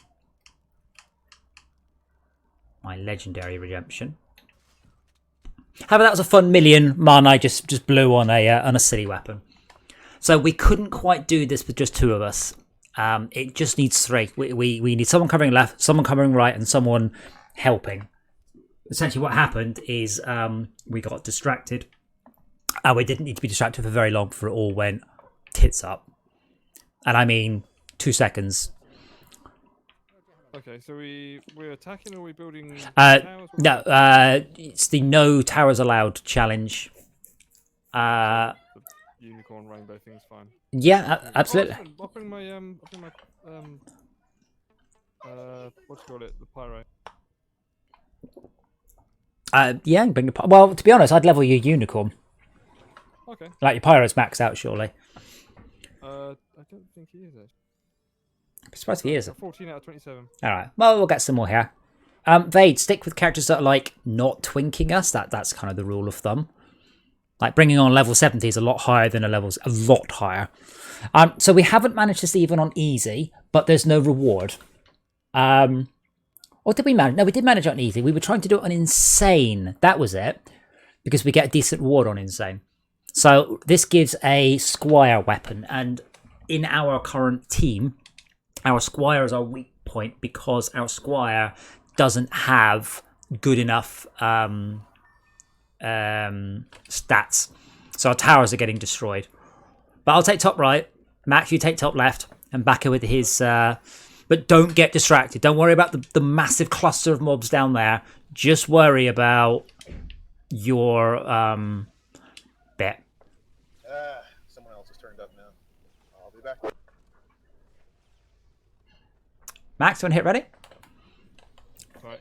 my legendary redemption. However, that was a fun million mana I just blew on a silly weapon. So we couldn't quite do this with just 2 of us. It just needs 3. We need someone covering left, someone covering right, and someone helping. Essentially what happened is we got distracted. We didn't need to be distracted for very long before it all went tits up. And I mean 2 seconds. Okay, so we're attacking or are we building towers? No, it's the no towers allowed challenge. The unicorn rainbow thing's fine. Yeah, absolutely. I'll bring my what do you call it? The pyro. Yeah, bring the well. To be honest, I'd level your unicorn. Okay. Like your pyro's maxed out, surely. I don't think he is. I'm surprised he is. 14 out of 27. All right. Well, we'll get some more here. Vade, stick with characters that are like not twinking us. That's kind of the rule of thumb. Like bringing on level 70 is a lot higher than a lot higher. So we haven't managed this even on easy, but there's no reward. Or did we manage? No, we did manage it on easy. We were trying to do it on insane. That was it, because we get a decent reward on insane. So this gives a squire weapon, and in our current team, our squire is our weak point because our squire doesn't have good enough stats. So our towers are getting destroyed. But I'll take top right. Max, you take top left, and back with his. But don't get distracted. Don't worry about the massive cluster of mobs down there. Just worry about your bit. Someone else has turned up now. I'll be back. Max, you want to hit ready? Right.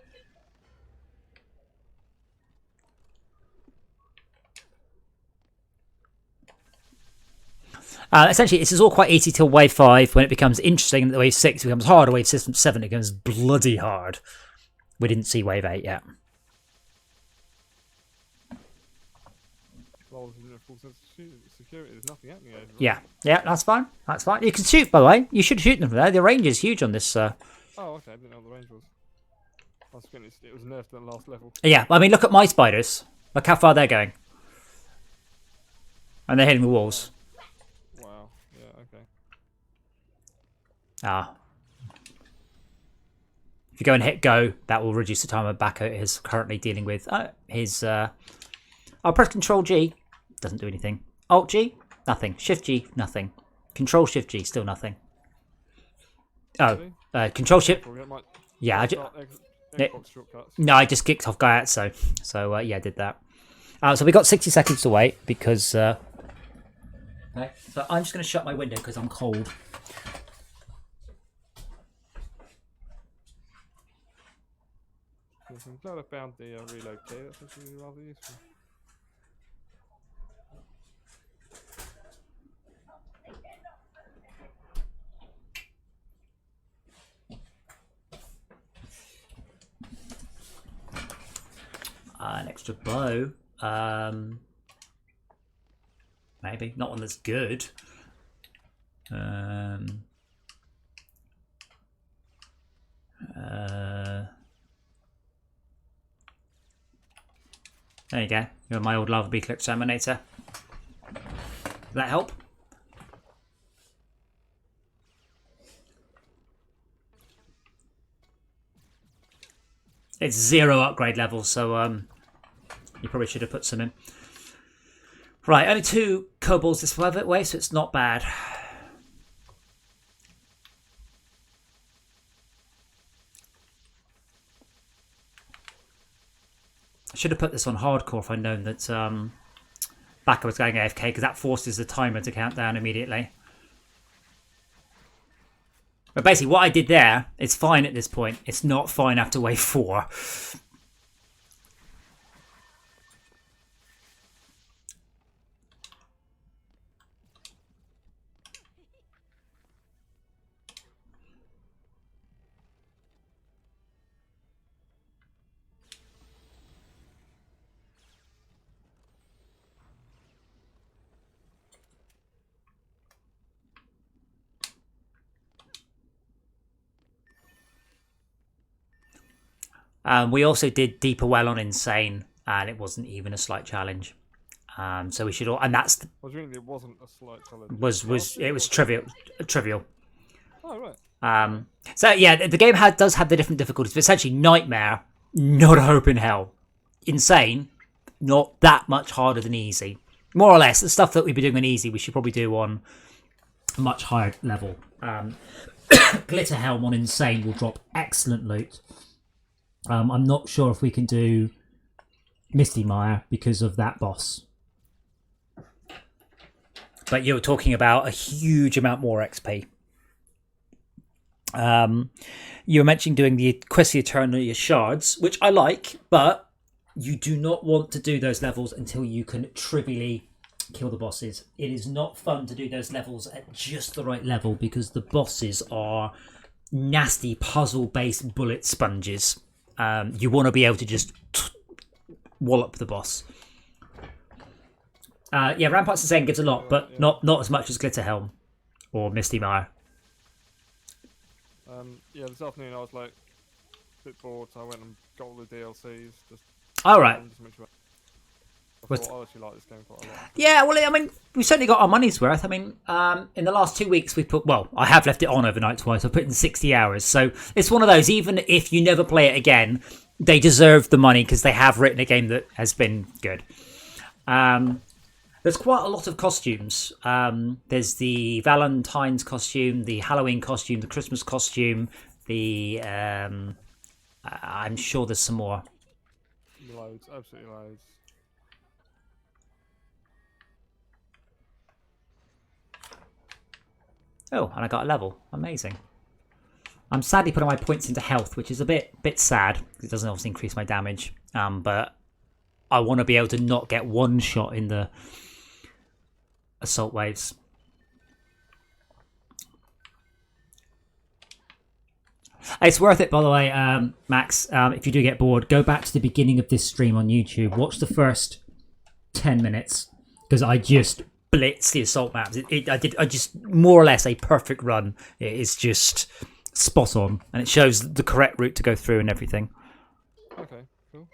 Essentially, this is all quite easy till wave 5. When it becomes interesting, the wave 6 becomes hard. Wave 7 it becomes bloody hard. We didn't see wave 8 yet. Well, there's no full sense of security. There's nothing happening over. Yeah, that's fine. That's fine. You can shoot, by the way. You should shoot them from there. The range is huge on this. Oh, okay. I didn't know what the range was. I was thinking it was nerfed at the last level. Yeah, I mean, look at my spiders. Look how far they're going. And they're hitting the walls. Wow. Yeah. Okay. Ah. If you go and hit go, that will reduce the time Bacco is currently dealing with his... I'll press Control G. Doesn't do anything. Alt G, nothing. Shift G, nothing. Control Shift G, still nothing. Oh, Control Shift. Yeah, Xbox shortcuts. no, I just kicked off Guyat, so yeah, I did that. So we got 60 seconds to wait because. Okay, so I'm just going to shut my window because I'm cold. I'm glad I found the reload key. That's actually rather useful. An extra bow. Maybe not one that's good. There you go. You're my old lava beetle exterminator. Does that help? It's 0 upgrade level, so you probably should have put some in. Right, only 2 kobolds this way, so it's not bad. I should have put this on hardcore if I'd known that Bacco was going AFK, because that forces the timer to count down immediately. But basically what I did there is fine at this point. It's not fine after wave 4. We also did Deeper Well on Insane, and it wasn't even a slight challenge. So we should all, and that's What do you mean it wasn't a slight challenge? it was trivial. Oh right. So yeah, the game does have the different difficulties, but essentially Nightmare, not a hope in hell. Insane, not that much harder than easy. More or less, the stuff that we've been doing on easy, we should probably do on a much higher level. Glitter Helm on Insane will drop excellent loot. I'm not sure if we can do Misty Mire because of that boss. But you're talking about a huge amount more XP. You were mentioning doing the Quest of Eternia Shards, which I like, but you do not want to do those levels until you can trivially kill the bosses. It is not fun to do those levels at just the right level because the bosses are nasty puzzle-based bullet sponges. You want to be able to just wallop the boss. Yeah, Ramparts Insane gives a lot, but not as much as Glitter Helm or Misty Mire. Yeah, this afternoon I was like a bit bored, so I went and got all the DLCs. All right. Just to make sure. I thought I actually like this game quite a lot. Yeah, well, I mean, we've certainly got our money's worth. I mean, in the last 2 weeks, I have left it on overnight twice. I've put in 60 hours. So it's one of those, even if you never play it again, they deserve the money because they have written a game that has been good. There's quite a lot of costumes. There's the Valentine's costume, the Halloween costume, the Christmas costume, the... I'm sure there's some more. Loads, absolutely loads. Oh, and I got a level. Amazing. I'm sadly putting my points into health, which is a bit sad. It doesn't obviously increase my damage. But I want to be able to not get one shot in the assault waves. It's worth it, by the way, Max. If you do get bored, go back to the beginning of this stream on YouTube. Watch the first 10 minutes, because I just blitzed the assault maps. I just more or less a perfect run. It is just spot on, and it shows the correct route to go through and everything. Okay, cool.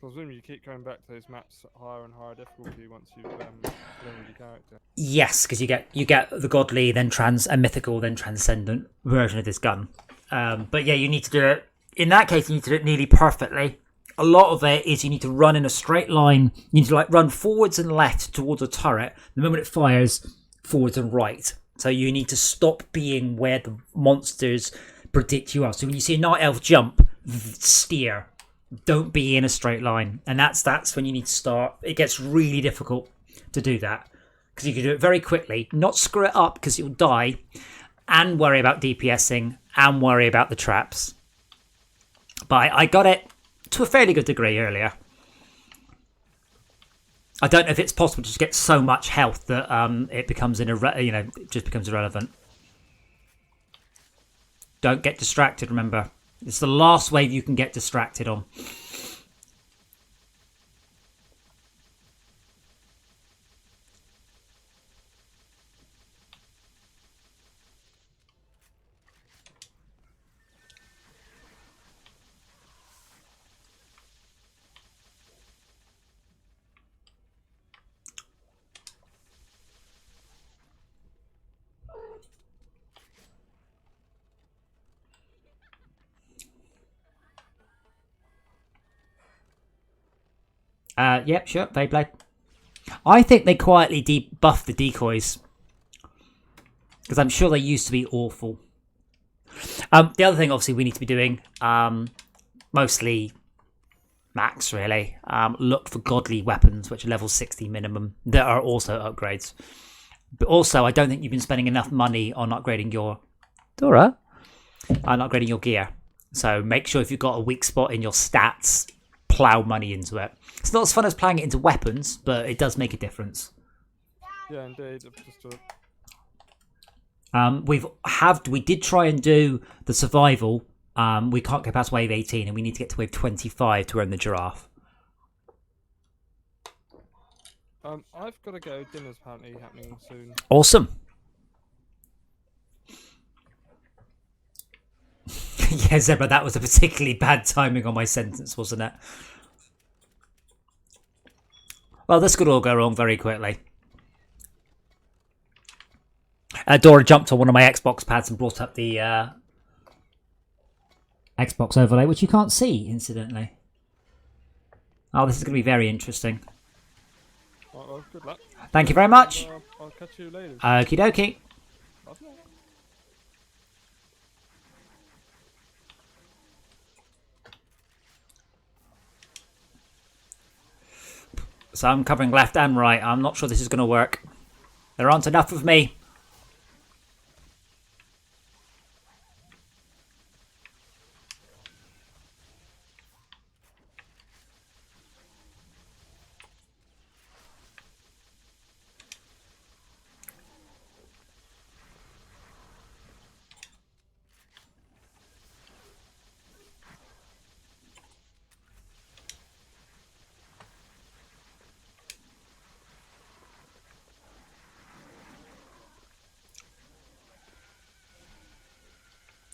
presumably you keep going back to those maps at higher and higher difficulty once you've learned your character. Yes, because you get the godly, then a mythical, then transcendent version of this gun. But yeah, you need to do it. In that case, you need to do it nearly perfectly. A lot of it is you need to run in a straight line. You need to like run forwards and left towards a turret. The moment it fires, forwards and right. So you need to stop being where the monsters predict you are. So when you see a night elf jump, steer. Don't be in a straight line. And that's when you need to start. It gets really difficult to do that. Because you can do it very quickly, not screw it up because you'll die, and worry about DPSing, and worry about the traps. But I got it to a fairly good degree earlier. I don't know if it's possible to just get so much health that it becomes it just becomes irrelevant. Don't get distracted, remember. It's the last wave you can get distracted on. Yep, sure, Beyblade. I think they quietly buffed the decoys. Because I'm sure they used to be awful. The other thing, obviously, we need to be doing, mostly max, really, look for godly weapons, which are level 60 minimum, that are also upgrades. But also, I don't think you've been spending enough money on upgrading your... Dora? On upgrading your gear. So make sure if you've got a weak spot in your stats, plow money into it. It's not as fun as plowing it into weapons, but it does make a difference. Yeah, indeed. Just We did try and do the survival. We can't go past wave 18, and we need to get to wave 25 to earn the giraffe. I've got to go. Dinner's apparently happening soon. Awesome. Yeah, Zebra, that was a particularly bad timing on my sentence, wasn't it? Well, this could all go wrong very quickly. Dora jumped on one of my Xbox pads and brought up the Xbox overlay, which you can't see, incidentally. Oh, this is going to be very interesting. Right, well, good luck. Thank you very much. I'll catch you later. Okie dokie. Bye-bye. So I'm covering left and right. I'm not sure this is going to work. There aren't enough of me.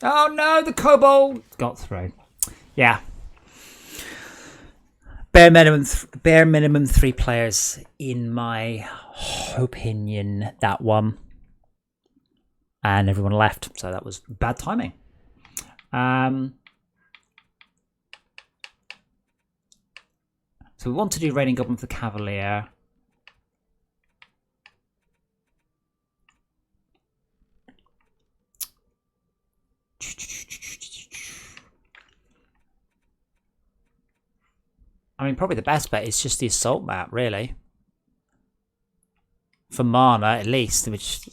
Oh no, the kobold got through. Yeah. Bare minimum 3 players in my opinion, that one. And everyone left, so that was bad timing. So we want to do Raiding Goblin for the Cavalier. I mean, probably the best bet is just the assault map, really. For mana, at least. Which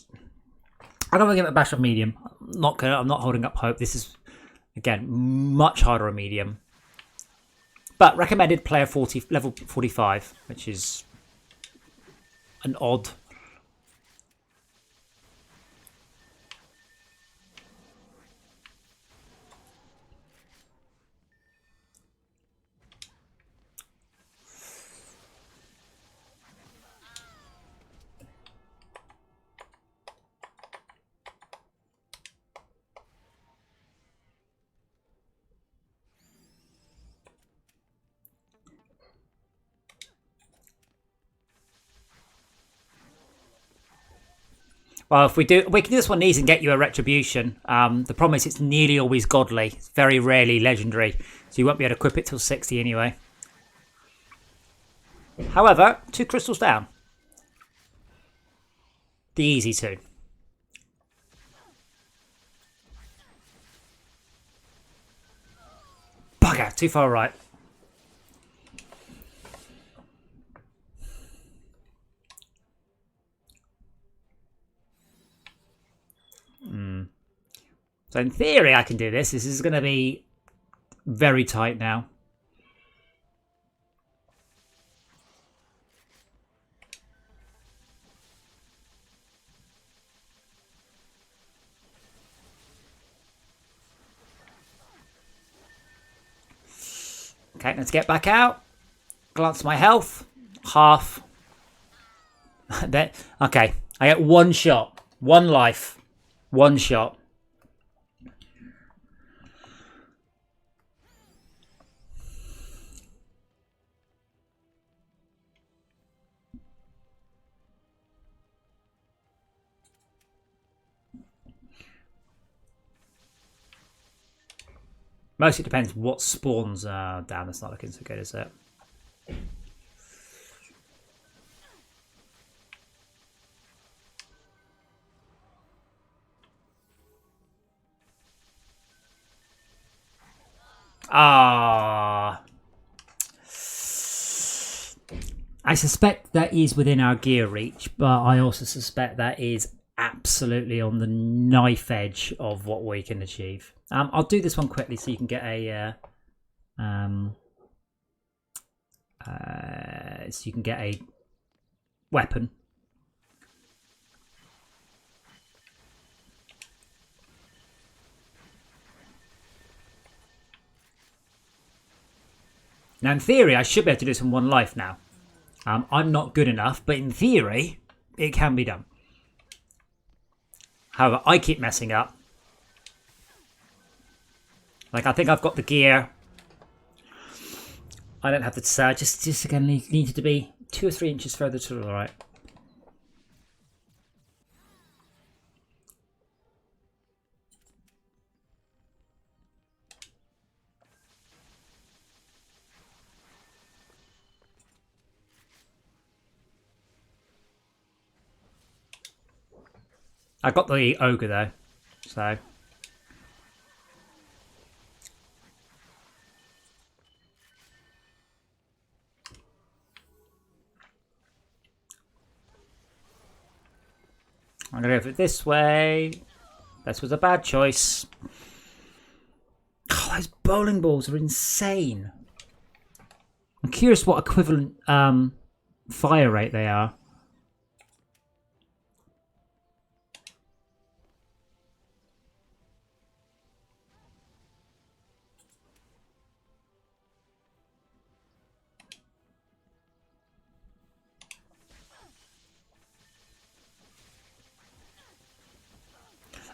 I'm gonna give it a bash of medium. I'm not holding up hope. This is again much harder on medium. But recommended player 40 level 45, which is an odd. Well, if we can do this one easy and get you a retribution. The problem is it's nearly always godly. It's very rarely legendary, so you won't be able to equip it till 60 anyway. However, 2 crystals down. The easy 2. Bugger, too far right. So in theory, I can do this. This is going to be very tight now. Okay, let's get back out. Glance at my health. Half. Okay, I get 1 shot. 1 life. 1 shot. Mostly depends what spawns are down. That's not looking so good, is it? Ah. I suspect that is within our gear reach, but I also suspect that is absolutely on the knife edge of what we can achieve. I'll do this one quickly so you can get a weapon. Now, in theory, I should be able to do this in 1 life now. I'm not good enough, but in theory, it can be done. However, I keep messing up. Like, I think I've got the gear. I don't have the... just again, needed to be 2 or 3 inches further to the right. I got the ogre though, so... I'm going to go for it this way. This was a bad choice. Oh, those bowling balls are insane. I'm curious what equivalent fire rate they are.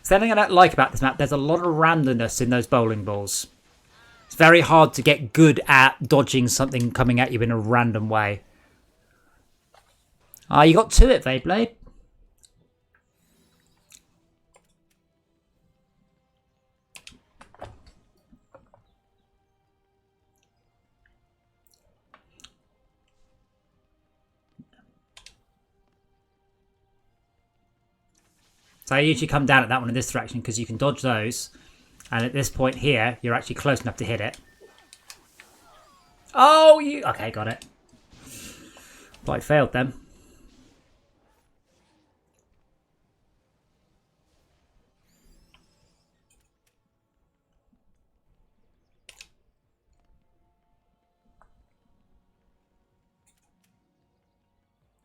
Something I don't like about this map, there's a lot of randomness in those bowling balls. It's very hard to get good at dodging something coming at you in a random way. Ah, you got to it, Vayblade. So I usually come down at that one in this direction because you can dodge those. And at this point here, you're actually close enough to hit it. Oh, you... Okay, got it. But I failed them.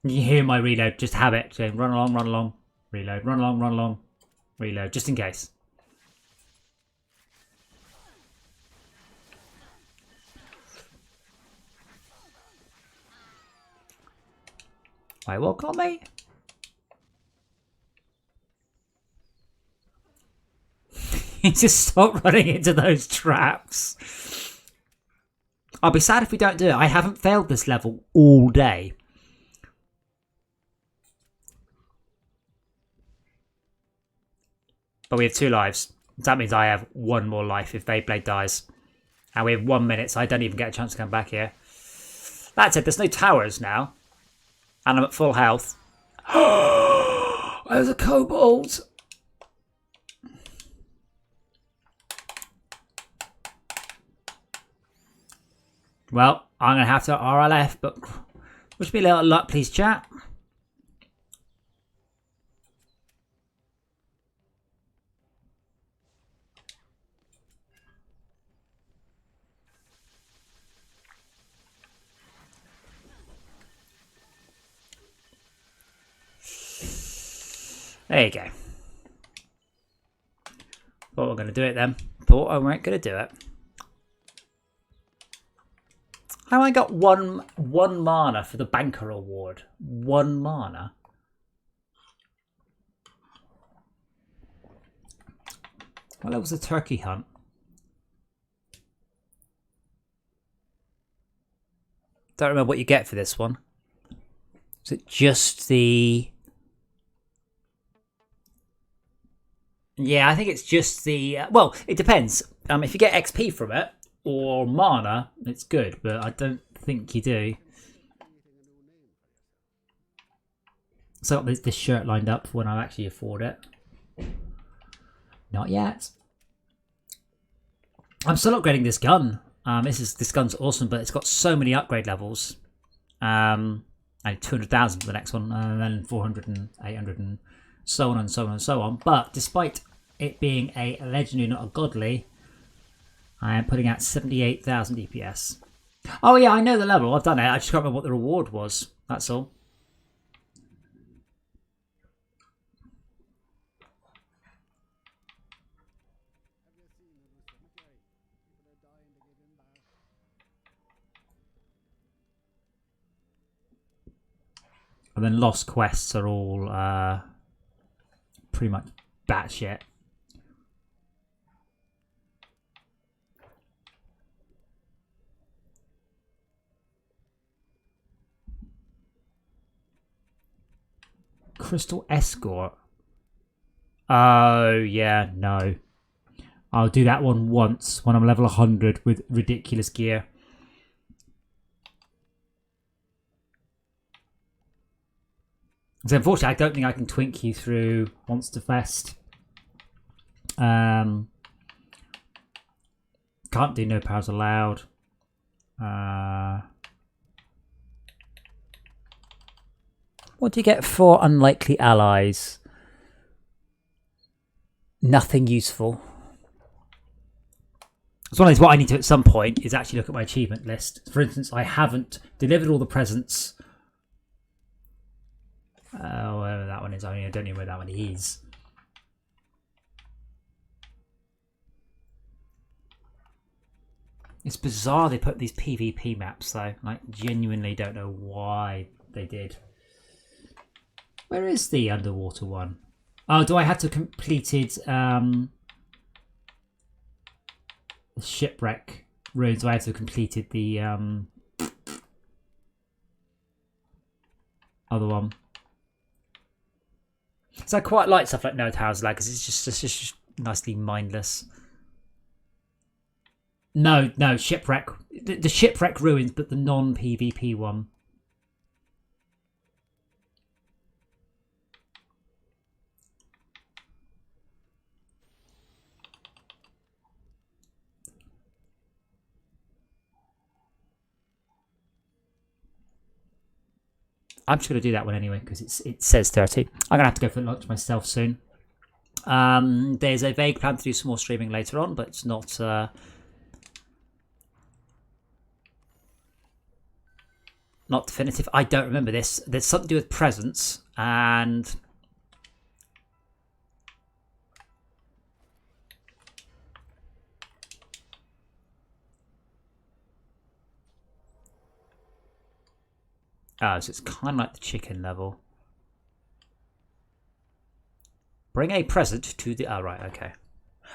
You hear my reload, just have it. So run along. Reload, run along, reload, just in case. Wait, what got me? Just stop running into those traps. I'll be sad if we don't do it. I haven't failed this level all day. but we have 2 lives. That means I have 1 more life if Beyblade dies. And we have 1 minute, so I don't even get a chance to come back here. That said, there's no towers now. And I'm at full health. There's a kobold! Well, I'm going to have to RLF, but wish me a little luck, please, chat. There you go. Thought we're going to do it then. Thought I weren't going to do it. How I got one mana for the banker award? 1 mana. Well, it was a turkey hunt. Don't remember what you get for this one. Is it just the... Yeah, I think it's just the... well, it depends. If you get XP from it, or mana, it's good, but I don't think you do. So I got this shirt lined up when I actually afford it. Not yet. I'm still upgrading this gun. This gun's awesome, but it's got so many upgrade levels. And 200,000 for the next one, and then 400 and 800 and so on and so on and so on. But despite it being a legendary, not a godly, I am putting out 78,000 DPS. Oh yeah, I know the level. I've done it. I just can't remember what the reward was. That's all. And then lost quests are all pretty much batshit. Crystal Escort. Oh, yeah, no. I'll do that one once when I'm level 100 with ridiculous gear. So unfortunately, I don't think I can twink you through Monster Fest. Can't do no powers allowed. What do you get for unlikely allies? Nothing useful. It's one of these, what I need to at some point is actually look at my achievement list. For instance, I haven't delivered all the presents. Wherever that one is, I don't know where that one is. It's bizarre they put these PvP maps though. I genuinely don't know why they did. Where is the underwater one? Oh, do I have to completed the shipwreck ruins? Do I have to have completed the other one? So I quite like stuff like No Towers Lag because it's just nicely mindless. No, shipwreck. The shipwreck ruins, but the non-PvP one. I'm just going to do that one anyway because it says 30. I'm going to have to go for lunch myself soon. There's a vague plan to do some more streaming later on, but it's not not definitive. I don't remember this. There's something to do with presents and oh, so it's kind of like the chicken level. Bring a present to the... oh, right, okay.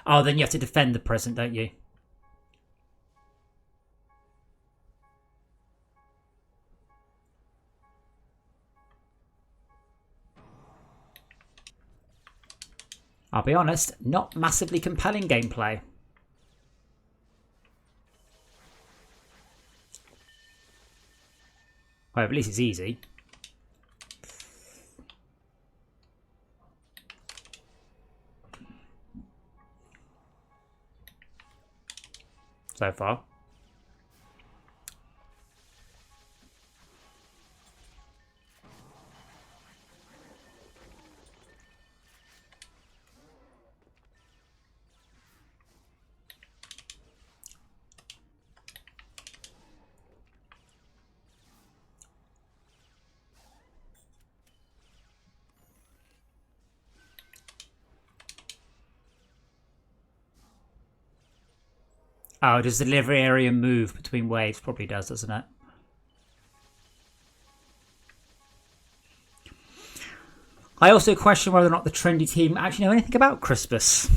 Oh, then you have to defend the present, don't you? I'll be honest, not massively compelling gameplay. Well, at least it's easy. So far. Oh, does the delivery area move between waves? Probably does, doesn't it? I also question whether or not the trendy team actually know anything about Christmas.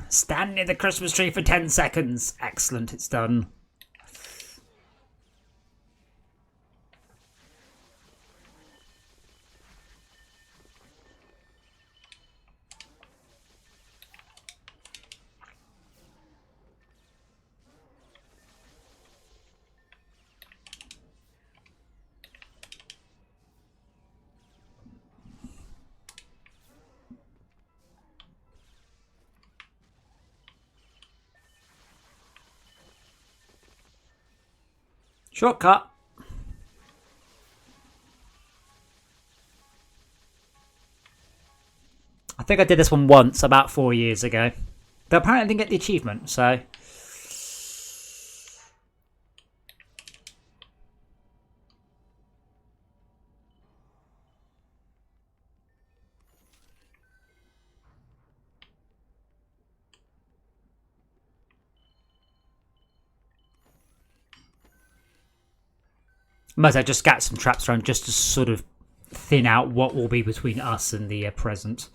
Stand near the Christmas tree for 10 seconds. Excellent, it's done. Shortcut. I think I did this one once about 4 years ago. But apparently I didn't get the achievement, so... Must I just got some traps around just to sort of thin out what will be between us and the present.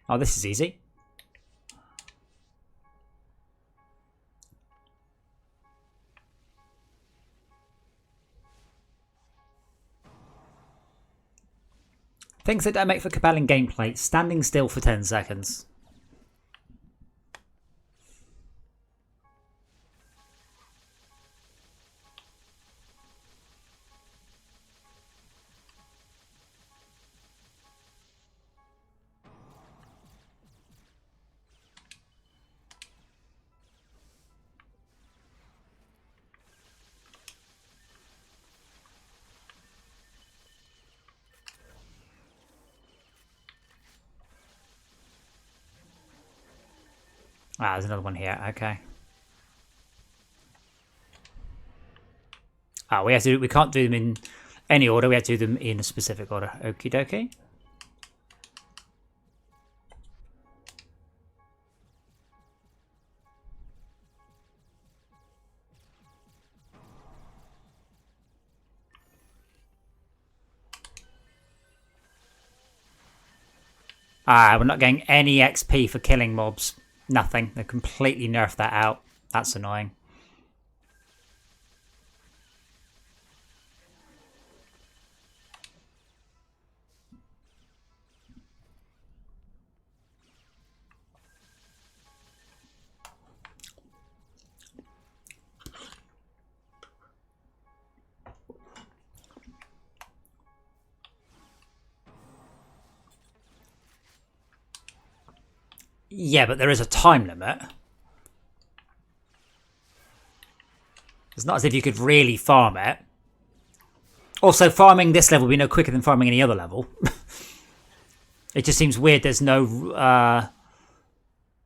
Oh, this is easy. Things that don't make for compelling gameplay. Standing still for 10 seconds. Ah, there's another one here. Okay. Ah, we can't do them in any order. We have to do them in a specific order. Okie dokie. Ah, we're not getting any XP for killing mobs. Nothing. They completely nerfed that out. That's annoying. Yeah, but there is a time limit. It's not as if you could really farm it. Also, farming this level will be no quicker than farming any other level. It just seems weird there's no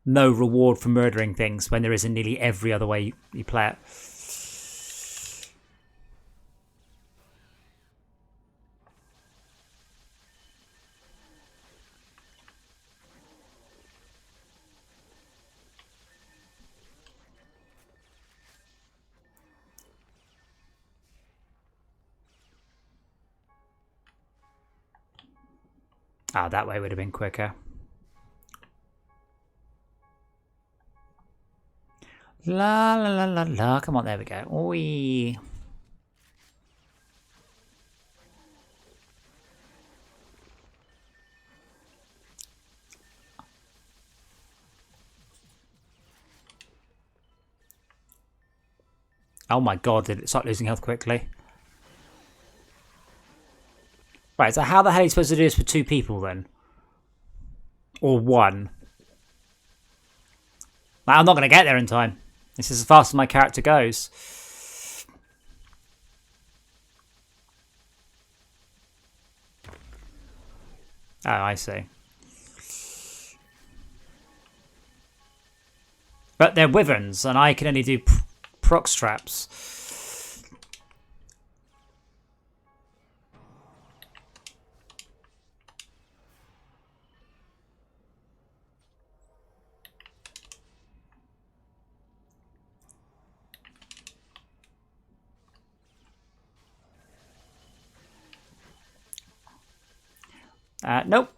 reward for murdering things when there is in nearly every other way you play it. Ah, that way would have been quicker. La la la la la. Come on, there we go. Oi. Oh my god, did it start losing health quickly? Right, so how the hell are you supposed to do this for 2 people then? Or 1? Like, I'm not going to get there in time. This is as fast as my character goes. Oh, I see. But they're wyverns, and I can only do proc traps. Nope.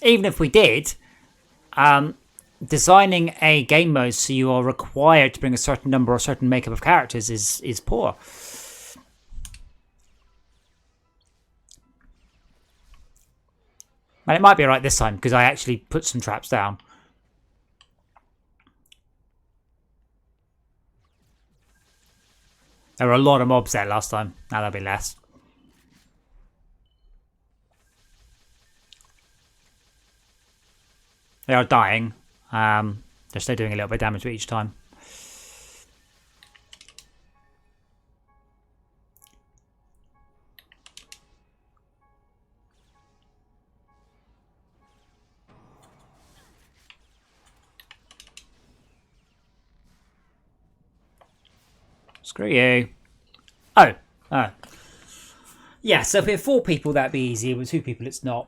Even if we did, designing a game mode so you are required to bring a certain number or certain makeup of characters is poor. And it might be right this time because I actually put some traps down. There were a lot of mobs there last time. Now there'll be less. They are dying. They're still doing a little bit of damage each time. Screw you. Oh. Yeah, so if we have 4 people, that'd be easy. With 2 people, it's not.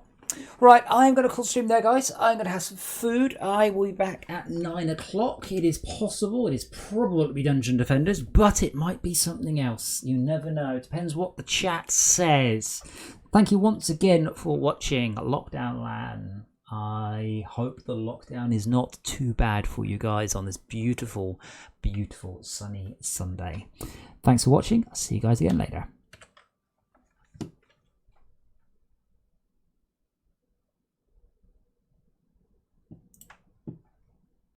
Right, I'm going to call stream there, guys. I'm going to have some food. I will be back at 9 o'clock. It is possible. It is probable to be Dungeon Defenders, but it might be something else. You never know. It depends what the chat says. Thank you once again for watching Lockdown LAN. I hope the lockdown is not too bad for you guys on this beautiful, beautiful sunny Sunday. Thanks for watching. I'll see you guys again later.